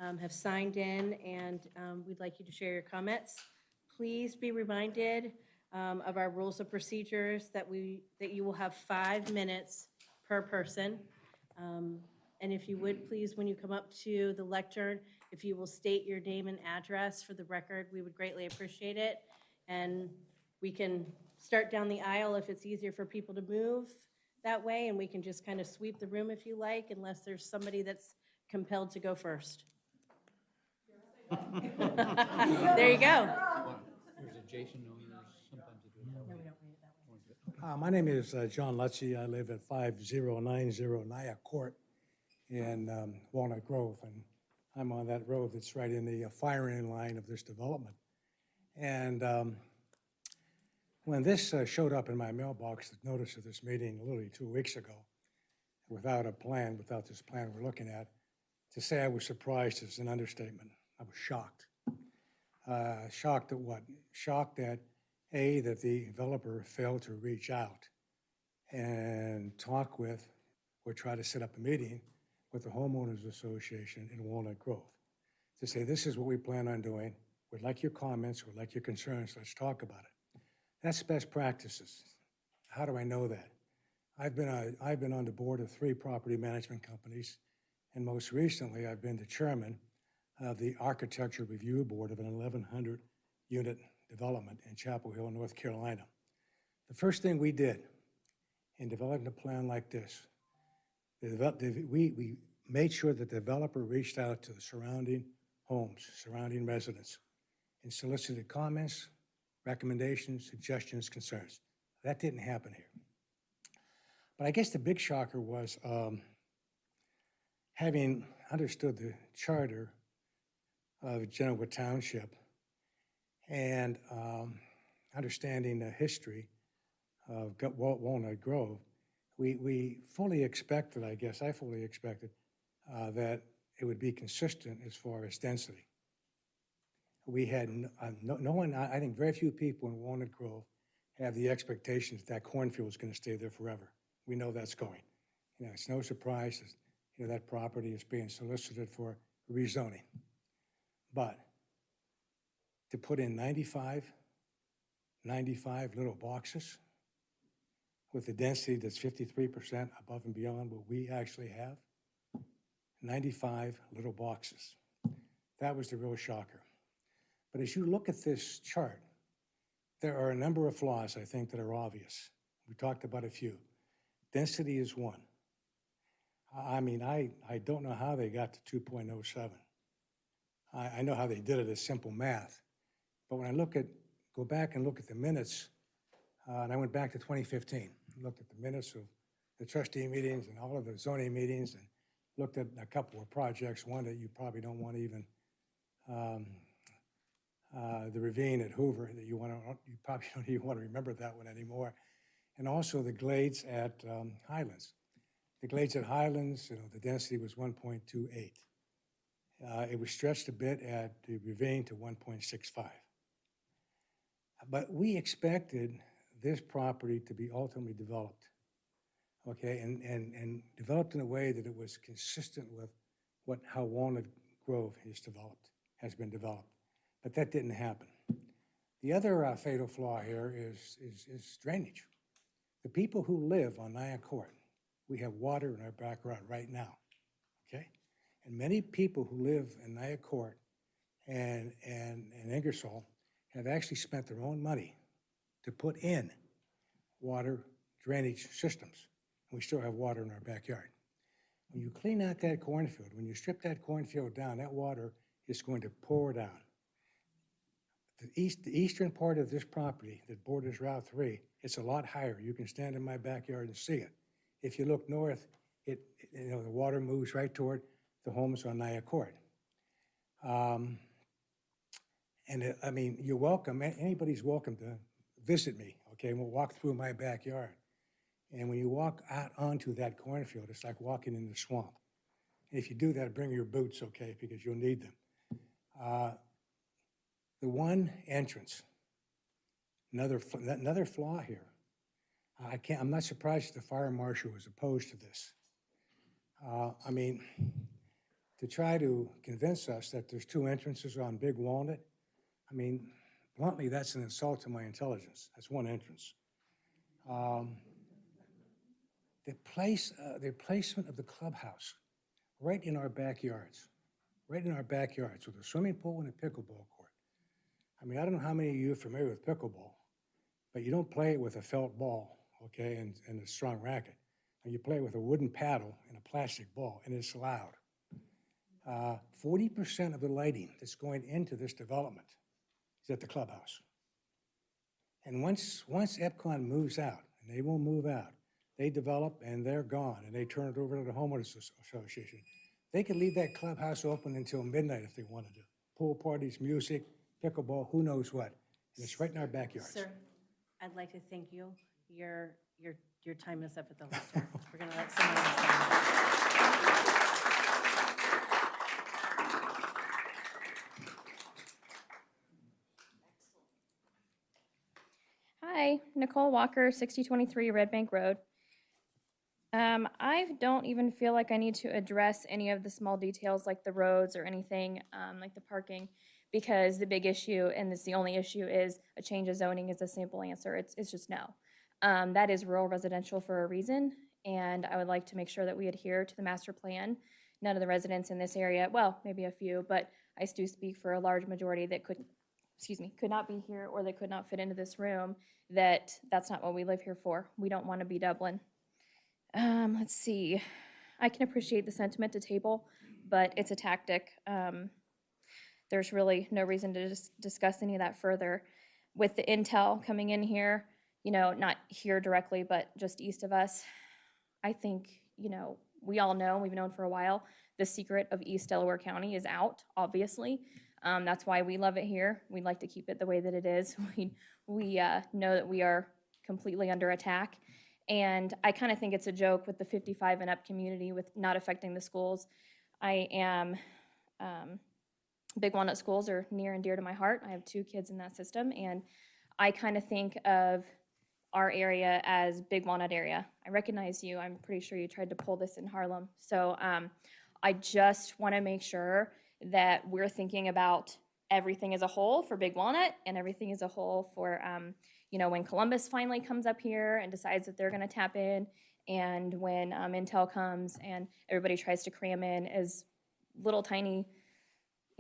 have signed in, and we'd like you to share your comments. Please be reminded of our rules of procedures that you will have 5 minutes per person. And if you would, please, when you come up to the lectern, if you will state your name and address for the record, we would greatly appreciate it. And we can start down the aisle if it's easier for people to move that way, and we can just kind of sweep the room if you like, unless there's somebody that's compelled to go first. There you go. There's adjacent owners, sometimes they do it that way. My name is John Lutzy. I live at 5090 Nyack Court in Walnut Grove, and I'm on that road that's right in the firing line of this development. And when this showed up in my mailbox, the notice of this meeting literally 2 weeks ago, without a plan, without this plan we're looking at, to say I was surprised is an understatement. I was shocked. Shocked at what? Shocked at, A, that the developer failed to reach out and talk with or try to set up a meeting with the Homeowners Association in Walnut Grove to say, this is what we plan on doing. We'd like your comments, we'd like your concerns, let's talk about it. That's best practices. How do I know that? I've been on the board of 3 property management companies, and most recently I've been the chairman of the Architecture Review Board of an 1,100 unit development in Chapel Hill, North Carolina. The first thing we did in developing a plan like this, we made sure that the developer reached out to the surrounding homes, surrounding residents, and solicited comments, recommendations, suggestions, concerns. That didn't happen here. But I guess the big shocker was having understood the charter of Genoa Township, and understanding the history of Walnut Grove, we fully expected, I guess, I fully expected that it would be consistent as far as density. We had no one, I think very few people in Walnut Grove have the expectations that cornfield is going to stay there forever. We know that's going. You know, it's no surprise that, you know, that property is being solicited for rezoning. But to put in 95 little boxes with a density that's 53% above and beyond what we actually have, 95 little boxes. That was the real shocker. But as you look at this chart, there are a number of flaws, I think, that are obvious. We talked about a few. Density is one. I mean, I don't know how they got to 2.07. I know how they did it as simple math. But when I go back and look at the minutes, and I went back to 2015, looked at the minutes of the trustee meetings and all of the zoning meetings, and looked at a couple of projects, one that you probably don't want to even, the ravine at Hoover, that you probably don't even want to remember that one anymore, and also the glades at Highlands. The glades at Highlands, you know, the density was 1.28. It was stretched a bit at the ravine to 1.65. But we expected this property to be ultimately developed, okay, and developed in a way that it was consistent with how Walnut Grove has been developed. But that didn't happen. The other fatal flaw here is drainage. The people who live on Naya Court, we have water in our backyard right now, okay? And many people who live in Naya Court and Ingersoll have actually spent their own money to put in water drainage systems. We still have water in our backyard. When you clean out that cornfield, when you strip that cornfield down, that water is going to pour down. The eastern part of this property that borders Route 3, it's a lot higher. You can stand in my backyard and see it. If you look north, you know, the water moves right toward the homes on Naya Court. I mean, you're welcome, anybody's welcome to visit me, okay? And we'll walk through my backyard. And when you walk out onto that cornfield, it's like walking in the swamp. And if you do that, bring your boots, okay, because you'll need them. The one entrance, another flaw here. I'm not surprised the fire marshal was opposed to this. I mean, to try to convince us that there's two entrances on Big Walnut, I mean, bluntly, that's an insult to my intelligence. That's one entrance. The placement of the clubhouse right in our backyards, with a swimming pool and a pickleball court. I mean, I don't know how many of you are familiar with pickleball, but you don't play it with a felt ball, okay, and a strong racket. And you play it with a wooden paddle and a plastic ball, and it's loud. 40% of the lighting that's going into this development is at the clubhouse. And once EPCON moves out, and they will move out, they develop and they're gone, and they turn it over to the homeowners association. They could leave that clubhouse open until midnight if they wanted to. Pool parties, music, pickleball, who knows what. And it's right in our backyards. Sir, I'd like to thank you. Your time is up at the lectern. We're going to let someone else. Hi, Nicole Walker, 6023 Red Bank Road. I don't even feel like I need to address any of the small details like the roads or anything, like the parking, because the big issue, and it's the only issue, is a change of zoning is a simple answer. It's just no. That is rural residential for a reason, and I would like to make sure that we adhere to the master plan. None of the residents in this area, well, maybe a few, but I do speak for a large majority that could not be here or that could not fit into this room, that's not what we live here for. We don't want to be Dublin. Let's see. I can appreciate the sentiment to table, but it's a tactic. There's really no reason to discuss any of that further. With the intel coming in here, you know, not here directly, but just east of us, I think, you know, we all know, we've known for a while, the secret of East Delaware County is out, obviously. That's why we love it here. We'd like to keep it the way that it is. We know that we are completely under attack. And I kind of think it's a joke with the 55 and up community with not affecting the schools. I am, Big Walnut schools are near and dear to my heart. I have 2 kids in that system, and I kind of think of our area as Big Walnut area. I recognize you. I'm pretty sure you tried to pull this in Harlem. So I just want to make sure that we're thinking about everything as a whole for Big Walnut and everything as a whole for, when Columbus finally comes up here and decides that they're going to tap in, and when Intel comes and everybody tries to cram in as little tiny,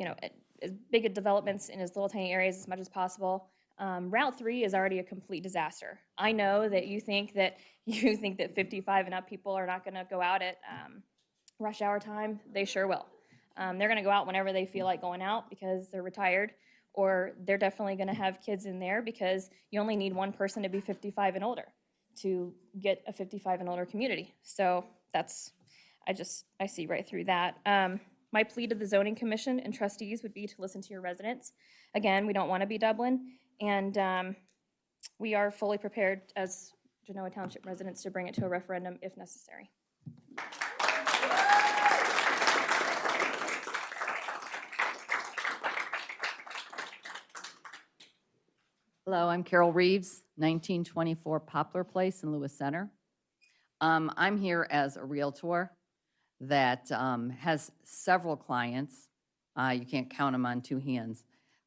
as big developments in as little tiny areas as much as possible. Route 3 is already a complete disaster. I know that you think that 55 and up people are not going to go out at rush hour time. They sure will. They're going to go out whenever they feel like going out because they're retired, or they're definitely going to have kids in there because you only need one person to be 55 and older to get a 55 and older community. So I see right through that. My plea to the zoning commission and trustees would be to listen to your residents. Again, we don't want to be Dublin, and we are fully prepared as Genoa Township residents to bring it to a referendum if necessary. Hello, I'm Carol Reeves, 1924 Poplar Place in Lewis Center. I'm here as a Realtor that has several clients, you can't count them on 2 hands,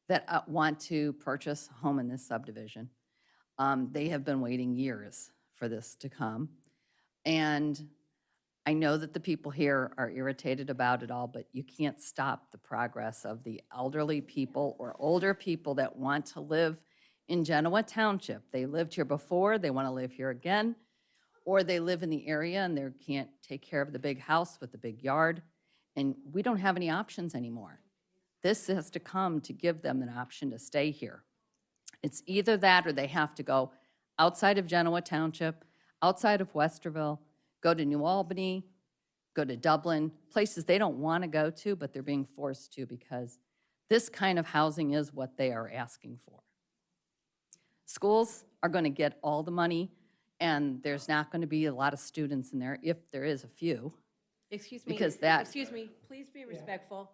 that want to purchase a home in this subdivision. They have been waiting years for this to come. And I know that the people here are irritated about it all, but you can't stop the progress of the elderly people or older people that want to live in Genoa Township. They lived here before, they want to live here again, or they live in the area and they can't take care of the big house with the big yard, and we don't have any options anymore. This has to come to give them an option to stay here. It's either that or they have to go outside of Genoa Township, outside of Westerville, go to New Albany, go to Dublin, places they don't want to go to, but they're being forced to because this kind of housing is what they are asking for. Schools are going to get all the money, and there's not going to be a lot of students in there, if there is a few. Excuse me. Because that- Excuse me, please be respectful.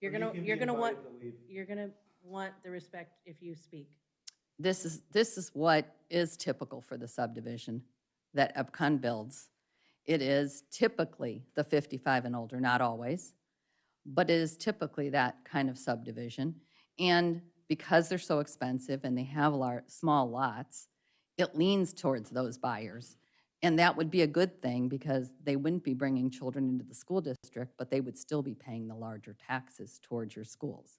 You're Or you gonna, can be you're gonna want, invited to leave. you're gonna want the respect if you speak. This is what is typical for the subdivision that Epcon builds. It is typically the 55 and older, not always, but it is typically that kind of subdivision. And because they're so expensive and they have small lots, it leans towards those buyers. And that would be a good thing because they wouldn't be bringing children into the school district, but they would still be paying the larger taxes towards your schools.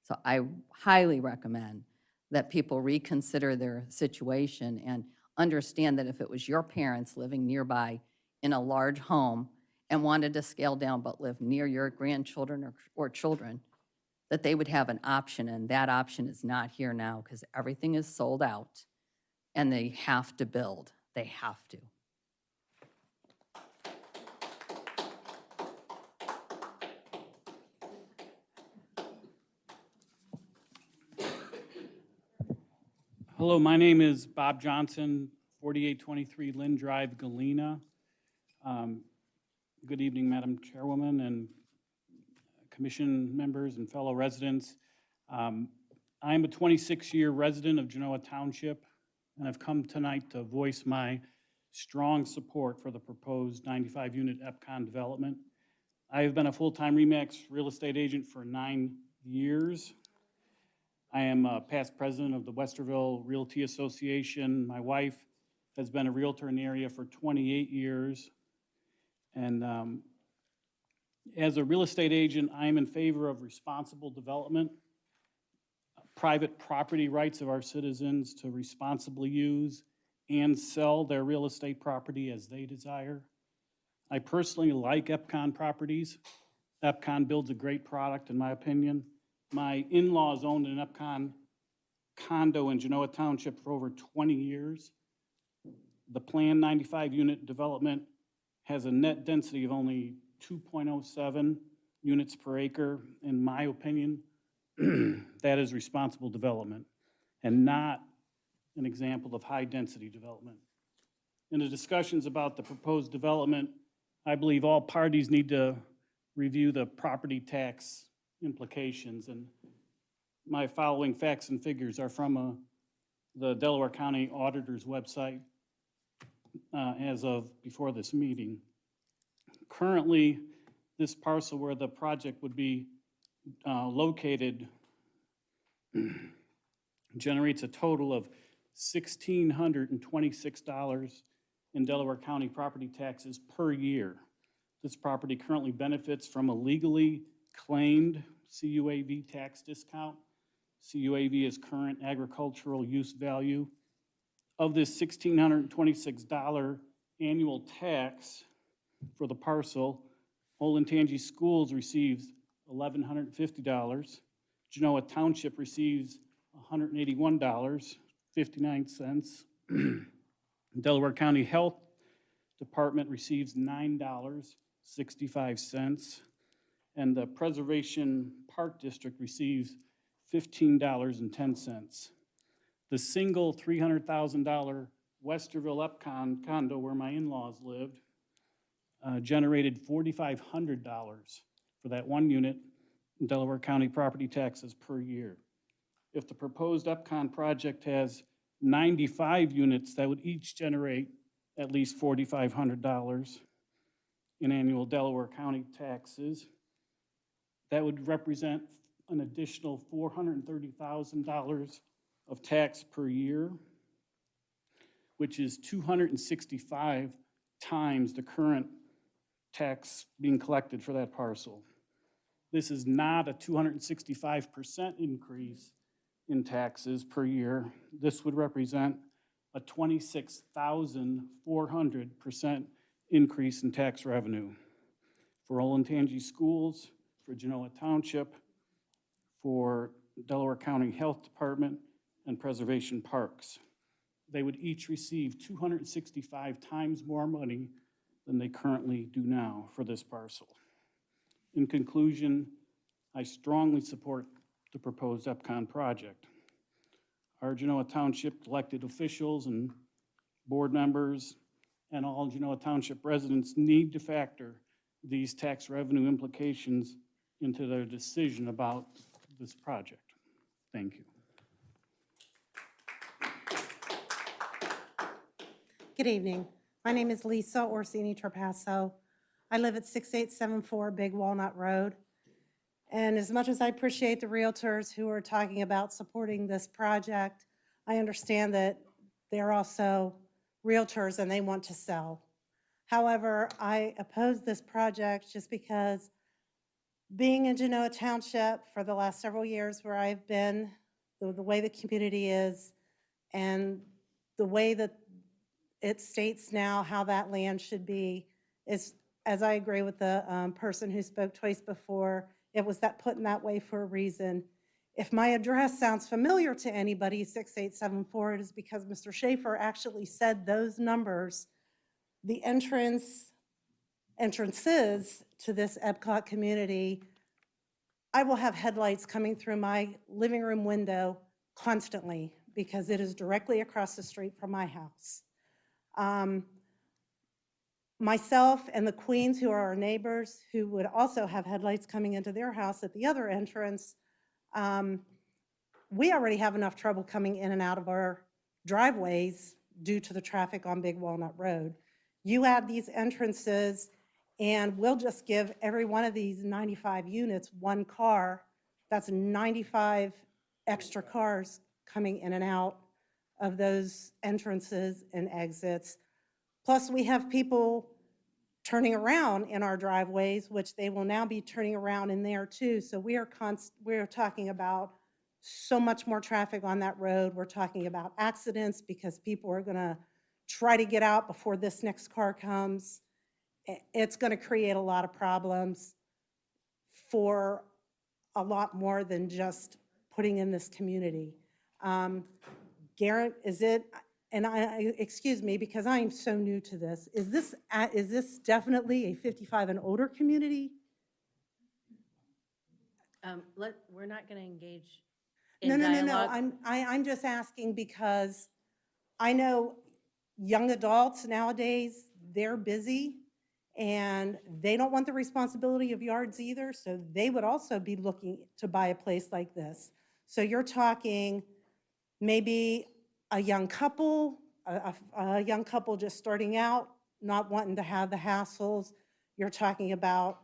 So I highly recommend that people reconsider their situation and understand that if it was your parents living nearby in a large home and wanted to scale down but live near your grandchildren or children, that they would have an option, and that option is not here now because everything is sold out and they have to build. They have to. Hello, my name is Bob Johnson, 4823 Lynn Drive, Galena. Good evening, Madam Chairwoman and commission members and fellow residents. I'm a 26-year resident of Genoa Township, and I've come tonight to voice my strong support for the proposed 95-unit Epcon development. I have been a full-time RE/MAX real estate agent for 9 years. I am a past president of the Westerville Realty Association. My wife has been a realtor in the area for 28 years. And as a real estate agent, I am in favor of responsible development, private property rights of our citizens to responsibly use and sell their real estate property as they desire. I personally like Epcon properties. Epcon builds a great product, in my opinion. My in-laws owned an Epcon condo in Genoa Township for over 20 years. The planned 95-unit development has a net density of only 2.07 units per acre. In my opinion, that is responsible development and not an example of high-density development. In the discussions about the proposed development, I believe all parties need to review the property tax implications, and my following facts and figures are from the Delaware County Auditor's website as of before this meeting. Currently, this parcel where the project would be located generates a total of $1,626 in Delaware County property taxes per year. This property currently benefits from a legally claimed CUAV tax discount. CUAV is current agricultural use value. Of this $1,626 annual tax for the parcel, Olentangy Schools receives $1,150. Genoa Township receives $181.59. Delaware County Health Department receives $9.65. And the Preservation Park District receives $15.10. The single $300,000 Westerville Epcon condo where my in-laws lived generated $4,500 for that one unit in Delaware County property taxes per year. If the proposed Epcon project has 95 units, that would each generate at least $4,500 in annual Delaware County taxes. That would represent an additional $430,000 of tax per year, which is 265 times the current tax being collected for that parcel. This is not a 265% increase in taxes per year. This would represent a 26,400% increase in tax revenue for Olentangy Schools, for Genoa Township, for Delaware County Health Department, and Preservation Parks. They would each receive 265 times more money than they currently do now for this parcel. In conclusion, I strongly support the proposed Epcon project. Our Genoa Township elected officials and board members and all Genoa Township residents need to factor these tax revenue implications into their decision about this project. Thank you. Good evening. My name is Lisa Orsini Trapasso. I live at 6874 Big Walnut Road. And as much as I appreciate the realtors who are talking about supporting this project, I understand that they're also realtors and they want to sell. However, I oppose this project just because being in Genoa Township for the last several years where I've been, the way the community is, and the way that it states now how that land should be is, as I agree with the person who spoke twice before, it was that put in that way for a reason. If my address sounds familiar to anybody, 6874, it is because Mr. Schaefer actually said those numbers. The entrances to this Epcot community, I will have headlights coming through my living room window constantly because it is directly across the street from my house. Myself and the Queens, who are our neighbors, who would also have headlights coming into their house at the other entrance, we already have enough trouble coming in and out of our driveways due to the traffic on Big Walnut Road. You add these entrances, and we'll just give every one of these 95 units one car. That's 95 extra cars coming in and out of those entrances and exits. Plus, we have people turning around in our driveways, which they will now be turning around in there too. So we are talking about so much more traffic on that road. We're talking about accidents because people are gonna try to get out before this next car comes. It's gonna create a lot of problems for a lot more than just putting in this community. Garrett, is it, and excuse me, because I am so new to this, is this definitely a 55 and older community? We're not going to engage No, in no, no, no, dialogue. I'm just asking because I know young adults nowadays, they're busy and they don't want the responsibility of yards either, so they would also be looking to buy a place like this. So you're talking maybe a young couple, a young couple just starting out, not wanting to have the hassles. You're talking about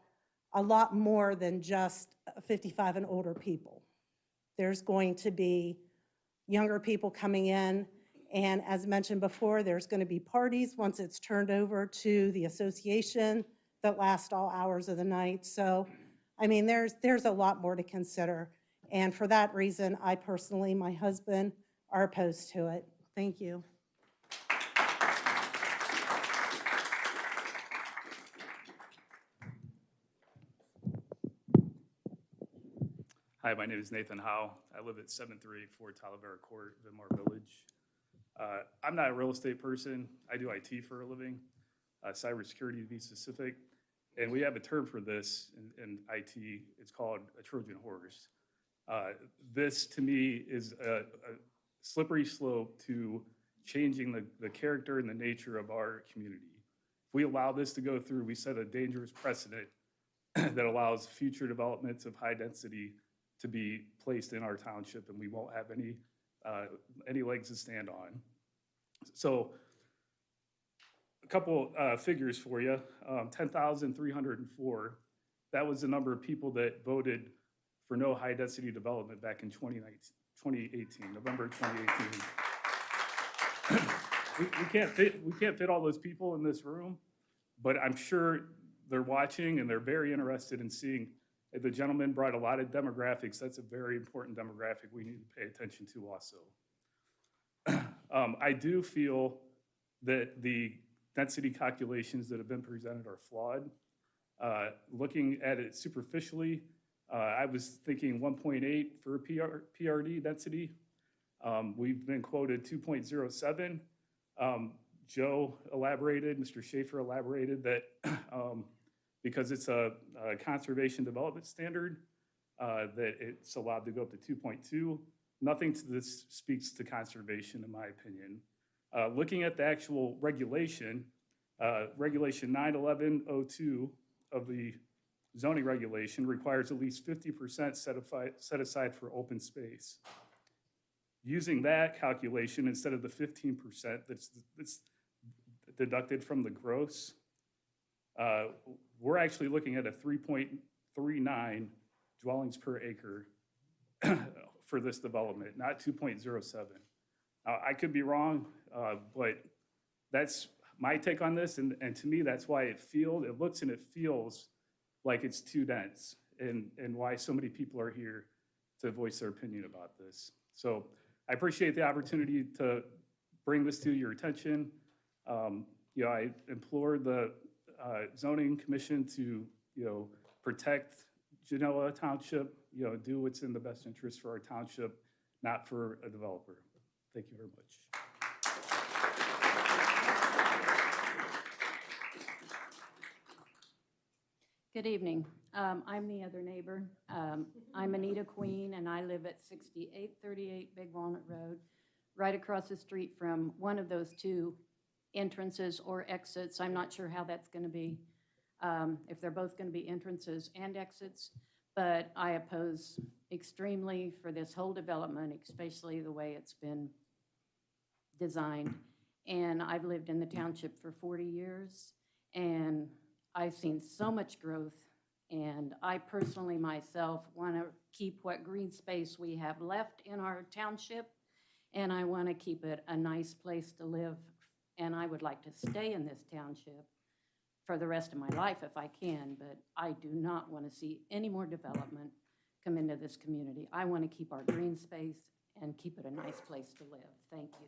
a lot more than just 55 and older people. There's going to be younger people coming in, and as mentioned before, there's going to be parties once it's turned over to the association that last all hours of the night. So, I mean, there's a lot more to consider. And for that reason, I personally, my husband, are opposed to it. Thank you. Hi, my name is Nathan Howe. I live at 7384 Talavera Court, Vinmar Village. I'm not a real estate person. I do IT for a living, cybersecurity to be specific. And we have a term for this in IT. It's called a Trojan horse. This, to me, is a slippery slope to changing the character and the nature of our community. If we allow this to go through, we set a dangerous precedent that allows future developments of high density to be placed in our township, and we won't have any legs to stand on. So a couple figures for you. 10,304, that was the number of people that voted for no high-density development back in 2018, November 2018. We can't fit all those people in this room, but I'm sure they're watching and they're very interested in seeing. The gentleman brought a lot of demographics. That's a very important demographic we need to pay attention to also. I do feel that the density calculations that have been presented are flawed. Looking at it superficially, I was thinking 1.8 for PRD density. We've been quoted 2.07. Joe elaborated, Mr. Schaefer elaborated that because it's a conservation development standard, that it's allowed to go up to 2.2. Nothing to this speaks to conservation, in my opinion. Looking at the actual regulation, Regulation 91102 of the zoning regulation requires at least 50% set aside for open space. Using that calculation instead of the 15% that's deducted from the gross, we're actually looking at a 3.39 dwellings per acre for this development, not 2.07. I could be wrong, but that's my take on this, and to me, that's why it looks and it feels like it's too dense, and why so many people are here to voice their opinion about this. So I appreciate the opportunity to bring this to your attention. I implore the zoning commission to, protect Genoa Township, do what's in the best interest for our township, not for a developer. Thank you very much. Good evening. I'm the other neighbor. I'm Anita Queen, and I live at 6838 Big Walnut Road, right across the street from one of those two entrances or exits. I'm not sure how that's going to be, if they're both going to be entrances and exits, but I oppose extremely for this whole development, especially the way it's been designed. And I've lived in the township for 40 years, and I've seen so much growth, and I personally myself want to keep what green space we have left in our township, and I want to keep it a nice place to live, and I would like to stay in this township for the rest of my life if I can, but I do not want to see any more development come into this community. I want to keep our green space and keep it a nice place to live. Thank you.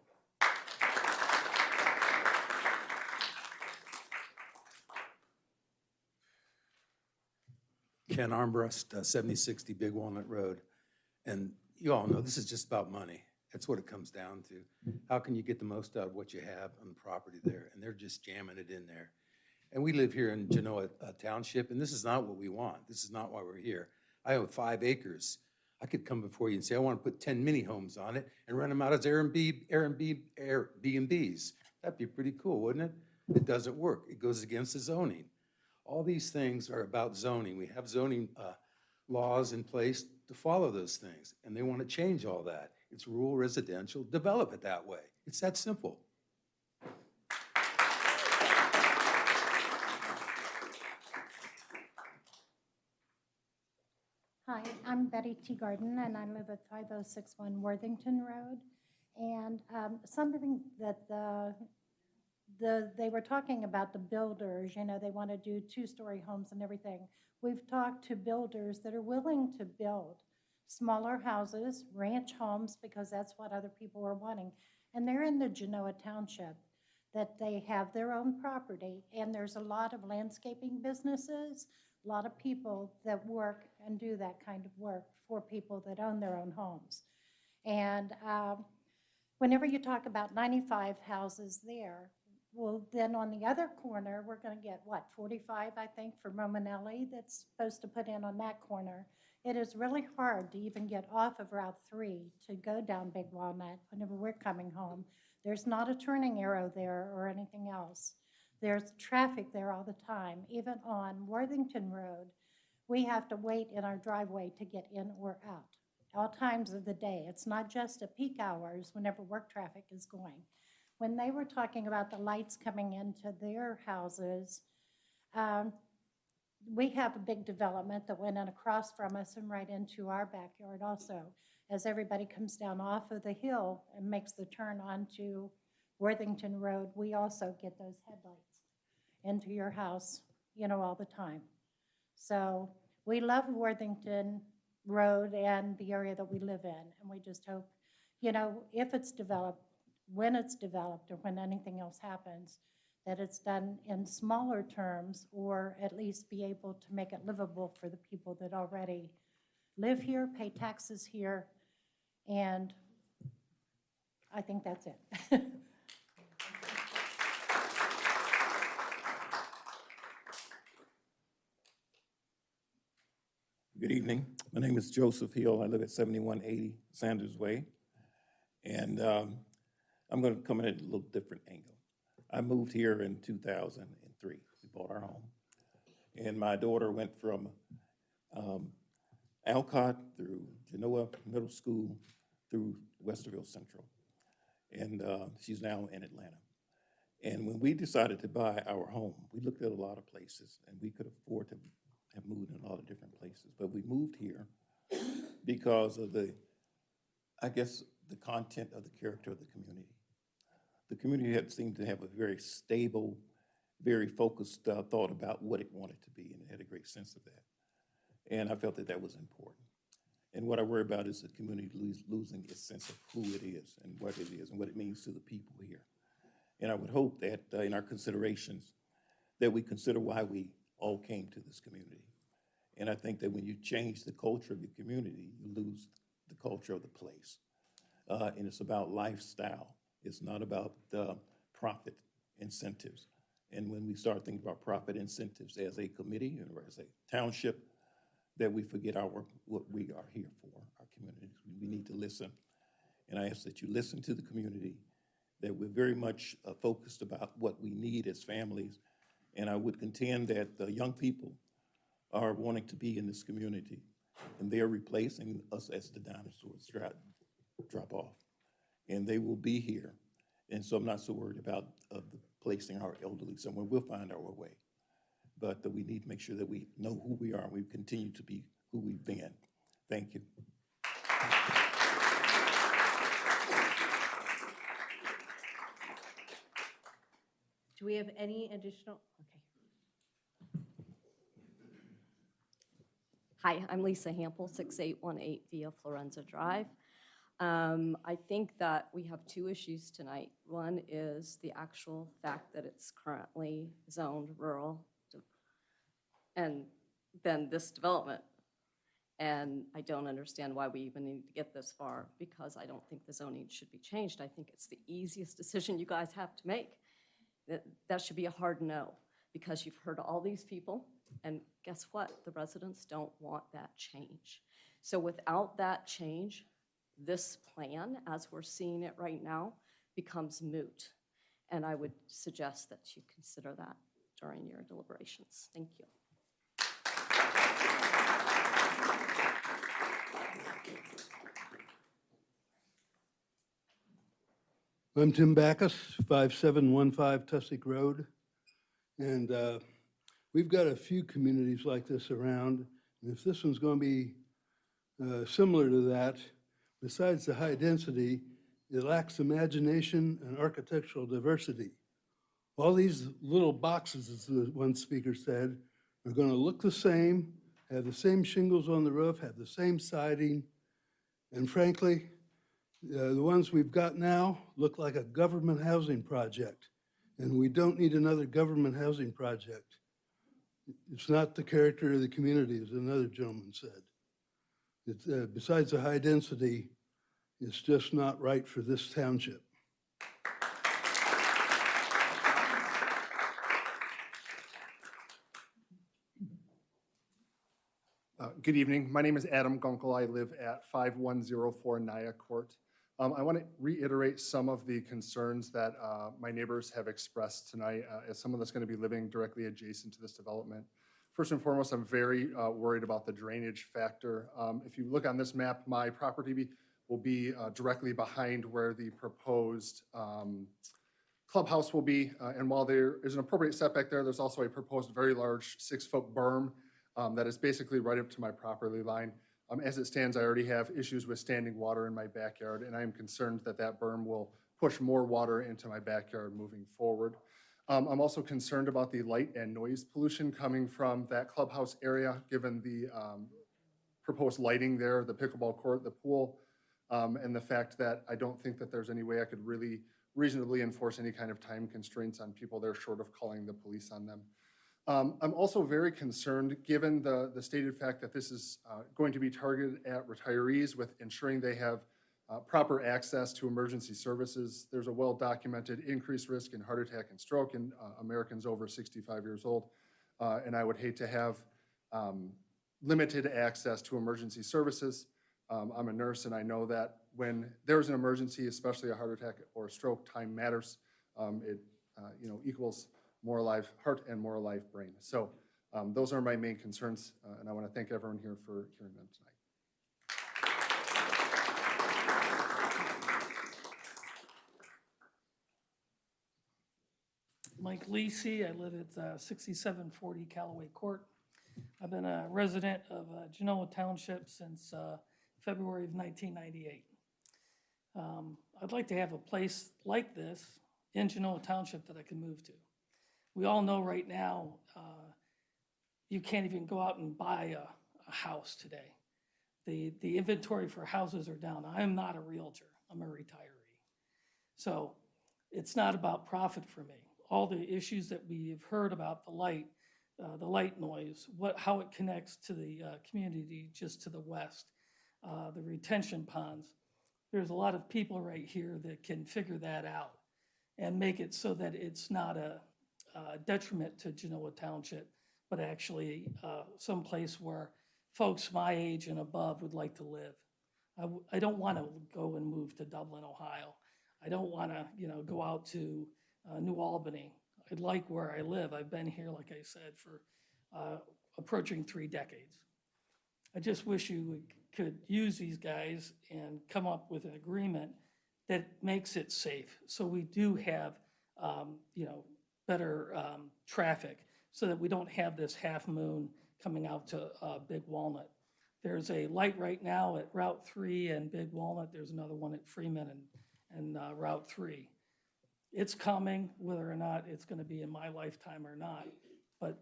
Ken Armbrust, 7060 Big Walnut Road. And you all know this is just about money. That's what it comes down to. How can you get the most out of what you have on the property there? And they're just jamming it in there. And we live here in Genoa Township, and this is not what we want. This is not why we're here. I own 5 acres. I could come before you and say, I want to put 10 mini homes on it and rent them out as Airbnbs. That'd be pretty cool, wouldn't it? It doesn't work. It goes against the zoning. All these things are about zoning. We have zoning laws in place to follow those things, and they want to change all that. It's rural residential, develop it that way. It's that simple. Hi, I'm Betty T. Garden, and I live at 5061 Worthington Road. And something that they were talking about the builders, you know, they want to do 2-story homes and everything. We've talked to builders that are willing to build smaller houses, ranch homes, because that's what other people are wanting. And they're in the Genoa Township, that they have their own property, and there's a lot of landscaping businesses, a lot of people that work and do that kind of work for people that own their own homes. And whenever you talk about 95 houses there, well, then on the other corner, we're going to get, what, 45, I think, for Romanelli that's supposed to put in on that corner. It is really hard to even get off of Route 3 to go down Big Walnut whenever we're coming home. There's not a turning arrow there or anything else. There's traffic there all the time. Even on Worthington Road, we have to wait in our driveway to get in or out, all times of the day. It's not just at peak hours whenever work traffic is going. When they were talking about the lights coming into their houses, we have a big development that went in across from us and right into our backyard also. As everybody comes down off of the hill and makes the turn onto Worthington Road, we also get those headlights into your house, you know, all the time. So we love Worthington Road and the area that we live in, and we just hope, you know, if it's developed, when it's developed, or when anything else happens, that it's done in smaller terms, or at least be able to make it livable for the people that already live here, pay taxes here, and I think that's it. Good evening. My name is Joseph Hill. I live at 7180 Sanders Way. And I'm going to come in at a little different angle. I moved here in 2003. We bought our home. And my daughter went from Alcott through Genoa Middle School through Westerville Central. And she's now in Atlanta. And when we decided to buy our home, we looked at a lot of places, and we could afford to have moved in a lot of different places. But we moved here because of the content of the character of the community. The community had seemed to have a very stable, very focused thought about what it wanted to be, and it had a great sense of that. And I felt that that was important. And what I worry about is the community losing its sense of who it is and what it is and what it means to the people here. And I would hope that in our considerations that we consider why we all came to this community. And I think that when you change the culture of your community, you lose the culture of the place. And it's about lifestyle. It's not about profit incentives. And when we start thinking about profit incentives as a committee or as a township, that we forget what we are here for, our communities. We need to listen. And I ask that you listen to the community, that we're very much focused about what we need as families. And I would contend that the young people are wanting to be in this community, and they're replacing us as the dinosaurs drop off. And they will be here. And so I'm not so worried about placing our elderly somewhere. We'll find our way. But we need to make sure that we know who we are and we continue to be who we've been. Thank you. Do we have any additional? Okay. Hi, I'm Lisa Hample, 6818 Via Florenza Drive. I think that we have two issues tonight. One is the actual fact that it's currently zoned rural, and then this development. And I don't understand why we even need to get this far, because I don't think the zoning should be changed. I think it's the easiest decision you guys have to make. That should be a hard no, because you've heard all these people, And guess what? The residents don't want that change. So without that change, this plan, as we're seeing it right now, becomes moot. And I would suggest that you consider that during your deliberations. Thank you. I'm Tim Backus, 5715 Tussock Road. And we've got a few communities like this around. And if this one's going to be similar to that, besides the high density, it lacks imagination and architectural diversity. All these little boxes, as the one speaker said, are going to look the same, have the same shingles on the roof, have the same siding, and frankly, the ones we've got now look like a government housing project, and we don't need another government housing project. It's not the character of the community, as another gentleman said. It's, besides the high density, it's just not right for this township. Good evening. My name is Adam Gunkel. I live at 5104 Naya Court. I want to reiterate some of the concerns that my neighbors have expressed tonight, as someone that's going to be living directly adjacent to this development. First and foremost, I'm very worried about the drainage factor. If you look on this map, my property will be directly behind where the proposed clubhouse will be. And while there is an appropriate setback there, there's also a proposed very large 6-foot berm that is basically right up to my property line. As it stands, I already have issues with standing water in my backyard, and I am concerned that that berm will push more water into my backyard moving forward. I'm also concerned about the light and noise pollution coming from that clubhouse area, given the proposed lighting there, the pickleball court, the pool, and the fact that I don't think that there's any way I could really reasonably enforce any kind of time constraints on people there short of calling the police on them. I'm also very concerned, given the stated fact that this is going to be targeted at retirees with ensuring they have proper access to emergency services. There's a well-documented increased risk in heart attack and stroke in Americans over 65 years old. And I would hate to have limited access to emergency services. I'm a nurse, and I know that when there's an emergency, especially a heart attack or a stroke, time matters. It equals more alive heart and more alive brain. So those are my main concerns, and I want to thank everyone here for hearing them tonight. Mike Lisi, I live at 6740 Callaway Court. I've been a resident of Genoa Township since February of 1998. I'd like to have a place like this in Genoa Township that I can move to. We all know right now, you can't even go out and buy a house today. The inventory for houses are down. I am not a realtor, I'm a retiree. So it's not about profit for me. All the issues that we've heard about, the light noise, how it connects to the community just to the west, the retention ponds. There's a lot of people right here that can figure that out and make it so that it's not a detriment to Genoa Township, but actually someplace where folks my age and above would like to live. I don't want to go and move to Dublin, Ohio. I don't want to, go out to New Albany. I like where I live. I've been here, like I said, for approaching 3 decades. I just wish you could use these guys and come up with an agreement that makes it safe. So we do have, better traffic so that we don't have this half moon coming out to Big Walnut. There's a light right now at Route 3 and Big Walnut. There's another one at Freeman and Route 3. It's coming, whether or not it's going to be in my lifetime or not. But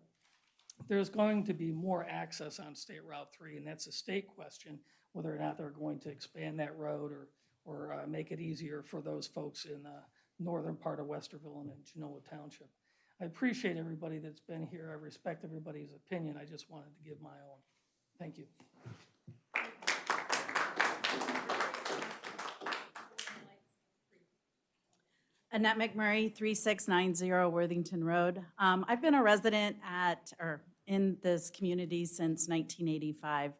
there's going to be more access on State Route 3, and that's a state question, whether or not they're going to expand that road or make it easier for those folks in the northern part of Westerville and in Genoa Township. I appreciate everybody that's been here. I respect everybody's opinion. I just wanted to give my own. Thank you. Annette McMurray, 3690 Worthington Road. I've been a resident in this community since 1985.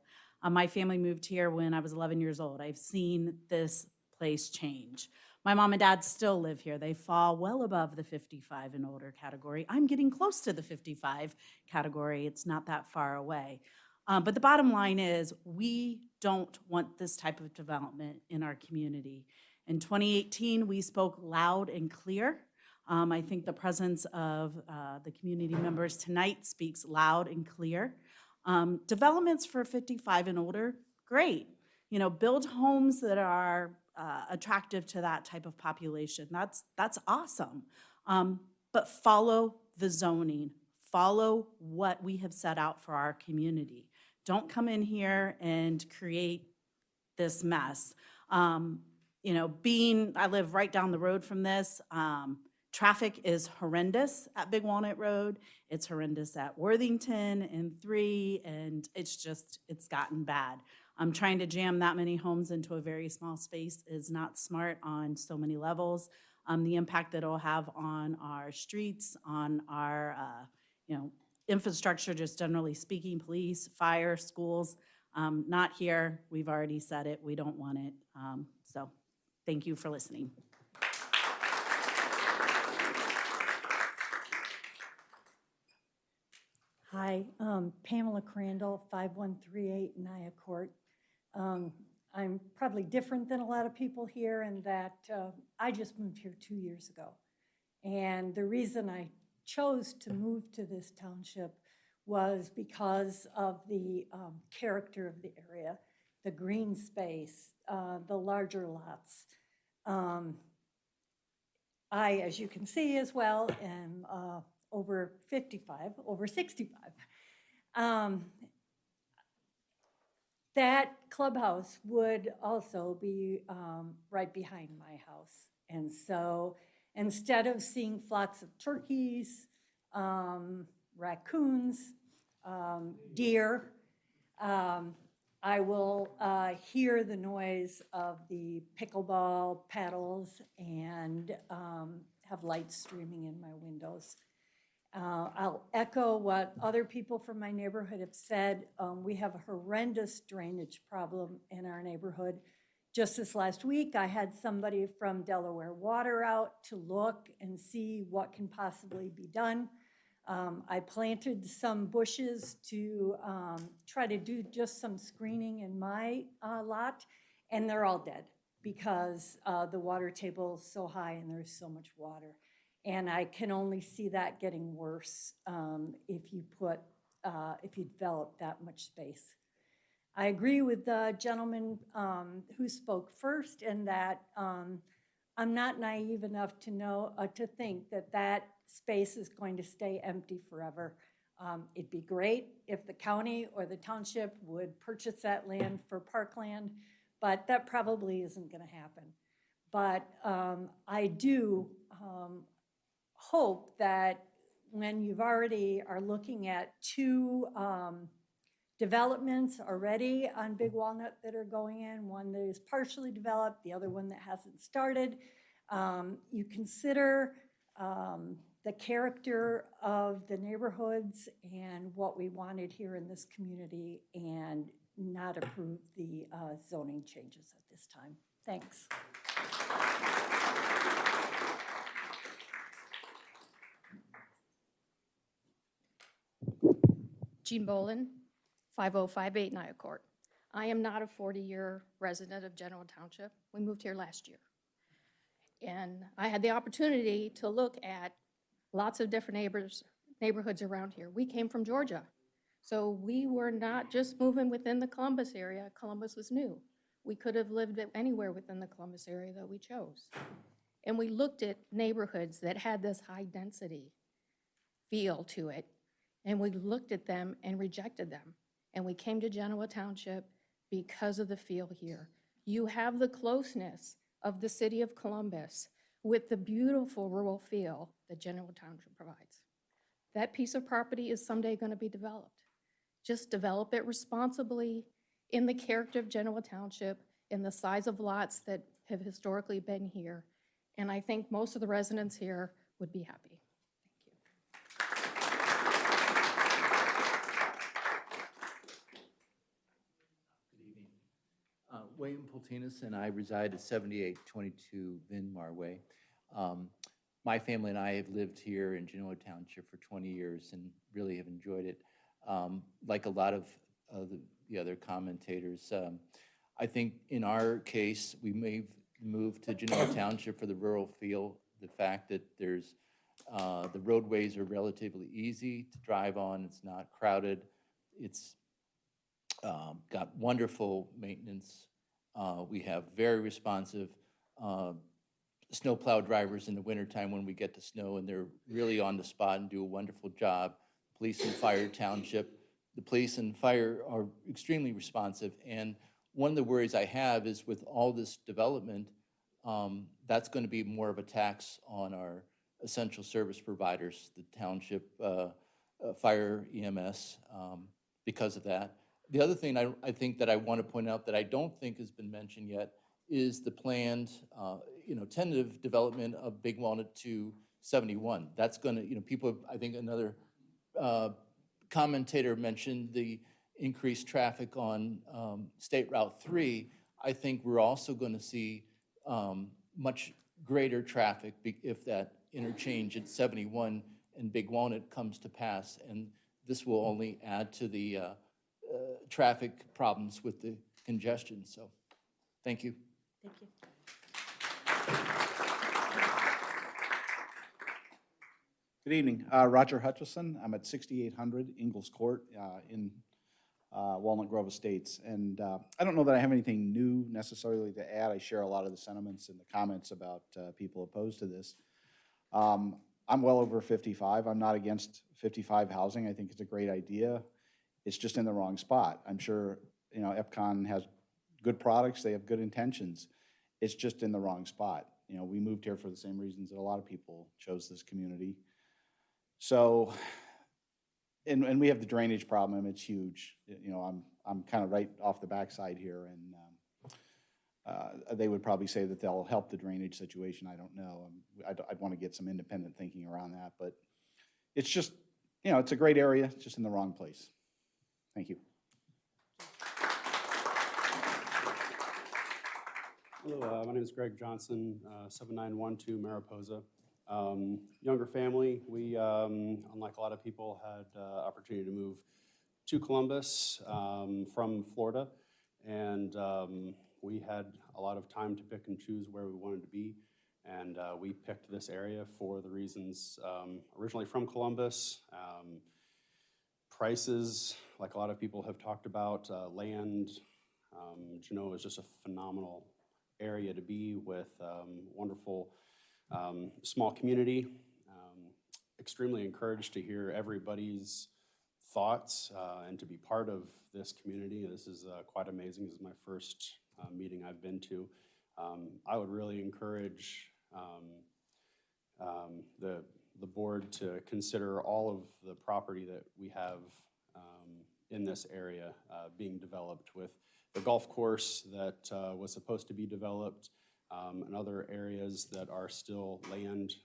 My family moved here when I was 11 years old. I've seen this place change. My mom and dad still live here. They fall well above the 55 and older category. I'm getting close to the 55 category. It's not that far away. But the bottom line is we don't want this type of development in our community. In 2018, we spoke loud and clear. I think the presence of the community members tonight speaks loud and clear. Developments for 55 and older, great. You know, build homes that are attractive to that type of population. That's awesome. But follow the zoning. Follow what we have set out for our community. Don't come in here and create this mess. You know, I live right down the road from this. Traffic is horrendous at Big Walnut Road. It's horrendous at Worthington and 3, and it's gotten bad. Trying to jam that many homes into a very small space is not smart on so many levels. The impact that it'll have on our streets, on our, infrastructure, just generally speaking, police, fire, schools, not here. We've already said it. We don't want it. So thank you for listening. Hi, Pamela Crandall, 5138 Naya Court. I'm probably different than a lot of people here in that I just moved here 2 years ago. And the reason I chose to move to this township was because of the character of the area, the green space, the larger lots. I, as you can see as well, am over 65. That clubhouse would also be right behind my house. And so instead of seeing flocks of turkeys, raccoons, deer, I will hear the noise of the pickleball paddles and have lights streaming in my windows. I'll echo what other people from my neighborhood have said. We have a horrendous drainage problem in our neighborhood. Just this last week, I had somebody from Delaware Water out to look and see what can possibly be done. I planted some bushes to try to do just some screening in my lot, and they're all dead because the water table is so high and there's so much water. And I can only see that getting worse if you develop that much space. I agree with the gentleman who spoke first in that I'm not naive enough to think that that space is going to stay empty forever. It'd be great if the county or the township would purchase that land for parkland, but that probably isn't going to happen. But I do hope that when you've already are looking at 2 developments already on Big Walnut that are going in, one that is partially developed, the other one that hasn't started, you consider the character of the neighborhoods and what we wanted here in this community and not approve the zoning changes at this time. Thanks. Jean Bolin, 5058 Naya Court. I am not a 40-year resident of Genoa Township. We moved here last year. And I had the opportunity to look at lots of different neighborhoods around here. We came from Georgia. So we were not just moving within the Columbus area. Columbus was new. We could have lived anywhere within the Columbus area that we chose. And we looked at neighborhoods that had this high density feel to it. And we looked at them and rejected them. And we came to Genoa Township because of the feel here. You have the closeness of the city of Columbus with the beautiful rural feel that Genoa Township provides. That piece of property is someday going to be developed. Just develop it responsibly in the character of Genoa Township, in the size of lots that have historically been here. And I think most of the residents here would be happy. William Pultinas, and I reside at 7822 Vinmar Way. My family and I have lived here in Genoa Township for 20 years and really have enjoyed it. Like a lot of the other commentators, I think in our case, we may move to Genoa Township for the rural feel, the fact that there's the roadways are relatively easy to drive on. It's not crowded. It's got wonderful maintenance. We have very responsive snowplow drivers in the wintertime when we get the snow, and they're really on the spot and do a wonderful job. Police and Fire Township, the police and fire are extremely responsive. And one of the worries I have is with all this development, that's going to be more of a tax on our essential service providers, the township, fire, EMS, because of that. The other thing I think that I want to point out that I don't think has been mentioned yet is the planned, tentative development of Big Walnut to 71. That's going to, people, I think another commentator mentioned the increased traffic on State Route 3. I think we're also going to see much greater traffic if that interchange at 71 and Big Walnut comes to pass. And this will only add to the traffic problems with the congestion. So, thank you. Thank you. Good evening. Roger Hutchison. I'm at 6800 Ingalls Court in Walnut Grove Estates. And I don't know that I have anything new necessarily to add. I share a lot of the sentiments and the comments about people opposed to this. I'm well over 55. I'm not against 55 housing. I think it's a great idea. It's just in the wrong spot. I'm sure, EPCON has good products. They have good intentions. It's just in the wrong spot. We moved here for the same reasons that a lot of people chose this community. So, and we have the drainage problem. It's huge. I'm kind of right off the backside here, and they would probably say that they'll help the drainage situation. I don't know. I'd want to get some independent thinking around that, but it's just, it's a great area, it's just in the wrong place. Thank you. Hello, my name is Greg Johnson, 7912 Mariposa. Younger family. We, unlike a lot of people, had opportunity to move to Columbus from Florida, and we had a lot of time to pick and choose where we wanted to be, and we picked this area for the reasons originally from Columbus. Prices, like a lot of people have talked about, land. Genoa is just a phenomenal area to be with, wonderful small community. Extremely encouraged to hear everybody's thoughts and to be part of this community. This is quite amazing. This is my first meeting I've been to. I would really encourage the board to consider all of the property that we have in this area being developed, with the golf course that was supposed to be developed, and other areas that are still land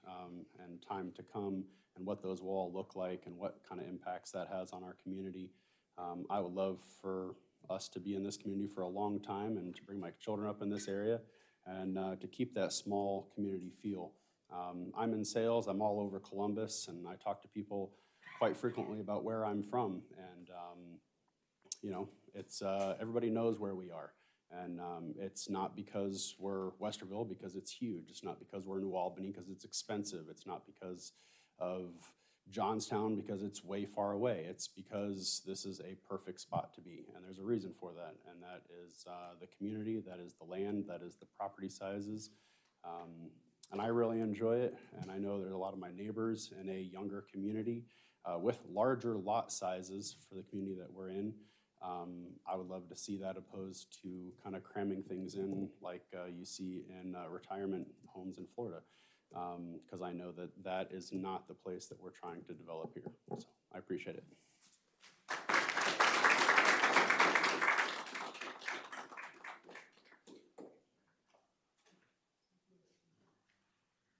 and time to come, and what those will all look like and what kind of impacts that has on our community. I would love for us to be in this community for a long time and to bring my children up in this area and to keep that small community feel. I'm in sales. I'm all over Columbus, and I talk to people quite frequently about where I'm from. And, it's everybody knows where we are. And it's not because we're Westerville, because it's huge. It's not because we're New Albany, because it's expensive. It's not because of Johnstown, because it's way far away. It's because this is a perfect spot to be. And there's a reason for that. And that is the community, that is the land, that is the property sizes. And I really enjoy it. And I know there's a lot of my neighbors in a younger community with larger lot sizes for the community that we're in. I would love to see that opposed to kind of cramming things in like you see in retirement homes in Florida, because I know that that is not the place that we're trying to develop here. So I appreciate it.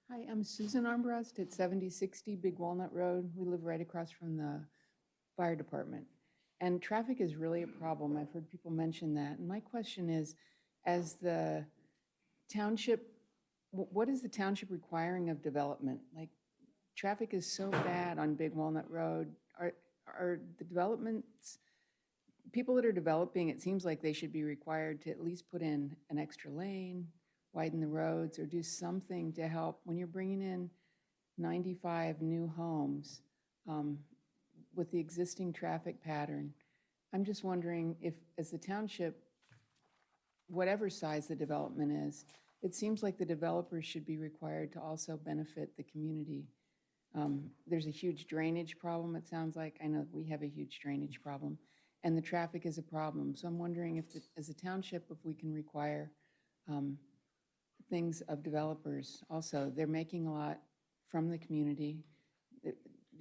Hi, I'm Susan Armbrust at 7060 Big Walnut Road. We live right across from the fire department. And traffic is really a problem. I've heard people mention that. And my question is, as the township, what is the township requiring of development? Like, traffic is so bad on Big Walnut Road. Are the developments, people that are developing, it seems like they should be required to at least put in an extra lane, widen the roads, or do something to help when you're bringing in 95 new homes with the existing traffic pattern. I'm just wondering if, as the township, whatever size the development is, it seems like the developers should be required to also benefit the community. There's a huge drainage problem, it sounds like. I know we have a huge drainage problem, and the traffic is a problem. So I'm wondering if, as a township, if we can require things of developers also. They're making a lot from the community.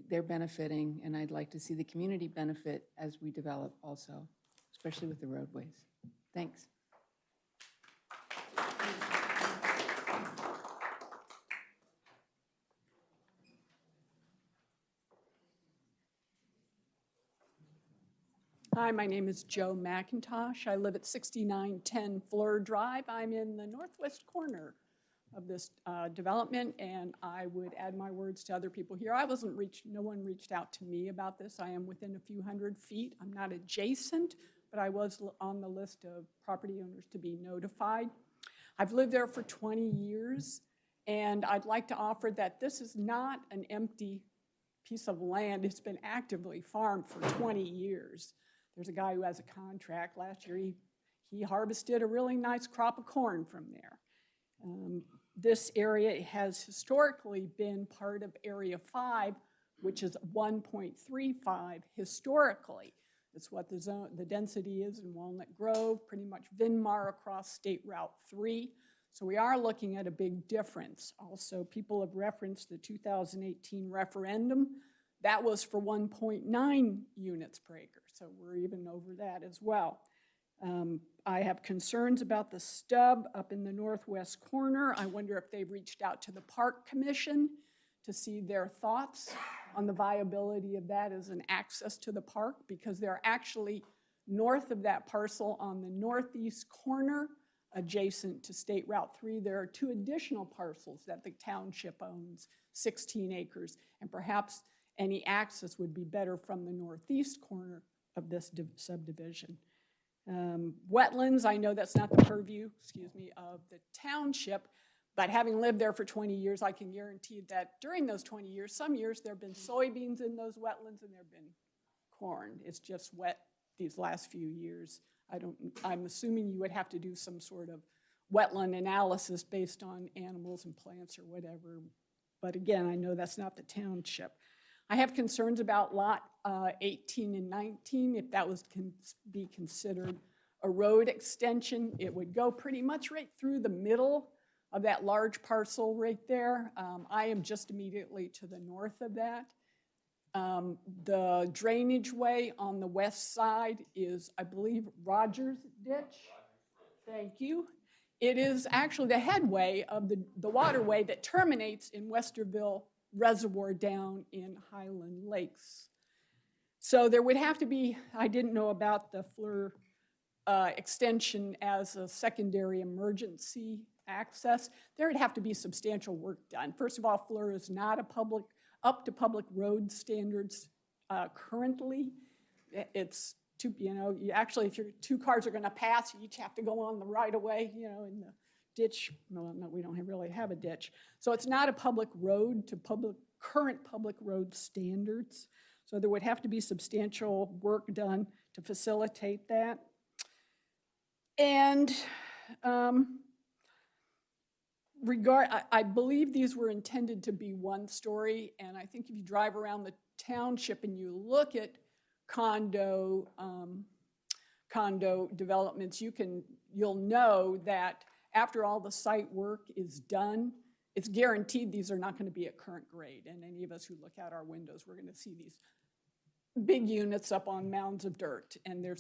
They're benefiting, and I'd like to see the community benefit as we develop also, especially with the roadways. Thanks. Hi, my name is Joe McIntosh. I live at 6910 Fleur Drive. I'm in the northwest corner of this development, and I would add my words to other people here. No one reached out to me about this. I am within a few hundred feet. I'm not adjacent, but I was on the list of property owners to be notified. I've lived there for 20 years, and I'd like to offer that this is not an empty piece of land. It's been actively farmed for 20 years. There's a guy who has a contract. Last year, he harvested a really nice crop of corn from there. This area has historically been part of Area 5, which is 1.35 historically. That's what the density is in Walnut Grove, pretty much Vinmar across State Route 3. So we are looking at a big difference. Also, people have referenced the 2018 referendum. That was for 1.9 units per acre, so we're even over that as well. I have concerns about the stub up in the northwest corner. I wonder if they've reached out to the Park Commission to see their thoughts on the viability of that as an access to the park, because they're actually north of that parcel on the northeast corner, adjacent to State Route 3. There are 2 additional parcels that the township owns, 16 acres, and perhaps any access would be better from the northeast corner of this subdivision. Wetlands, I know that's not the purview, of the township, but having lived there for 20 years, I can guarantee that during those 20 years, some years there have been soybeans in those wetlands and there have been corn. It's just wet these last few years. I'm assuming you would have to do some sort of wetland analysis based on animals and plants or whatever. But again, I know that's not the township. I have concerns about lot 18 and 19. If that was be considered a road extension, it would go pretty much right through the middle of that large parcel right there. I am just immediately to the north of that. The drainage way on the west side is, I believe, Rogers Ditch. Thank you. It is actually the headway of the waterway that terminates in Westerville Reservoir down in Highland Lakes. So there would have to be, I didn't know about the Fleur extension as a secondary emergency access. There would have to be substantial work done. First of all, Fleur is not up to public road standards currently. It's too, actually if your 2 cars are going to pass, you each have to go on the right of way, in the ditch. No, we don't really have a ditch. So it's not a public road to current public road standards. So there would have to be substantial work done to facilitate that. And I believe these were intended to be 1-story, and I think if you drive around the township and you look at condo developments, you'll know that after all the site work is done, it's guaranteed these are not going to be at current grade. And any of us who look out our windows, we're going to see these big units up on mounds of dirt. And there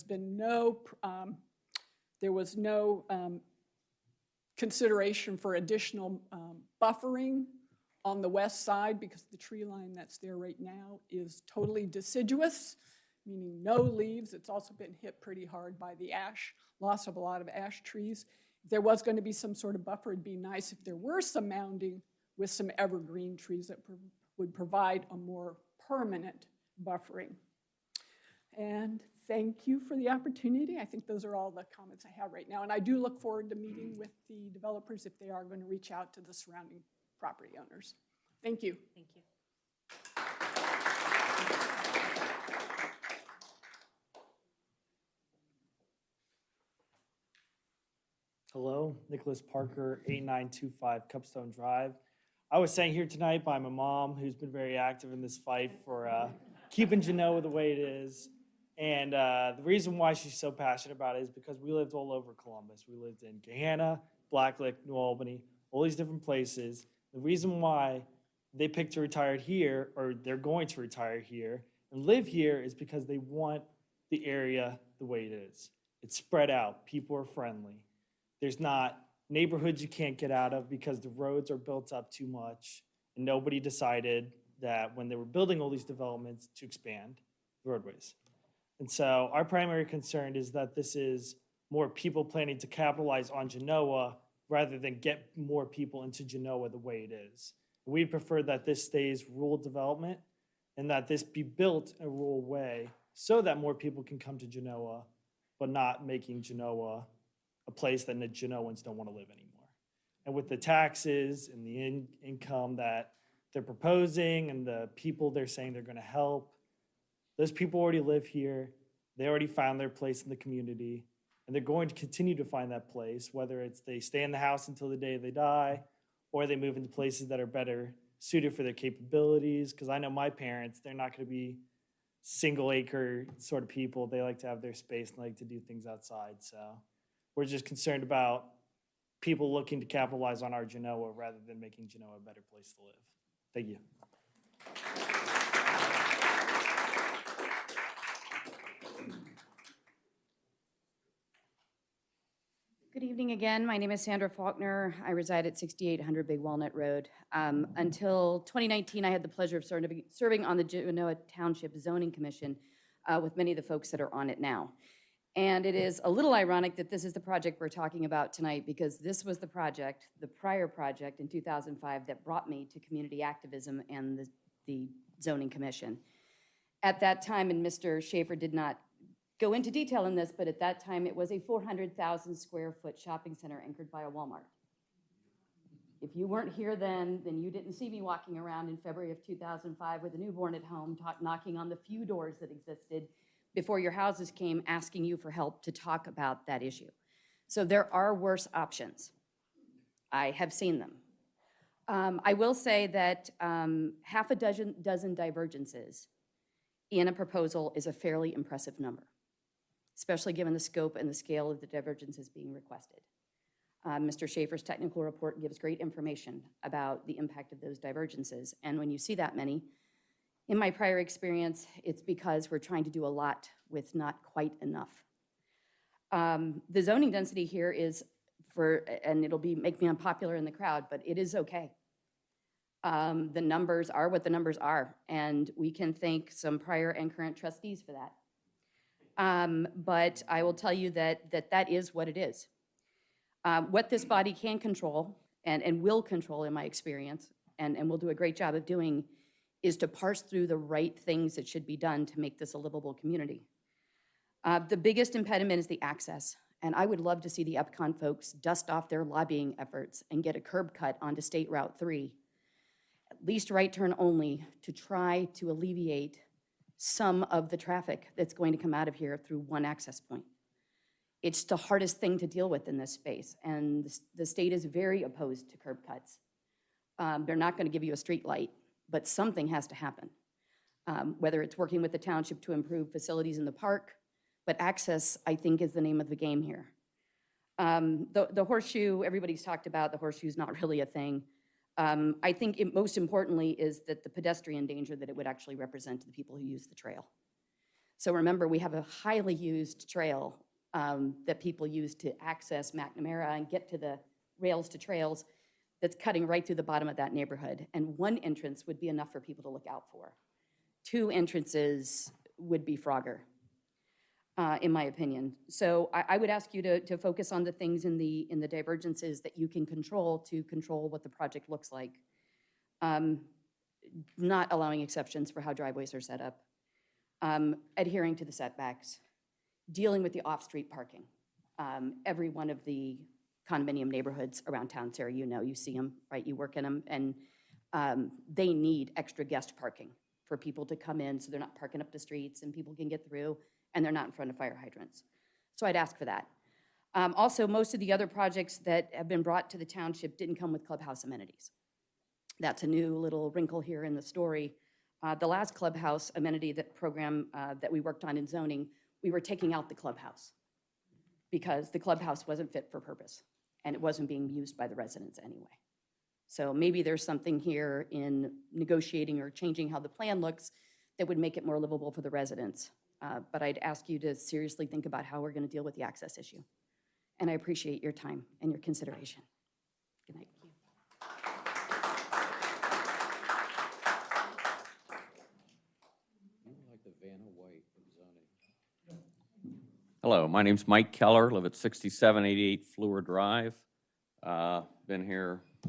was no consideration for additional buffering on the west side, because the tree line that's there right now is totally deciduous, meaning no leaves. It's also been hit pretty hard by the loss of a lot of ash trees. If there was going to be some sort of buffer, it'd be nice if there were some mounding with some evergreen trees that would provide a more permanent buffering. And thank you for the opportunity. I think those are all the comments I have right now. And I do look forward to meeting with the developers if they are going to reach out to the surrounding property owners. Thank you. Thank you. Hello, Nicholas Parker, 8925 Cupstone Drive. I was sent here tonight by my mom, who's been very active in this fight for keeping Genoa the way it is. And the reason why she's so passionate about it is because we lived all over Columbus. We lived in Gahanna, Blacklick, New Albany, all these different places. The reason why they picked to retire here, or they're going to retire here and live here, is because they want the area the way it is. It's spread out. People are friendly. There's not neighborhoods you can't get out of because the roads are built up too much. And nobody decided that when they were building all these developments to expand the roadways. And so our primary concern is that this is more people planning to capitalize on Genoa rather than get more people into Genoa the way it is. We prefer that this stays rural development and that this be built in a rural way so that more people can come to Genoa, but not making Genoa a place that the Genoans don't want to live anymore. And with the taxes and the income that they're proposing and the people they're saying they're going to help, those people already live here. They already found their place in the community, and they're going to continue to find that place, whether it's they stay in the house until the day they die, or they move into places that are better suited for their capabilities. Because I know my parents, they're not going to be single acre sort of people. They like to have their space and like to do things outside. So we're just concerned about people looking to capitalize on our Genoa rather than making Genoa a better place to live. Thank you. Good evening again. My name is Sandra Faulkner. I reside at 6800 Big Walnut Road. Until 2019, I had the pleasure of serving on the Genoa Township Zoning Commission with many of the folks that are on it now. And it is a little ironic that this is the project we're talking about tonight, because this was the project, the prior project in 2005, that brought me to community activism and the Zoning Commission. At that time, and Mr. Schaefer did not go into detail in this, but at that time, it was a 400,000 square foot shopping center anchored by a Walmart. If you weren't here then you didn't see me walking around in February of 2005 with a newborn at home, knocking on the few doors that existed before your houses came asking you for help to talk about that issue. So there are worse options. I have seen them. I will say that half a dozen divergences in a proposal is a fairly impressive number, especially given the scope and the scale of the divergences being requested. Mr. Schaefer's technical report gives great information about the impact of those divergences. And when you see that many, in my prior experience, it's because we're trying to do a lot with not quite enough. The zoning density here is and it'll make me unpopular in the crowd, but it is okay. The numbers are what the numbers are, and we can thank some prior and current trustees for that. But I will tell you that is what it is. What this body can control and will control, in my experience, and will do a great job of doing, is to parse through the right things that should be done to make this a livable community. The biggest impediment is the access, and I would love to see the EPCON folks dust off their lobbying efforts and get a curb cut onto State Route 3, at least right turn only, to try to alleviate some of the traffic that's going to come out of here through one access point. It's the hardest thing to deal with in this space, and the state is very opposed to curb cuts. They're not going to give you a street light, but something has to happen, whether it's working with the township to improve facilities in the park, but access, I think, is the name of the game here. The horseshoe, everybody's talked about, the horseshoe's not really a thing. I think most importantly is that the pedestrian danger that it would actually represent to the people who use the trail. So remember, we have a highly used trail that people use to access McNamara and get to the rails to trails that's cutting right through the bottom of that neighborhood. And one entrance would be enough for people to look out for. Two entrances would be Frogger. in my opinion. So I would ask you to focus on the things in the divergences that you can control to control what the project looks like. Not allowing exceptions for how driveways are set up, adhering to the setbacks, dealing with the off-street parking. Every one of the condominium neighborhoods around town, Sarah, you know, you see them, right? You work in them, and they need extra guest parking for people to come in so they're not parking up the streets and people can get through and they're not in front of fire hydrants. So I'd ask for that. Also, most of the other projects that have been brought to the township didn't come with clubhouse amenities. That's a new little wrinkle here in the story. The last clubhouse amenity program that we worked on in zoning, we were taking out the clubhouse because the clubhouse wasn't fit for purpose and it wasn't being used by the residents anyway. So maybe there's something here in negotiating or changing how the plan looks that would make it more livable for the residents. But I'd ask you to seriously think about how we're going to deal with the access issue. And I appreciate your time and your consideration. Good night. Hello, my name's Mike Keller, live at 6788 Fleur Drive. Been here, I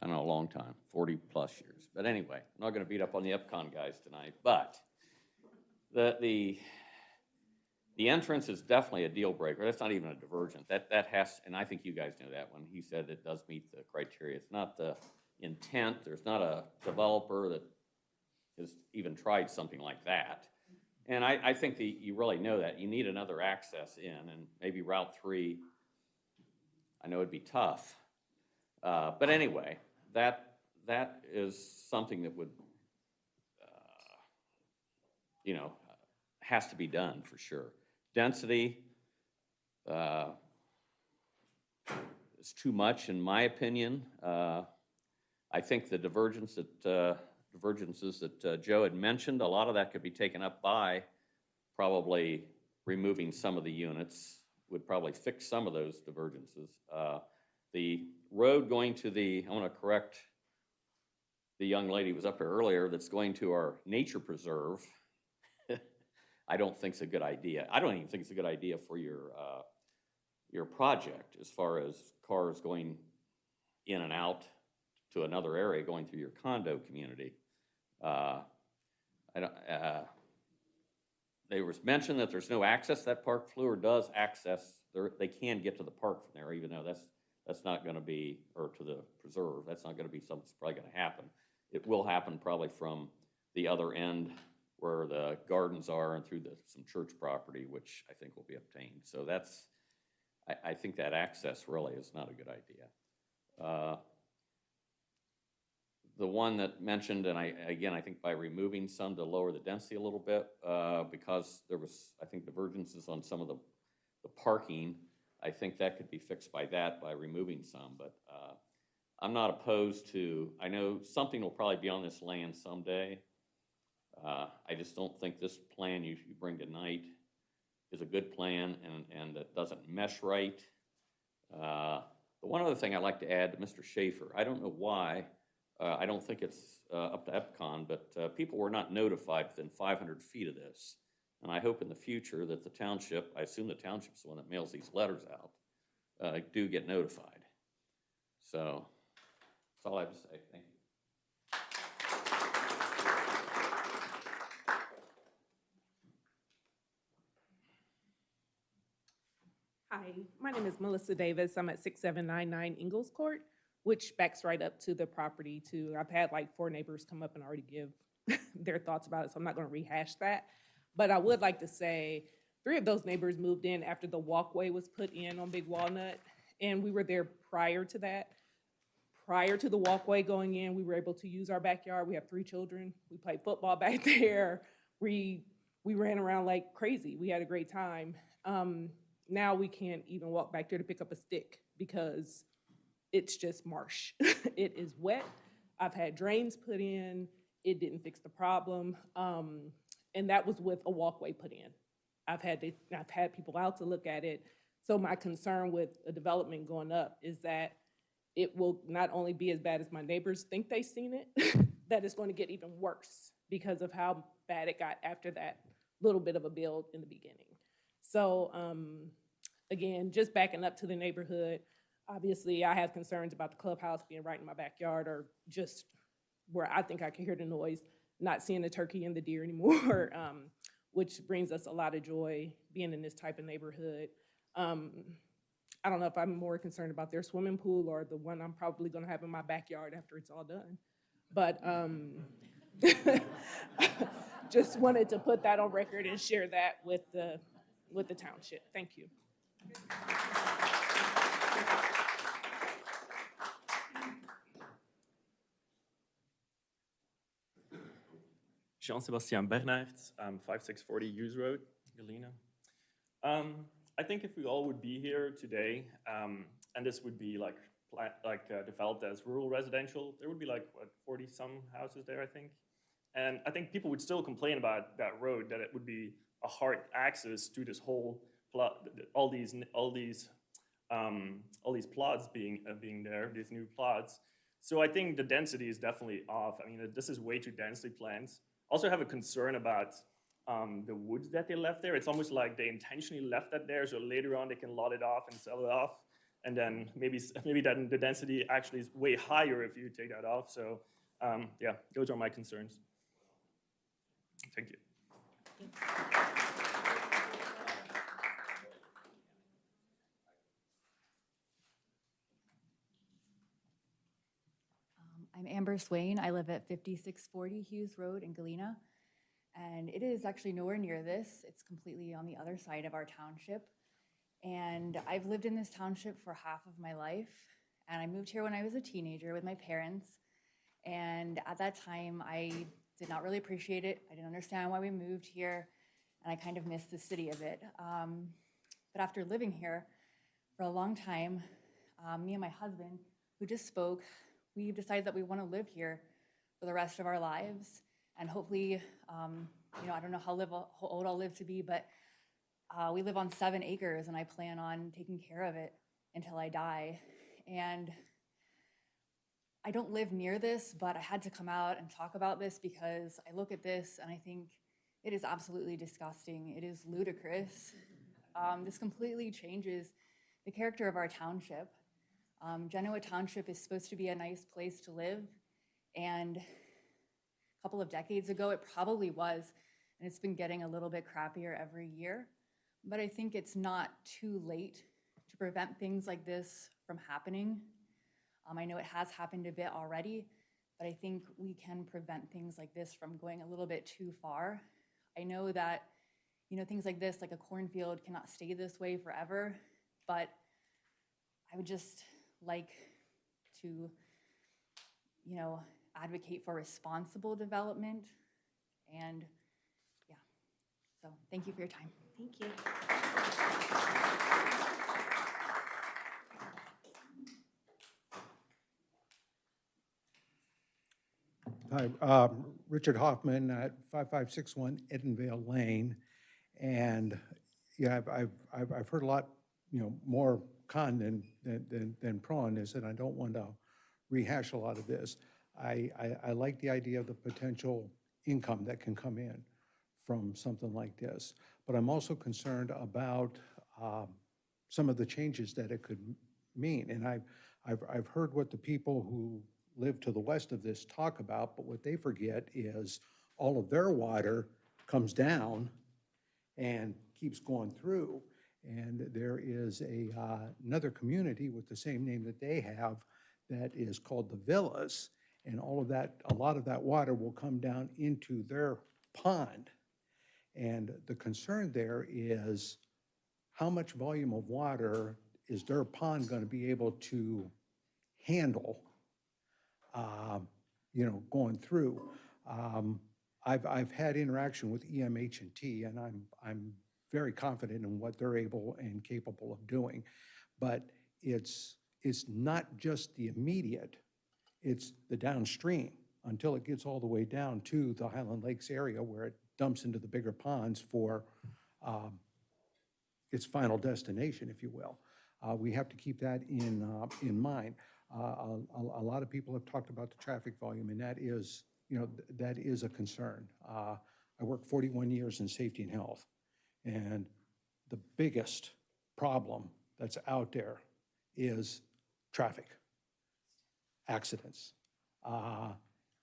don't know, a long time, 40 plus years. But anyway, I'm not gonna beat up on the Epcon guys tonight, but the entrance is definitely a deal breaker. That's not even a divergent. That has, and I think you guys know that when he said it does meet the criteria. It's not the intent. There's not a developer that has even tried something like that. And I think that you really know that. You need another access in, and maybe Route 3, I know it'd be tough. But anyway, that is something that would, has to be done for sure. Density is too much, in my opinion. I think the divergences that Joe had mentioned, a lot of that could be taken up by probably removing some of the units, would probably fix some of those divergences. The road going to I want to correct the young lady who was up here earlier, that's going to our nature preserve. I don't think it's a good idea. I don't even think it's a good idea for your project as far as cars going in and out to another area going through your condo community. They was mentioned that there's no access. That park Fleur does access. They can get to the park from there, even though that's not going to be, or to the preserve. That's not going to be something that's probably going to happen. It will happen probably from the other end where the gardens are and through some church property, which I think will be obtained. So I think that access really is not a good idea. The one that mentioned, and I think by removing some to lower the density a little bit, because there was, I think, divergences on some of the parking. I think that could be fixed by removing some, but I'm not opposed to, I know something will probably be on this land someday. I just don't think this plan you bring tonight is a good plan and that doesn't mesh right. The one other thing I'd like to add to Mr. Schaefer, I don't know why, I don't think it's up to Epcon, but people were not notified within 500 feet of this. And I hope in the future that the township, I assume the township's the one that mails these letters out, do get notified. So that's all I have to say. Thank you. Hi, my name is Melissa Davis. I'm at 6799 Ingalls Court, which backs right up to the property too. I've had like 4 neighbors come up and already give their thoughts about it, so I'm not going to rehash that. But I would like to say 3 of those neighbors moved in after the walkway was put in on Big Walnut, and we were there prior to that. Prior to the walkway going in, we were able to use our backyard. We have 3 children. We played football back there. We ran around like crazy. We had a great time. Now we can't even walk back there to pick up a stick because it's just marsh. It is wet. I've had drains put in. It didn't fix the problem. And that was with a walkway put in. I've had people out to look at it. So my concern with a development going up is that it will not only be as bad as my neighbors think they've seen it, that it's going to get even worse because of how bad it got after that little bit of a build in the beginning. So, again, just backing up to the neighborhood, obviously I have concerns about the clubhouse being right in my backyard or just where I think I can hear the noise, not seeing the turkey and the deer anymore, which brings us a lot of joy being in this type of neighborhood. I don't know if I'm more concerned about their swimming pool or the one I'm probably gonna have in my backyard after it's all done. But just wanted to put that on record and share that with the township. Thank you. Jean-Sébastien Bernard, 5640 Hughes Road, Galena. I think if we all would be here today, and this would be like developed as rural residential, there would be like, what, 40-some houses there, I think. And I think people would still complain about that road, that it would be a hard access to this whole plot, all these plots being there, these new plots. So I think the density is definitely off. I mean, this is way too densely planned. Also have a concern about the woods that they left there. It's almost like they intentionally left that there, so later on they can lot it off and sell it off. And then maybe then the density actually is way higher if you take that off. So yeah, those are my concerns. Thank you. I'm Amber Swain. I live at 5640 Hughes Road in Galena. And it is actually nowhere near this. It's completely on the other side of our township. And I've lived in this township for half of my life. And I moved here when I was a teenager with my parents. And at that time, I did not really appreciate it. I didn't understand why we moved here. And I kind of missed the city of it. But after living here for a long time, me and my husband, who just spoke, we've decided that we want to live here for the rest of our lives. And hopefully, I don't know how old I'll live to be, but we live on 7 acres and I plan on taking care of it until I die. And I don't live near this, but I had to come out and talk about this because I look at this and I think it is absolutely disgusting. It is ludicrous. This completely changes the character of our township. Genoa Township is supposed to be a nice place to live, and a couple of decades ago it probably was, and it's been getting a little bit crappier every year. But I think it's not too late to prevent things like this from happening. I know it has happened a bit already, but I think we can prevent things like this from going a little bit too far. I know that, things like this, like a cornfield, cannot stay this way forever, but I would just like to, advocate for responsible development. And yeah, so thank you for your time. Thank you. Hi, Richard Hoffman at 5561 Edenvale Lane. And yeah, I've heard a lot, more con than pro on this, and I don't want to rehash a lot of this. I like the idea of the potential income that can come in from something like this, but I'm also concerned about some of the changes that it could mean. And I've heard what the people who live to the west of this talk about, but what they forget is all of their water comes down and keeps going through. And there is another community with the same name that they have that is called the Villas. And all of that, a lot of that water will come down into their pond. And the concern there is how much volume of water is their pond going to be able to handle, going through. I've had interaction with EMH&T, and I'm very confident in what they're able and capable of doing. But it's not just the immediate, it's the downstream until it gets all the way down to the Highland Lakes area where it dumps into the bigger ponds for its final destination, if you will. We have to keep that in mind. A lot of people have talked about the traffic volume, and that is, that is a concern. I worked 41 years in safety and health, and the biggest problem that's out there is traffic, accidents.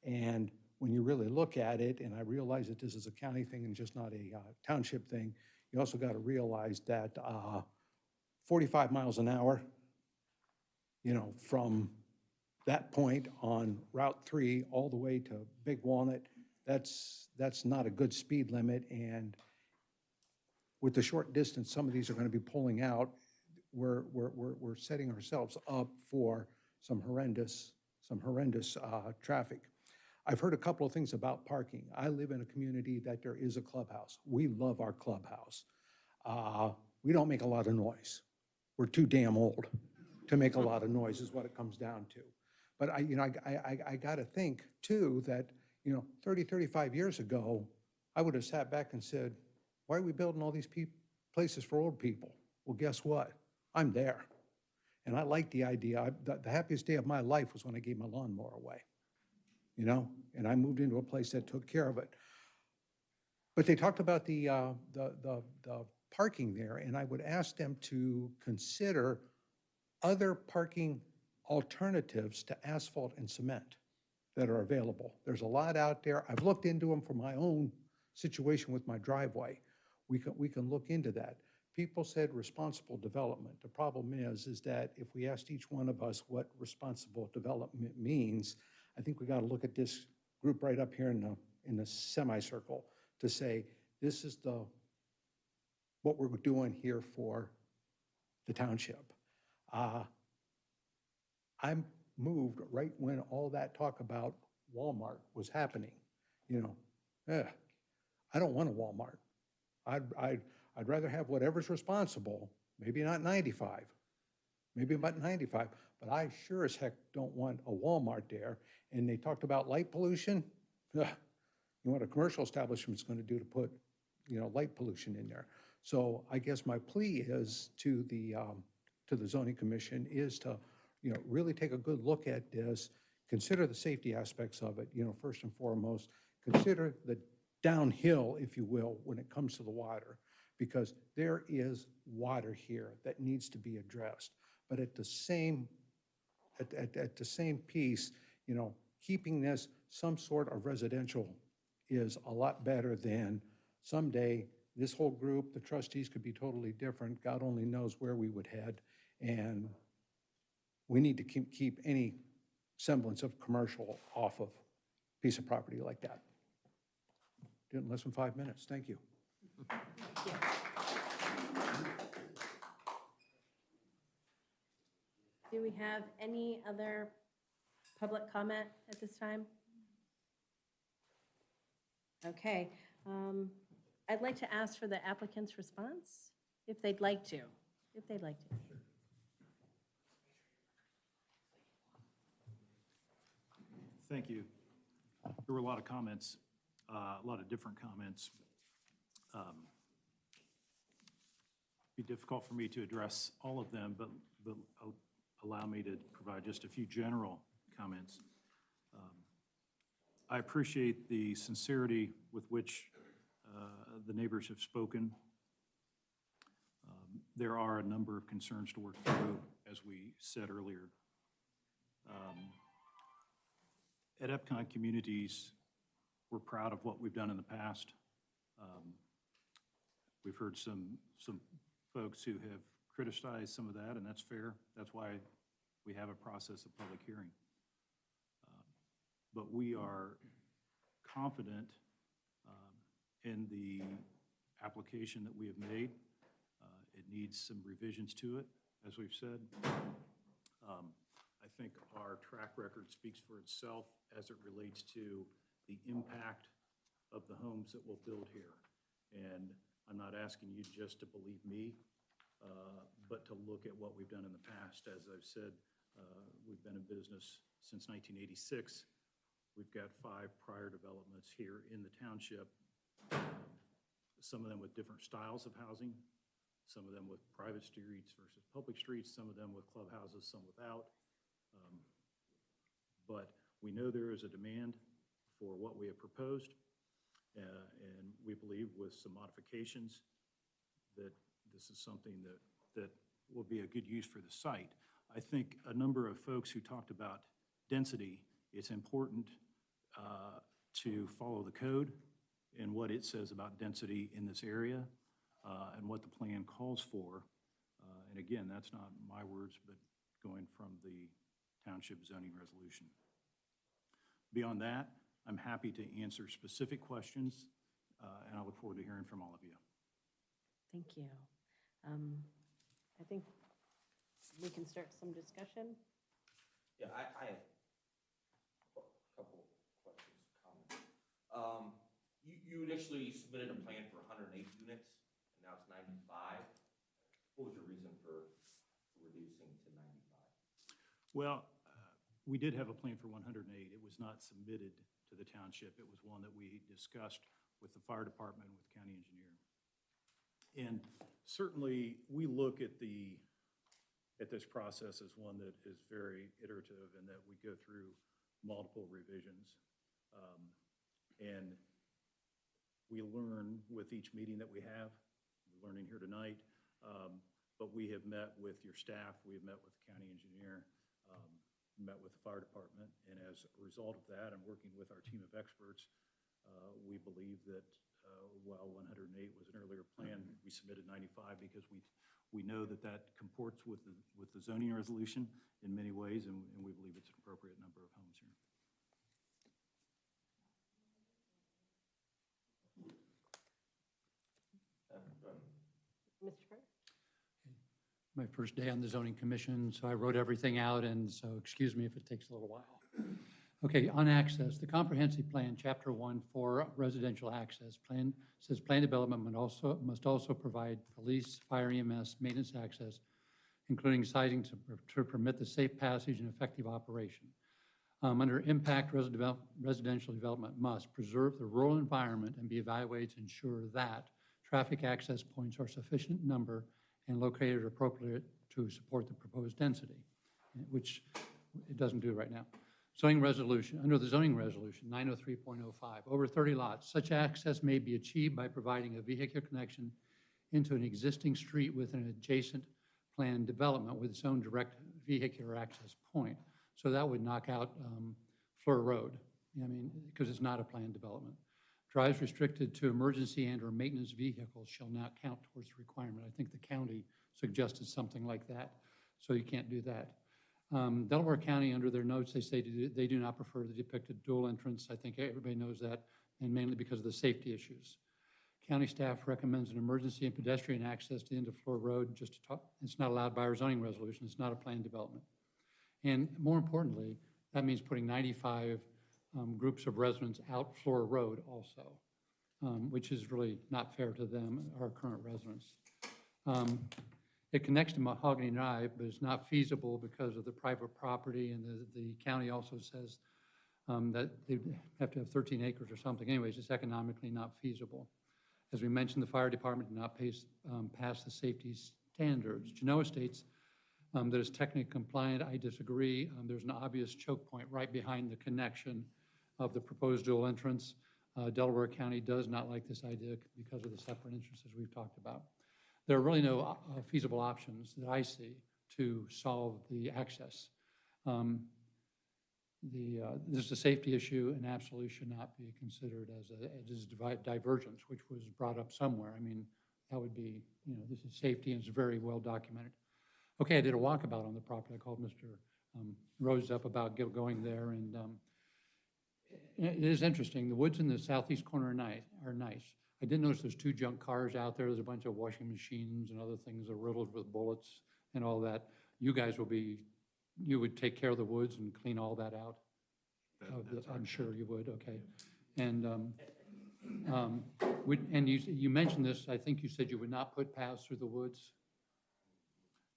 And when you really look at it, and I realize that this is a county thing and just not a township thing, you also got to realize that 45 miles an hour, you know, from that point on Route 3 all the way to Big Walnut, that's not a good speed limit. And with the short distance, some of these are going to be pulling out. We're setting ourselves up for some horrendous traffic. I've heard a couple of things about parking. I live in a community that there is a clubhouse. We love our clubhouse. We don't make a lot of noise. We're too damn old to make a lot of noise is what it comes down to. But I got to think too that, 30, 35 years ago, I would have sat back and said, why are we building all these places for old people? Well, guess what? I'm there. And I like the idea. The happiest day of my life was when I gave my lawnmower away, and I moved into a place that took care of it. But they talked about the parking there, and I would ask them to consider other parking alternatives to asphalt and cement that are available. There's a lot out there. I've looked into them for my own situation with my driveway. We can look into that. People said responsible development. The problem is that if we asked each one of us what responsible development means, I think we got to look at this group right up here in the semicircle to say, this is what we're doing here for the township. I moved right when all that talk about Walmart was happening. I don't want a Walmart. I'd rather have whatever's responsible, maybe not 95, maybe about 95, but I sure as heck don't want a Walmart there. And they talked about light pollution. Ugh, you know what a commercial establishment's going to do to put, light pollution in there. So I guess my plea is to the zoning commission is to, really take a good look at this, consider the safety aspects of it, first and foremost, consider the downhill, if you will, when it comes to the water, because there is water here that needs to be addressed. But at the same piece, keeping this some sort of residential is a lot better than someday this whole group, the trustees could be totally different. God only knows where we would head. And we need to keep any semblance of commercial off of a piece of property like that. Did it in less than 5 minutes. Thank you. Do we have any other public comment at this time? Okay. I'd like to ask for the applicant's response, if they'd like to. Thank you. There were a lot of comments, a lot of different comments. Be difficult for me to address all of them, but allow me to provide just a few general comments. I appreciate the sincerity with which the neighbors have spoken. There are a number of concerns to work through, as we said earlier. At Epcot Communities, we're proud of what we've done in the past. We've heard some folks who have criticized some of that, and that's fair. That's why we have a process of public hearing. But we are confident in the application that we have made. It needs some revisions to it, as we've said. I think our track record speaks for itself as it relates to the impact of the homes that we'll build here. And I'm not asking you just to believe me, but to look at what we've done in the past. As I've said, we've been in business since 1986. We've got 5 prior developments here in the township, some of them with different styles of housing, some of them with private streets versus public streets, some of them with clubhouses, some without. But we know there is a demand for what we have proposed, and we believe with some modifications that this is something that will be a good use for the site. I think a number of folks who talked about density, it's important to follow the code and what it says about density in this area and what the plan calls for. And again, that's not my words, but going from the township zoning resolution. Beyond that, I'm happy to answer specific questions, and I look forward to hearing from all of you. Thank you. I think we can start some discussion. Yeah, I have a couple questions, comments. You initially submitted a plan for 108 units, and now it's 95. What was your reason for reducing to 95? Well, we did have a plan for 108. It was not submitted to the township. It was one that we discussed with the fire department, with the county engineer. And certainly, we look at this process as one that is very iterative and that we go through multiple revisions. And we learn with each meeting that we have. We're learning here tonight. But we have met with your staff, we have met with the county engineer, met with the fire department, and as a result of that, and working with our team of experts, we believe that while 108 was an earlier plan, we submitted 95 because we know that that comports with the zoning resolution in many ways, and we believe it's an appropriate number of homes here. Mr. Carter? My first day on the zoning commission, so I wrote everything out, and so excuse me if it takes a little while. Okay, on access, the comprehensive plan, chapter 1 for residential access plan says plan development must also provide police, fire, EMS, maintenance access, including sizing to permit the safe passage and effective operation. Under impact, residential development must preserve the rural environment and be evaluated to ensure that traffic access points are sufficient number and located appropriate to support the proposed density, which it doesn't do right now. Zoning resolution, under the zoning resolution, 903.05, over 30 lots, such access may be achieved by providing a vehicular connection into an existing street with an adjacent planned development with its own direct vehicular access point. So that would knock out Fleur Road, I mean, because it's not a planned development. Drives restricted to emergency and/or maintenance vehicles shall not count towards the requirement. I think the county suggested something like that, so you can't do that. Delaware County, under their notes, they say they do not prefer the depicted dual entrance. I think everybody knows that, and mainly because of the safety issues. County staff recommends an emergency and pedestrian access to the end of Fleur Road. Just to talk, it's not allowed by our zoning resolution. It's not a planned development. And more importantly, that means putting 95 groups of residents out Fleur Road also, which is really not fair to them, our current residents. It connects to Mahogany Drive, but it's not feasible because of the private property, and the county also says that they have to have 13 acres or something. Anyways, it's economically not feasible. As we mentioned, the fire department did not pass the safety standards. Genoa states that it's technically compliant. I disagree. There's an obvious choke point right behind the connection of the proposed dual entrance. Delaware County does not like this idea because of the separate entrances we've talked about. There are really no feasible options that I see to solve the access. This is a safety issue and absolutely should not be considered as a divergence, which was brought up somewhere. I mean, that would be, this is safety and it's very well documented. Okay, I did a walkabout on the property. I called Mr. Rose up about going there, and it is interesting. The woods in the southeast corner are nice. I did notice there's 2 junk cars out there. There's a bunch of washing machines and other things that are riddled with bullets and all that. You guys you would take care of the woods and clean all that out? I'm sure you would, okay. And you mentioned this, I think you said you would not put paths through the woods?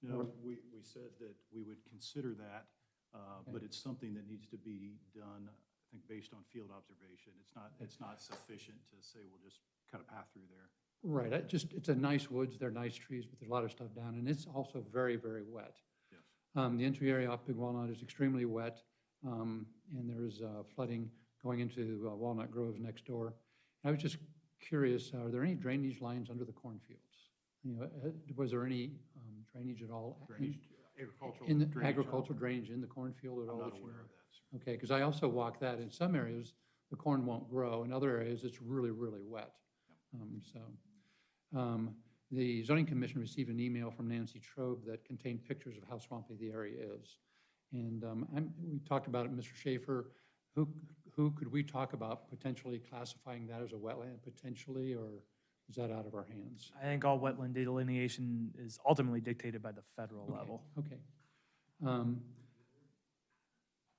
No, we said that we would consider that, but it's something that needs to be done, I think, based on field observation. It's not sufficient to say we'll just cut a path through there. Right, it's a nice woods, they're nice trees, but there's a lot of stuff down, and it's also very, very wet. Yes. The entry area off Big Walnut is extremely wet, and there's flooding going into Walnut Grove next door. I was just curious, are there any drainage lines under the cornfields? Was there any drainage at all? Drainage, agricultural In the drainage. agricultural drainage in the cornfield at all? I'm not that you aware know of that, sir. Okay, because I also walk that. In some areas, the corn won't grow. In other areas, it's really, really wet. The zoning commission received an email from Nancy Trobe that contained pictures of how swampy the area is. And we talked about it, Mr. Schaefer. Who could we talk about potentially classifying that as a wetland potentially, or is that out of our hands? I think all wetland delineation is ultimately dictated by the federal level. Okay.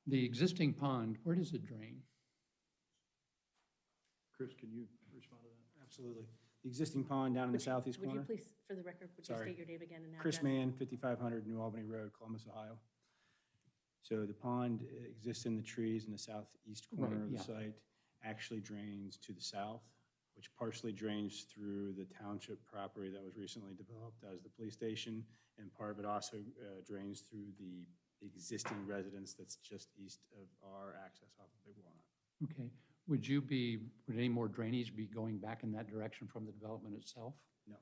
The existing pond, where does it drain? Chris, can you respond to that? Absolutely. The existing pond down in the southeast Would corner. you please, for the record, would you Sorry. state your name again and address? Chris Mann, 5500 New Albany Road, Columbus, Ohio. So the pond exists in the trees in the southeast corner of the yeah. site, actually drains to the south, which partially drains through the township property that was recently developed as the police station, and part of it also drains through the existing residence that's just east of our access off of Big Walnut. Okay. Would any more drainage be going back in that direction from the development itself? No.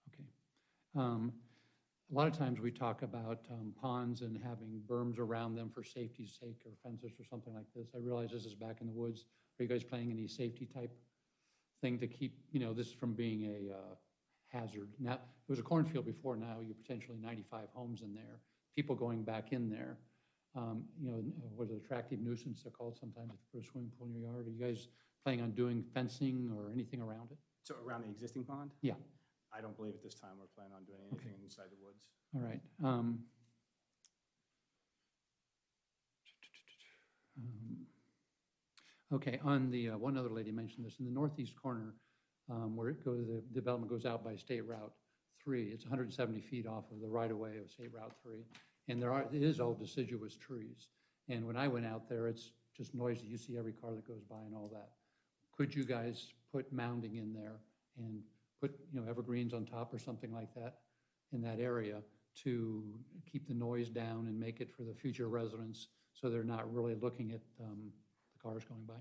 Okay. A lot of times we talk about ponds and having berms around them for safety's sake or fences or something like this. I realize this is back in the woods. Are you guys playing any safety type thing to keep, this from being a hazard? Now, it was a cornfield before, now you're potentially 95 homes in there, people going back in there. What an attractive nuisance they're called sometimes if you put a swimming pool in your yard. Are you guys planning on doing fencing or anything around it? So around the existing pond? Yeah. I don't believe at this time we're planning on doing anything inside the woods. All right. Okay, on the, one other lady mentioned this, in the northeast corner, where the development goes out by State Route 3, it's 170 feet off of the right-of-way of State Route 3. And it is all deciduous trees. And when I went out there, it's just noisy. You see every car that goes by and all that. Could you guys put mounding in there and put, evergreens on top or something like that in that area to keep the noise down and make it for the future residents so they're not really looking at the cars going by?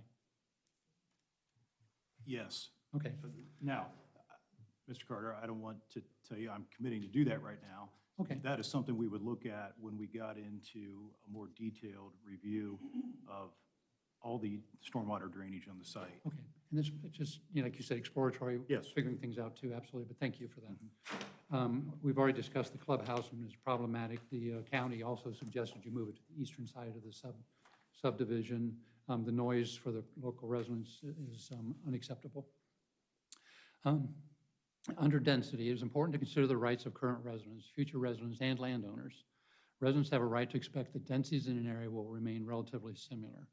Yes. Okay. Now, Mr. Carter, I don't want to tell you I'm committing to do that right now. Okay. That is something we would look at when we got into a more detailed review of all the stormwater drainage on the site. Okay. And it's just, like you said, exploratory. Yes. Figuring things out too, absolutely, but thank you for that. We've already discussed the clubhouse and it's problematic. The county also suggested you move it to the eastern side of the subdivision. The noise for the local residents is unacceptable. Under density, it is important to consider the rights of current residents, future residents, and landowners. Residents have a right to expect that densities in an area will remain relatively similar.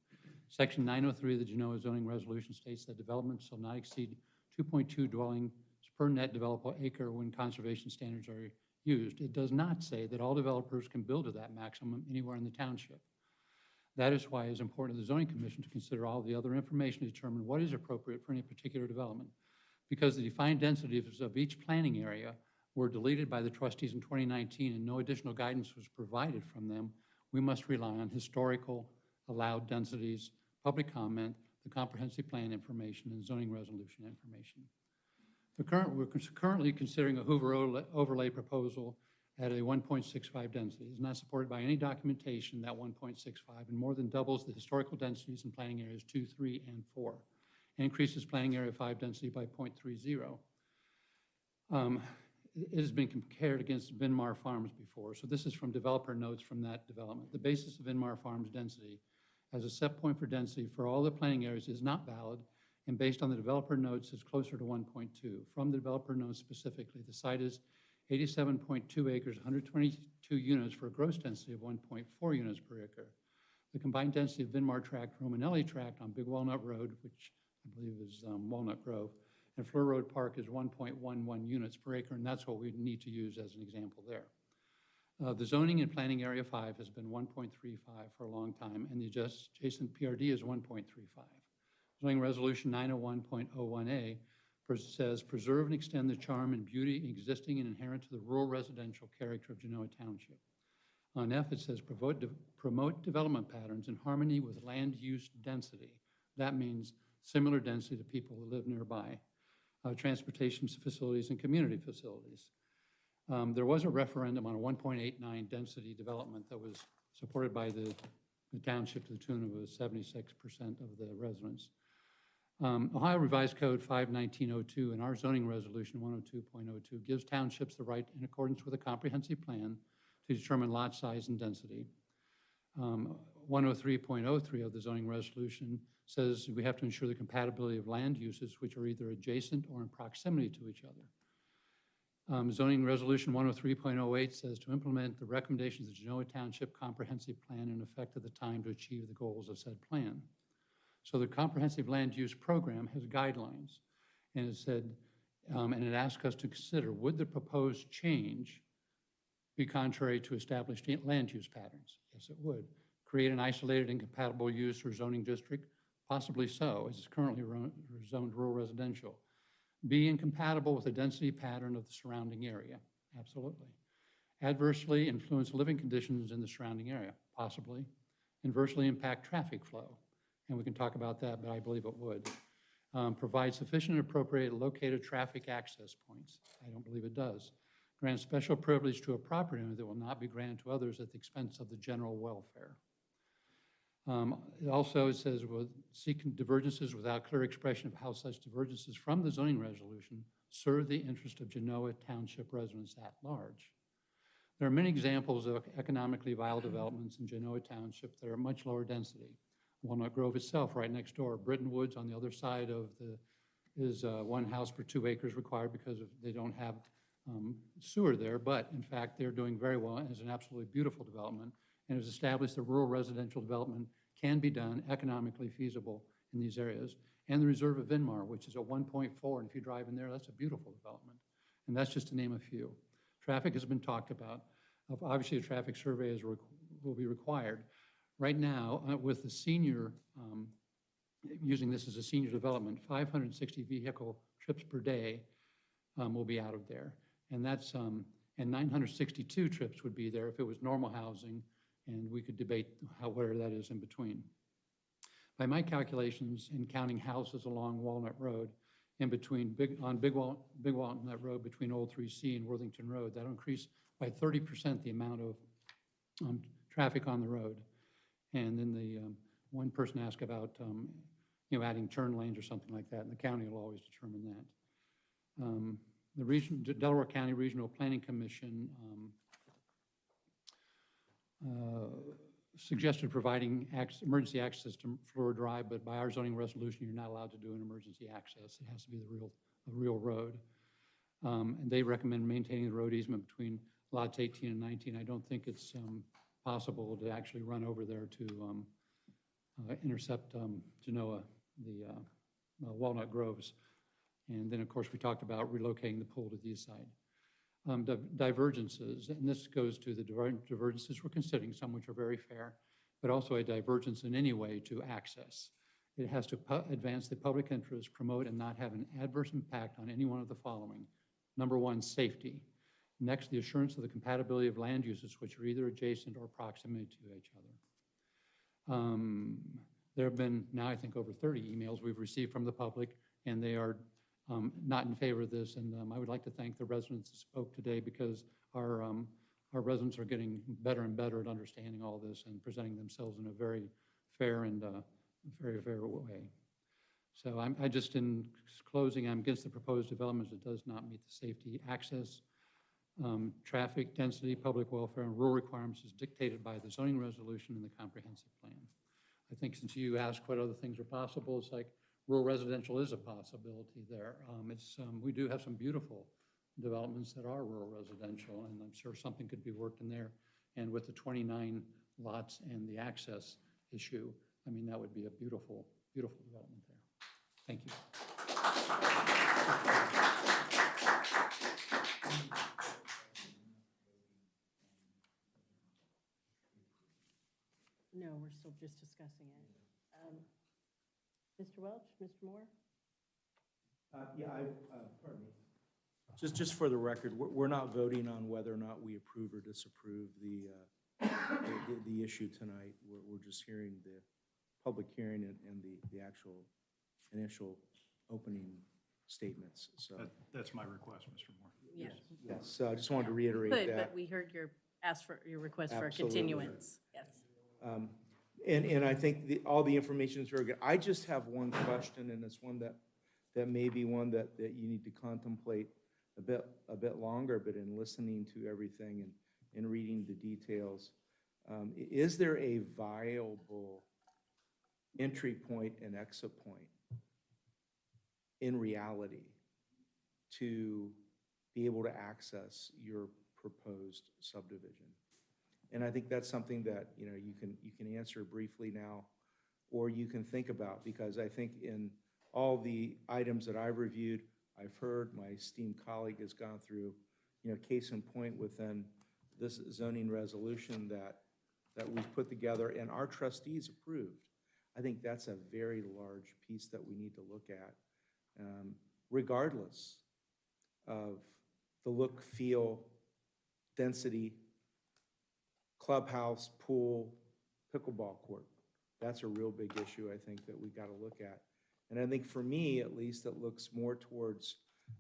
Section 903 of the Genoa zoning resolution states that development shall not exceed 2.2 dwellings per net developable acre when conservation standards are used. It does not say that all developers can build to that maximum anywhere in the township. That is why it is important to the zoning commission to consider all the other information to determine what is appropriate for any particular development. Because the defined densities of each planning area were deleted by the trustees in 2019 and no additional guidance was provided from them, we must rely on historical allowed densities, public comment, the comprehensive plan information, and zoning resolution information. We're currently considering a Hoover overlay proposal at a 1.65 density. It is not supported by any documentation, that 1.65, and more than doubles the historical densities in planning areas 2, 3, and 4. Increases planning area 5 density by 0.30. It has been compared against Vinmar Farms before, so this is from developer notes from that development. The basis of Vinmar Farms density as a set point for density for all the planning areas is not valid, and based on the developer notes is closer to 1.2. From the developer notes specifically, the site is 87.2 acres, 122 units for a gross density of 1.4 units per acre. The combined density of Vinmar Tract, Romanelli Tract on Big Walnut Road, which I believe is Walnut Grove, and Fleur Road Park is 1.11 units per acre, and that's what we need to use as an example there. The zoning in planning area 5 has been 1.35 for a long time, and the adjacent PRD is 1.35. Zoning resolution 901.01A says, preserve and extend the charm and beauty existing and inherent to the rural residential character of Genoa Township. On F, it says, promote development patterns in harmony with land use density. That means similar density to people who live nearby. Transportation facilities and community facilities. There was a referendum on a 1.89 density development that was supported by the township to the tune of 76% of the residents. Ohio Revised Code 51902 and our zoning resolution 102.02 gives townships the right, in accordance with a comprehensive plan, to determine lot size and density. 103.03 of the zoning resolution says we have to ensure the compatibility of land uses which are either adjacent or in proximity to each other. Zoning resolution 103.08 says to implement the recommendations of the Genoa Township Comprehensive Plan in effect at the time to achieve the goals of said plan. So the comprehensive land use program has guidelines, and it said, and it asked us to consider, would the proposed change be contrary to established land use patterns? Yes, it would. Create an isolated incompatible use or zoning district? Possibly so, as it's currently zoned rural residential. Be incompatible with the density pattern of the surrounding area? Absolutely. Adversely influence living conditions in the surrounding area? Possibly. Inversely impact traffic flow? And we can talk about that, but I believe it would. Provide sufficient and appropriate located traffic access points? I don't believe it does. Grant special privilege to a property owner that will not be granted to others at the expense of the general welfare. Also, it says we'll seek divergences without clear expression of how such divergences from the zoning resolution serve the interest of Genoa Township residents at large. There are many examples of economically viable developments in Genoa Township that are much lower density. Walnut Grove itself, right next door. Britton Woods on the other side of is 1 house per 2 acres required because they don't have sewer there, but in fact, they're doing very well and is an absolutely beautiful development, and has established that rural residential development can be done economically feasible in these areas. And the Reserve of Vinmar, which is at 1.4, and if you drive in there, that's a beautiful development. And that's just to name a few. Traffic has been talked about. Obviously, a traffic survey will be required. Right now, with the senior, using this as a senior development, 560 vehicle trips per day will be out of there. And that's, and 962 trips would be there if it was normal housing, and we could debate where that is in between. By my calculations, in counting houses along Walnut Road, in between Big Walnut Road between Old 3C and Worthington Road, that'll increase by 30% the amount of traffic on the road. And then the one person asked about adding turn lanes or something like that, and the county will always determine that. The Delaware County Regional Planning Commission suggested providing emergency access to Fleur Drive, but by our zoning resolution, you're not allowed to do an emergency access. It has to be the real road. And they recommend maintaining the road easement between lots 18 and 19. I don't think it's possible to actually run over there to intercept Genoa, the Walnut Groves. And then, of course, we talked about relocating the pool to the east side. Divergences, and this goes to the divergences we're considering, some which are very fair, but also a divergence in any way to access. It has to advance the public interest, promote and not have an adverse impact on any one of the following. Number 1, safety. Next, the assurance of the compatibility of land uses which are either adjacent or proximity to each other. There have been now, I think, over 30 emails we've received from the public, and they are not in favor of this. And I would like to thank the residents that spoke today, because our residents are getting better and better at understanding all this and presenting themselves in a very fair and very fair way. So I just, in closing, I'm against the proposed developments. It does not meet the safety, access, traffic, density, public welfare, and rural requirements as dictated by the zoning resolution and the comprehensive plan. I think since you asked what other things are possible, it's like rural residential is a possibility there. We do have some beautiful developments that are rural residential, and I'm sure something could be worked in there. And with the 29 lots and the access issue, I mean, that would be a beautiful, beautiful development there. Thank you. No, we're still just discussing it. Mr. Welch, Mr. Moore? Pardon me. Just for the record, we're not voting on whether or not we approve or disapprove the issue tonight. We're just hearing the public hearing and the actual initial opening statements, so. That's my request, Mr. Moore. Yes. Yes, so I just wanted to reiterate Good, that. but we heard ask for your request for a Absolutely. continuance. Yes. And I think all the information is very good. I just have one question, and it's one that may be one that you need to contemplate a bit longer, but in listening to everything and reading the details, is there a viable entry point and exit point in reality to be able to access your proposed subdivision? And I think that's something that, you know, you can answer briefly now, or you can think about, because I think in all the items that I've reviewed, I've heard, my esteemed colleague has gone through, you know, case in point within this zoning resolution that we've put together and our trustees approved. I think that's a very large piece that we need to look at, regardless of the look, feel, density, clubhouse, pool, pickleball court. That's a real big issue, I think, that we got to look at. And I think for me, at least, it looks more towards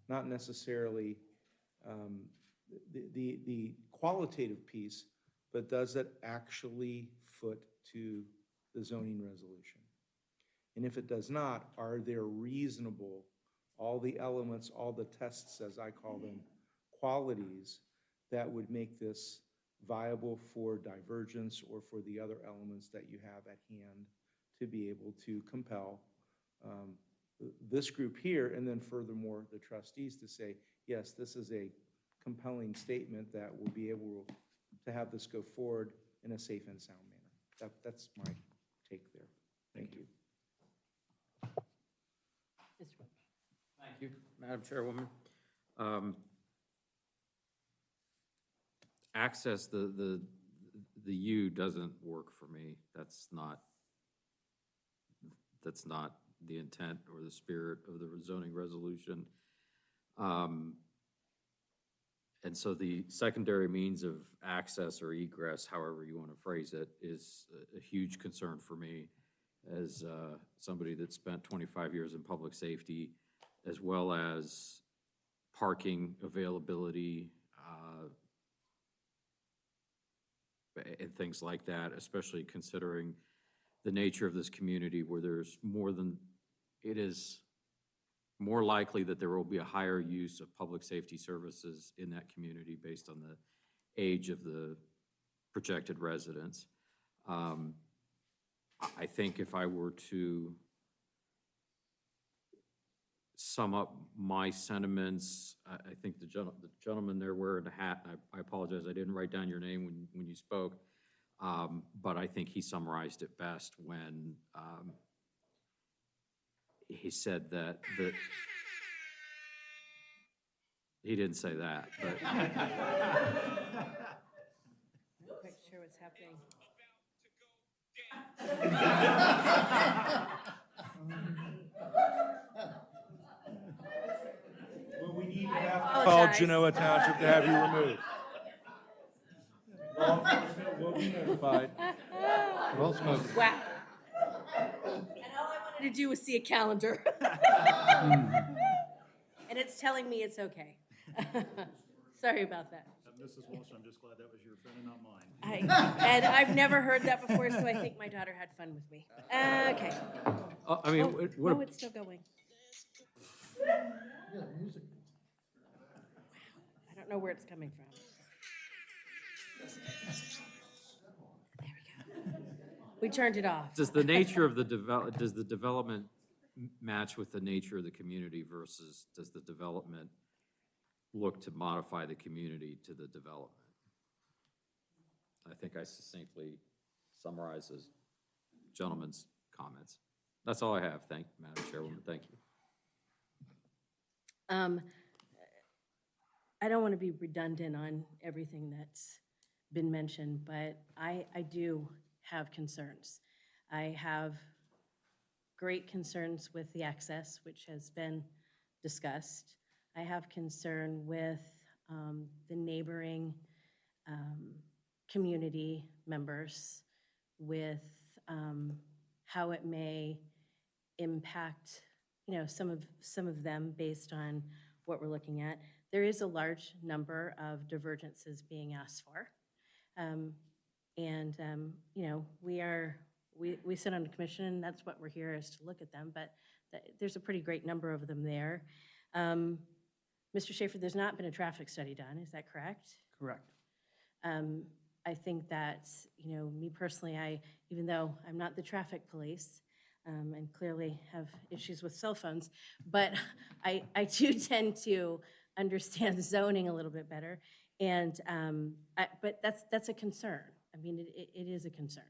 not necessarily the qualitative piece, but does it actually foot to the zoning resolution? And if it does not, are there reasonable, all the elements, all the tests, as I call them, qualities that would make this viable for divergence or for the other elements that you have at hand to be able to compel this group here, and then furthermore, the trustees to say, yes, this is a compelling statement that will be able to have this go forward in a safe and sound manner. That's my take there. Thank you. Thank you, Madam Chairwoman. Access, the U doesn't work for me. That's not the intent or the spirit of the zoning resolution. And so the secondary means of access or egress, however you want to phrase it, is a huge concern for me as somebody that spent 25 years in public safety, as well as parking availability and things like that, especially considering the nature of this community where there's it is more likely that there will be a higher use of public safety services in that community based on the age of the projected residents. I think if I were to sum up my sentiments, I think the gentleman there wearing a hat, and I apologize, I didn't write down your name when you spoke, but I think he summarized it best when he said that he didn't say that, but Not quite sure what's happening. Well, we need to have I call apologize. Genoa Township to have you removed. Law enforcement will be notified. Well spoken. Wow. And all I wanted to do was see a calendar. And it's telling me it's okay. Sorry about that. Mrs. Walsh, I'm just glad that was your friend and not mine. And I've never heard that before, so I think my daughter had fun with me. Okay. I mean, Oh, no, it's still going. I don't know where it's coming from. There we go. We turned it off. does the nature of does the development match with the nature of the community versus does the development look to modify the community to the development? I think I succinctly summarized the gentleman's comments. That's all I have. Thank you, Madam Chairwoman. Thank you. I don't want to be redundant on everything that's been mentioned, but I do have concerns. I have great concerns with the access, which has been discussed. I have concern with the neighboring community members, with how it may impact some of them based on what we're looking at. There is a large number of divergences being asked for. We sit on the commission, and that's what we're here is to look at them, but there's a pretty great number of them there. Mr. Schaefer, there's not been a traffic study done, is that correct? Correct. I think that, me personally, even though I'm not the traffic police, and clearly have issues with cell phones, but I do tend to understand zoning a little bit better, but that's a concern. I mean, it is a concern.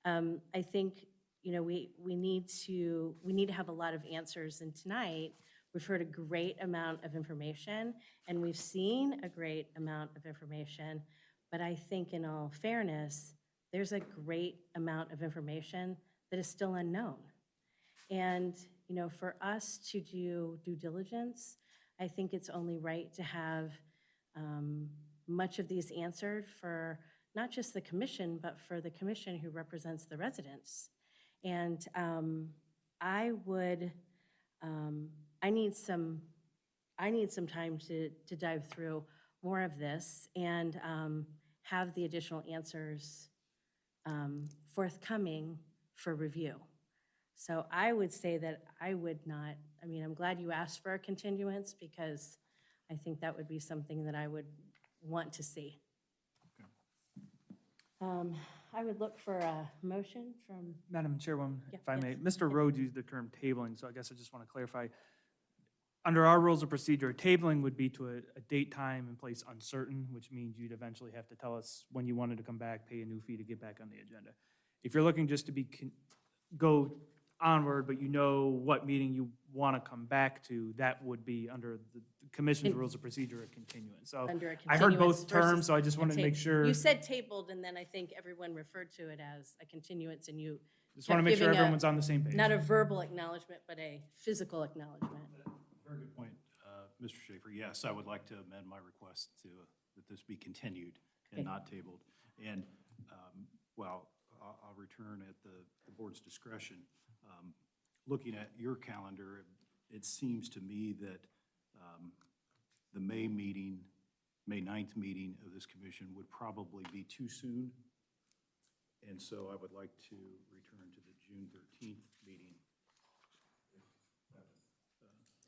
I think, we need to have a lot of answers, and tonight, we've heard a great amount of information, and we've seen a great amount of information, but I think in all fairness, there's a great amount of information that is still unknown. And, for us to do due diligence, I think it's only right to have much of these answered for not just the commission, but for the commission who represents the residents. And I need some time to dive through more of this and have the additional answers forthcoming for review. So I would say that I would not, I'm glad you asked for a continuance because I think that would be something that I would want to see. I would look for a motion from, Madam Chairwoman, Yeah, if I may, yes. Mr. Rhodes used the term tabling, so I guess I just want to clarify. Under our rules of procedure, tabling would be to a date, time, and place uncertain, which means you'd eventually have to tell us when you wanted to come back, pay a new fee to get back on the agenda. If you're looking just to go onward, but you know what meeting you want to come back to, that would be under the commission's rules of procedure a continuance. So under a I heard continuance both terms, versus so I just a wanted to make sure. You said tabled, and then I think everyone referred to it as a continuance, and you Just want to kept make sure giving everyone's on the same page. not a verbal acknowledgement, but a physical acknowledgement. Very good point, Mr. Schaefer. Yes, I would like to amend my request that this be continued and Okay. not tabled. And, I'll return at the board's discretion. Looking at your calendar, it seems to me that the May 9th meeting of this commission would probably be too soon. And so I would like to return to the June 13th meeting.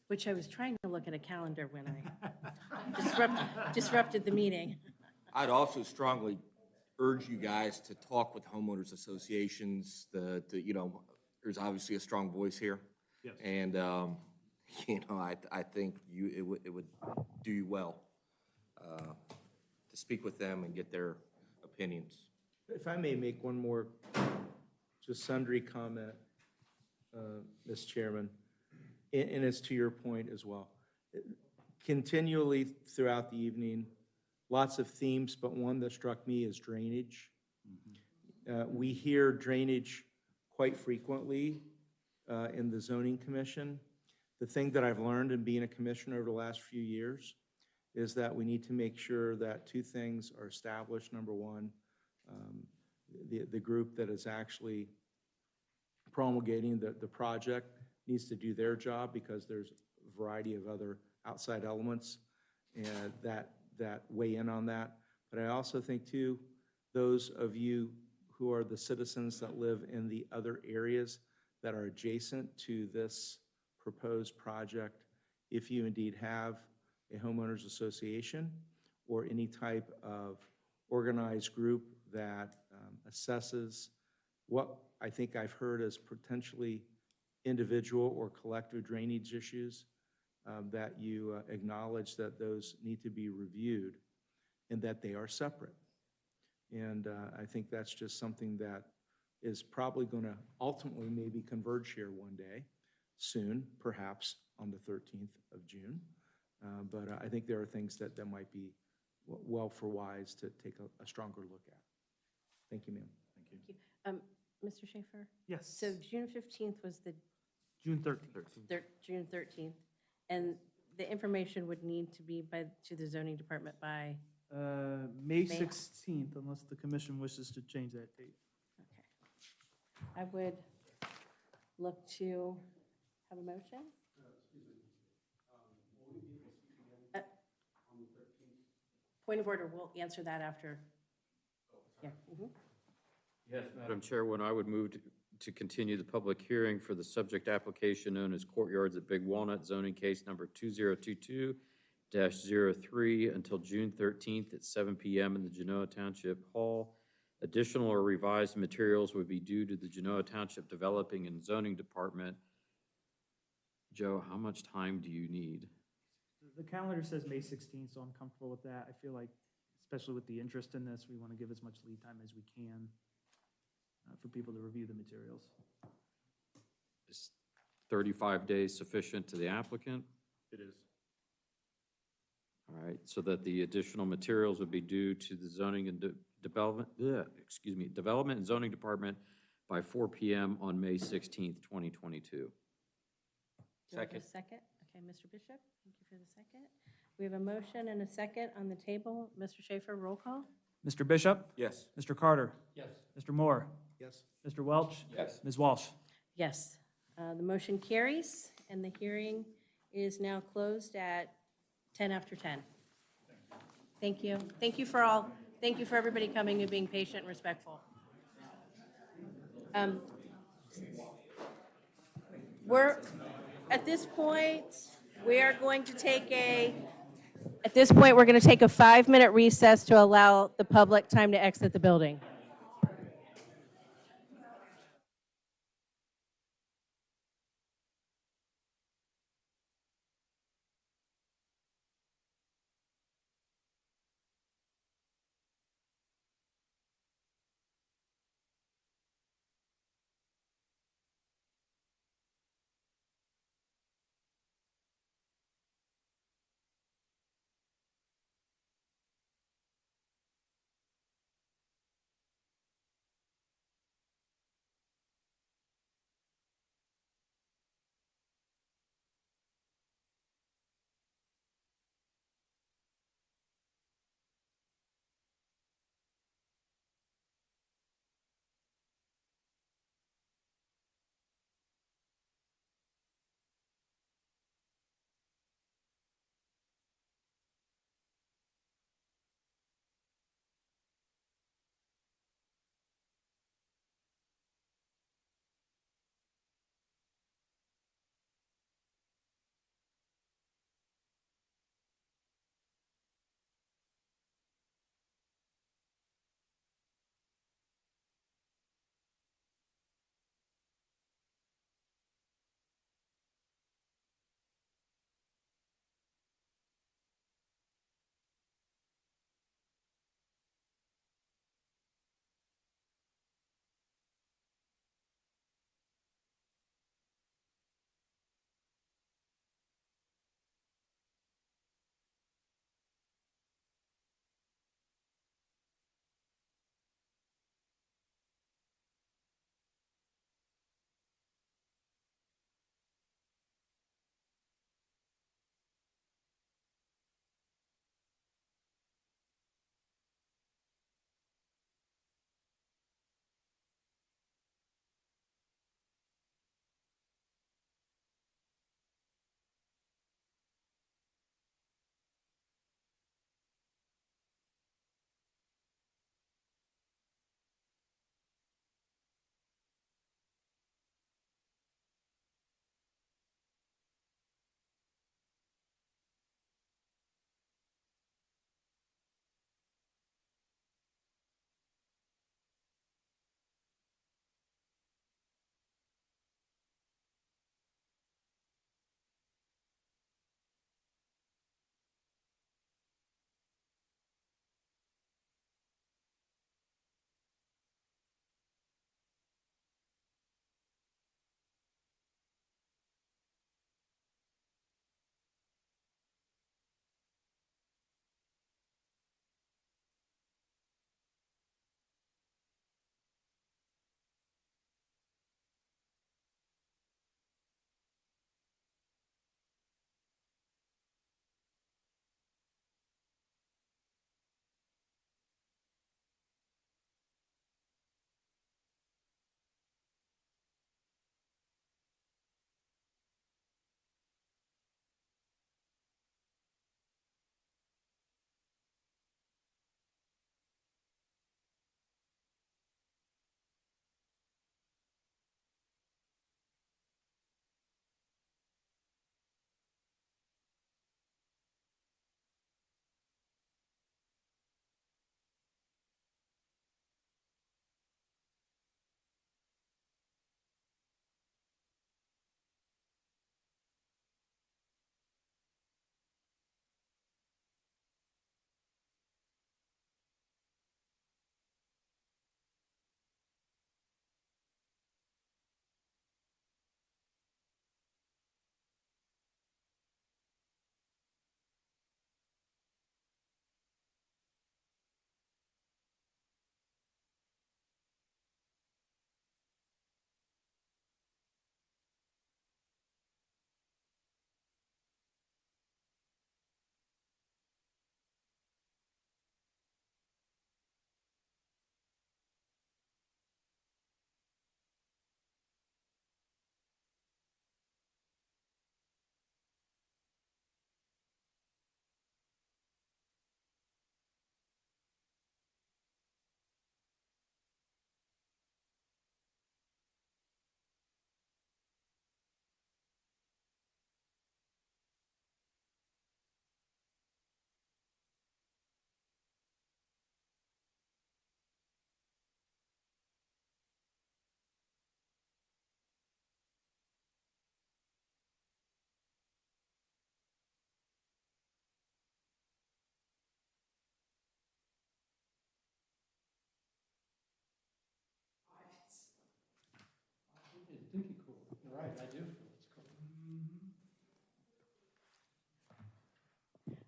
Which I was trying to look at a calendar when I disrupted the meeting. I'd also strongly urge you guys to talk with homeowners associations. There's obviously a strong voice here. Yes. And, I think it would do you well to speak with them and get their opinions. If I may make one more, just sundry comment, Ms. Chairman, and it's to your point as well. Continually throughout the evening, lots of themes, but one that struck me is drainage. We hear drainage quite frequently in the zoning commission. The thing that I've learned in being a commissioner over the last few years is that we need to make sure that two things are established. Number one, the group that is actually promulgating the project needs to do their job because there's a variety of other outside elements and that weigh in on that. But I also think too, those of you who are the citizens that live in the other areas that are adjacent to this proposed project, if you indeed have a homeowners association or any type of organized group that assesses what I think I've heard as potentially individual or collective drainage issues, that you acknowledge that those need to be reviewed and that they are separate. And I think that's just something that is probably going to ultimately maybe converge here one day, soon, perhaps on the 13th of June. But I think there are things that might be well for wise to take a stronger look at. Thank you, ma'am. Thank you. Mr. Schaefer? Yes. So June 15th was the June 13th. June 13th, and the information would need to be to the zoning department by, May 16th, unless the commission wishes to change that date. okay. I would look to have a motion. Point of order, we'll answer that after. Yeah. Mhm. Yes, Madam Chairwoman, I would move to continue the public hearing for the subject application known as Courtyards at Big Walnut, zoning case number 2022-03 until June 13th at 7 PM in the Genoa Township Hall. Additional or revised materials would be due to the Genoa Township Developing and Zoning Department. Joe, how much time do you need? The calendar says May 16th, so I'm comfortable with that. I feel like, especially with the interest in this, we want to give as much lead time as we can for people to review the materials. Is 35 days sufficient to the applicant? It is. All right, so that the additional materials would be due to the zoning and development and zoning department by 4 PM on May 16th, 2022. Do I have a second? Okay, Mr. Bishop, thank you for the second. We have a motion and a second on the table. Mr. Schaefer, roll call? Mr. Bishop? Yes. Mr. Carter? Yes. Mr. Moore? Yes. Mr. Welch? Yes. Ms. Walsh? Yes. The motion carries, and the hearing is now closed at 10 after 10. Thank you. Thank you for all, thank you for everybody coming and being patient and respectful. We're, at this point, we are going to take a 5-minute recess to allow the public time to exit the building.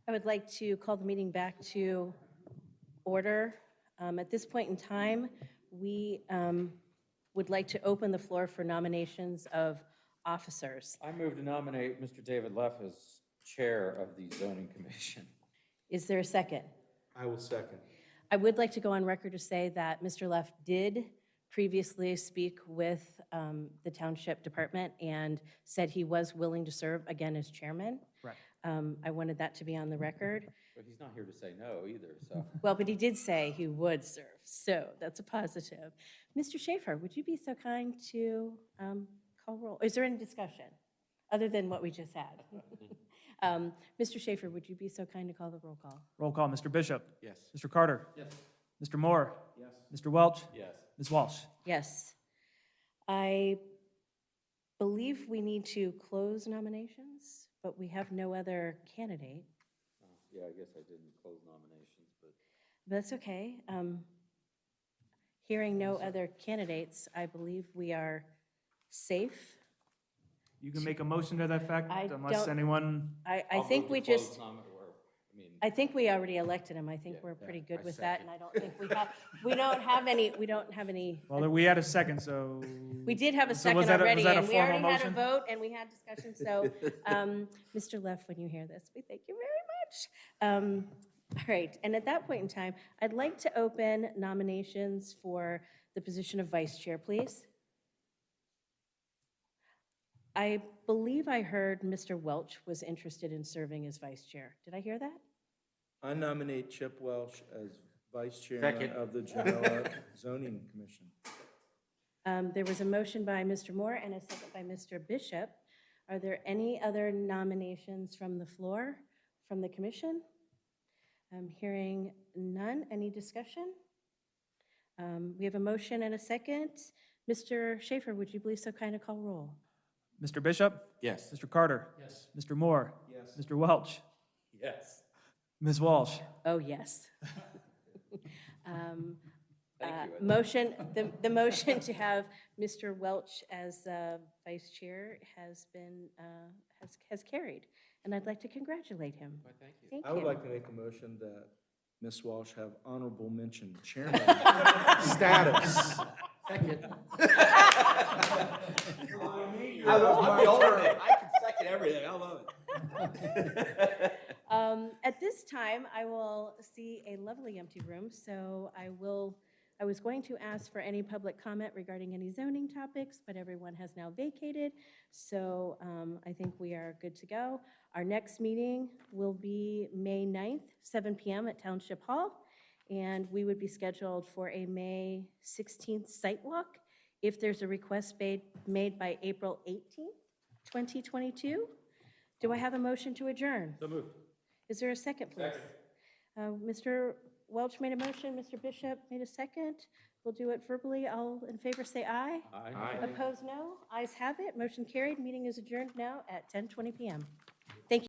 I would like to call the meeting back to order. At this point in time, we would like to open the floor for nominations of officers. I move to nominate Mr. David Leff as chair of the zoning commission. Is there a second? I will second. I would like to go on record to say that Mr. Leff did previously speak with the township department and said he was willing to serve again as chairman. Right. I wanted that to be on the record. But he's not here to say no either, so. Well, but he did say he would serve, so that's a positive. Mr. Schaefer, would you be so kind to call roll? Is there any discussion other than what we just had? Mr. Schaefer, would you be so kind to call the roll call? Roll call, Mr. Bishop. Yes. Mr. Carter. Yes. Mr. Moore. Yes. Mr. Welch. Yes. Ms. Walsh. Yes. I believe we need to close nominations, but we have no other candidate. Yeah, I guess I didn't close nominations, but. That's okay. Hearing no other candidates, I believe we are safe. You can make a motion to that effect I unless don't- anyone, I think we just, I think we already elected him. I think we're pretty good I with that, and second. I don't think we don't have any. well, we had a second, so. We did have a So second was that already, was that a and we formal already had a motion? vote, and we had discussion, so, Mr. Leff, when you hear this, we thank you very much. All right, and at that point in time, I'd like to open nominations for the position of vice chair, please. I believe I heard Mr. Welch was interested in serving as vice chair. Did I hear that? I nominate Chip Welsh as vice chairman Second. of the Genoa Zoning Commission. There was a motion by Mr. Moore and a second by Mr. Bishop. Are there any other nominations from the floor, from the commission? I'm hearing none. Any discussion? We have a motion and a second. Mr. Schaefer, would you please so kind of call roll? Mr. Bishop. Yes. Mr. Carter. Yes. Mr. Moore. Yes. Mr. Welch. Yes. Ms. Walsh. Oh, yes. Thank you. Motion, the motion to have Mr. Welch as vice chair has been, has carried, and I'd like to congratulate him. Why, thank you. Thank I would you. like to make a motion that Ms. Walsh have honorable mention chairman status. Second. I love my term. I can second everything. I love it. At this time, I will see a lovely empty room, so I was going to ask for any public comment regarding any zoning topics, but everyone has now vacated, so I think we are good to go. Our next meeting will be May 9th, 7 p.m. at Township Hall, and we would be scheduled for a May 16th site walk if there's a request made by April 18th, 2022. Do I have a motion to adjourn? So moved. Is there a second, please? Mr. Welch made a motion, Mr. Bishop made a second. We'll do it verbally. All in favor say aye. Aye. Opposed, no. Ayes have it. Motion carried. Meeting is adjourned now at 10:20 p.m.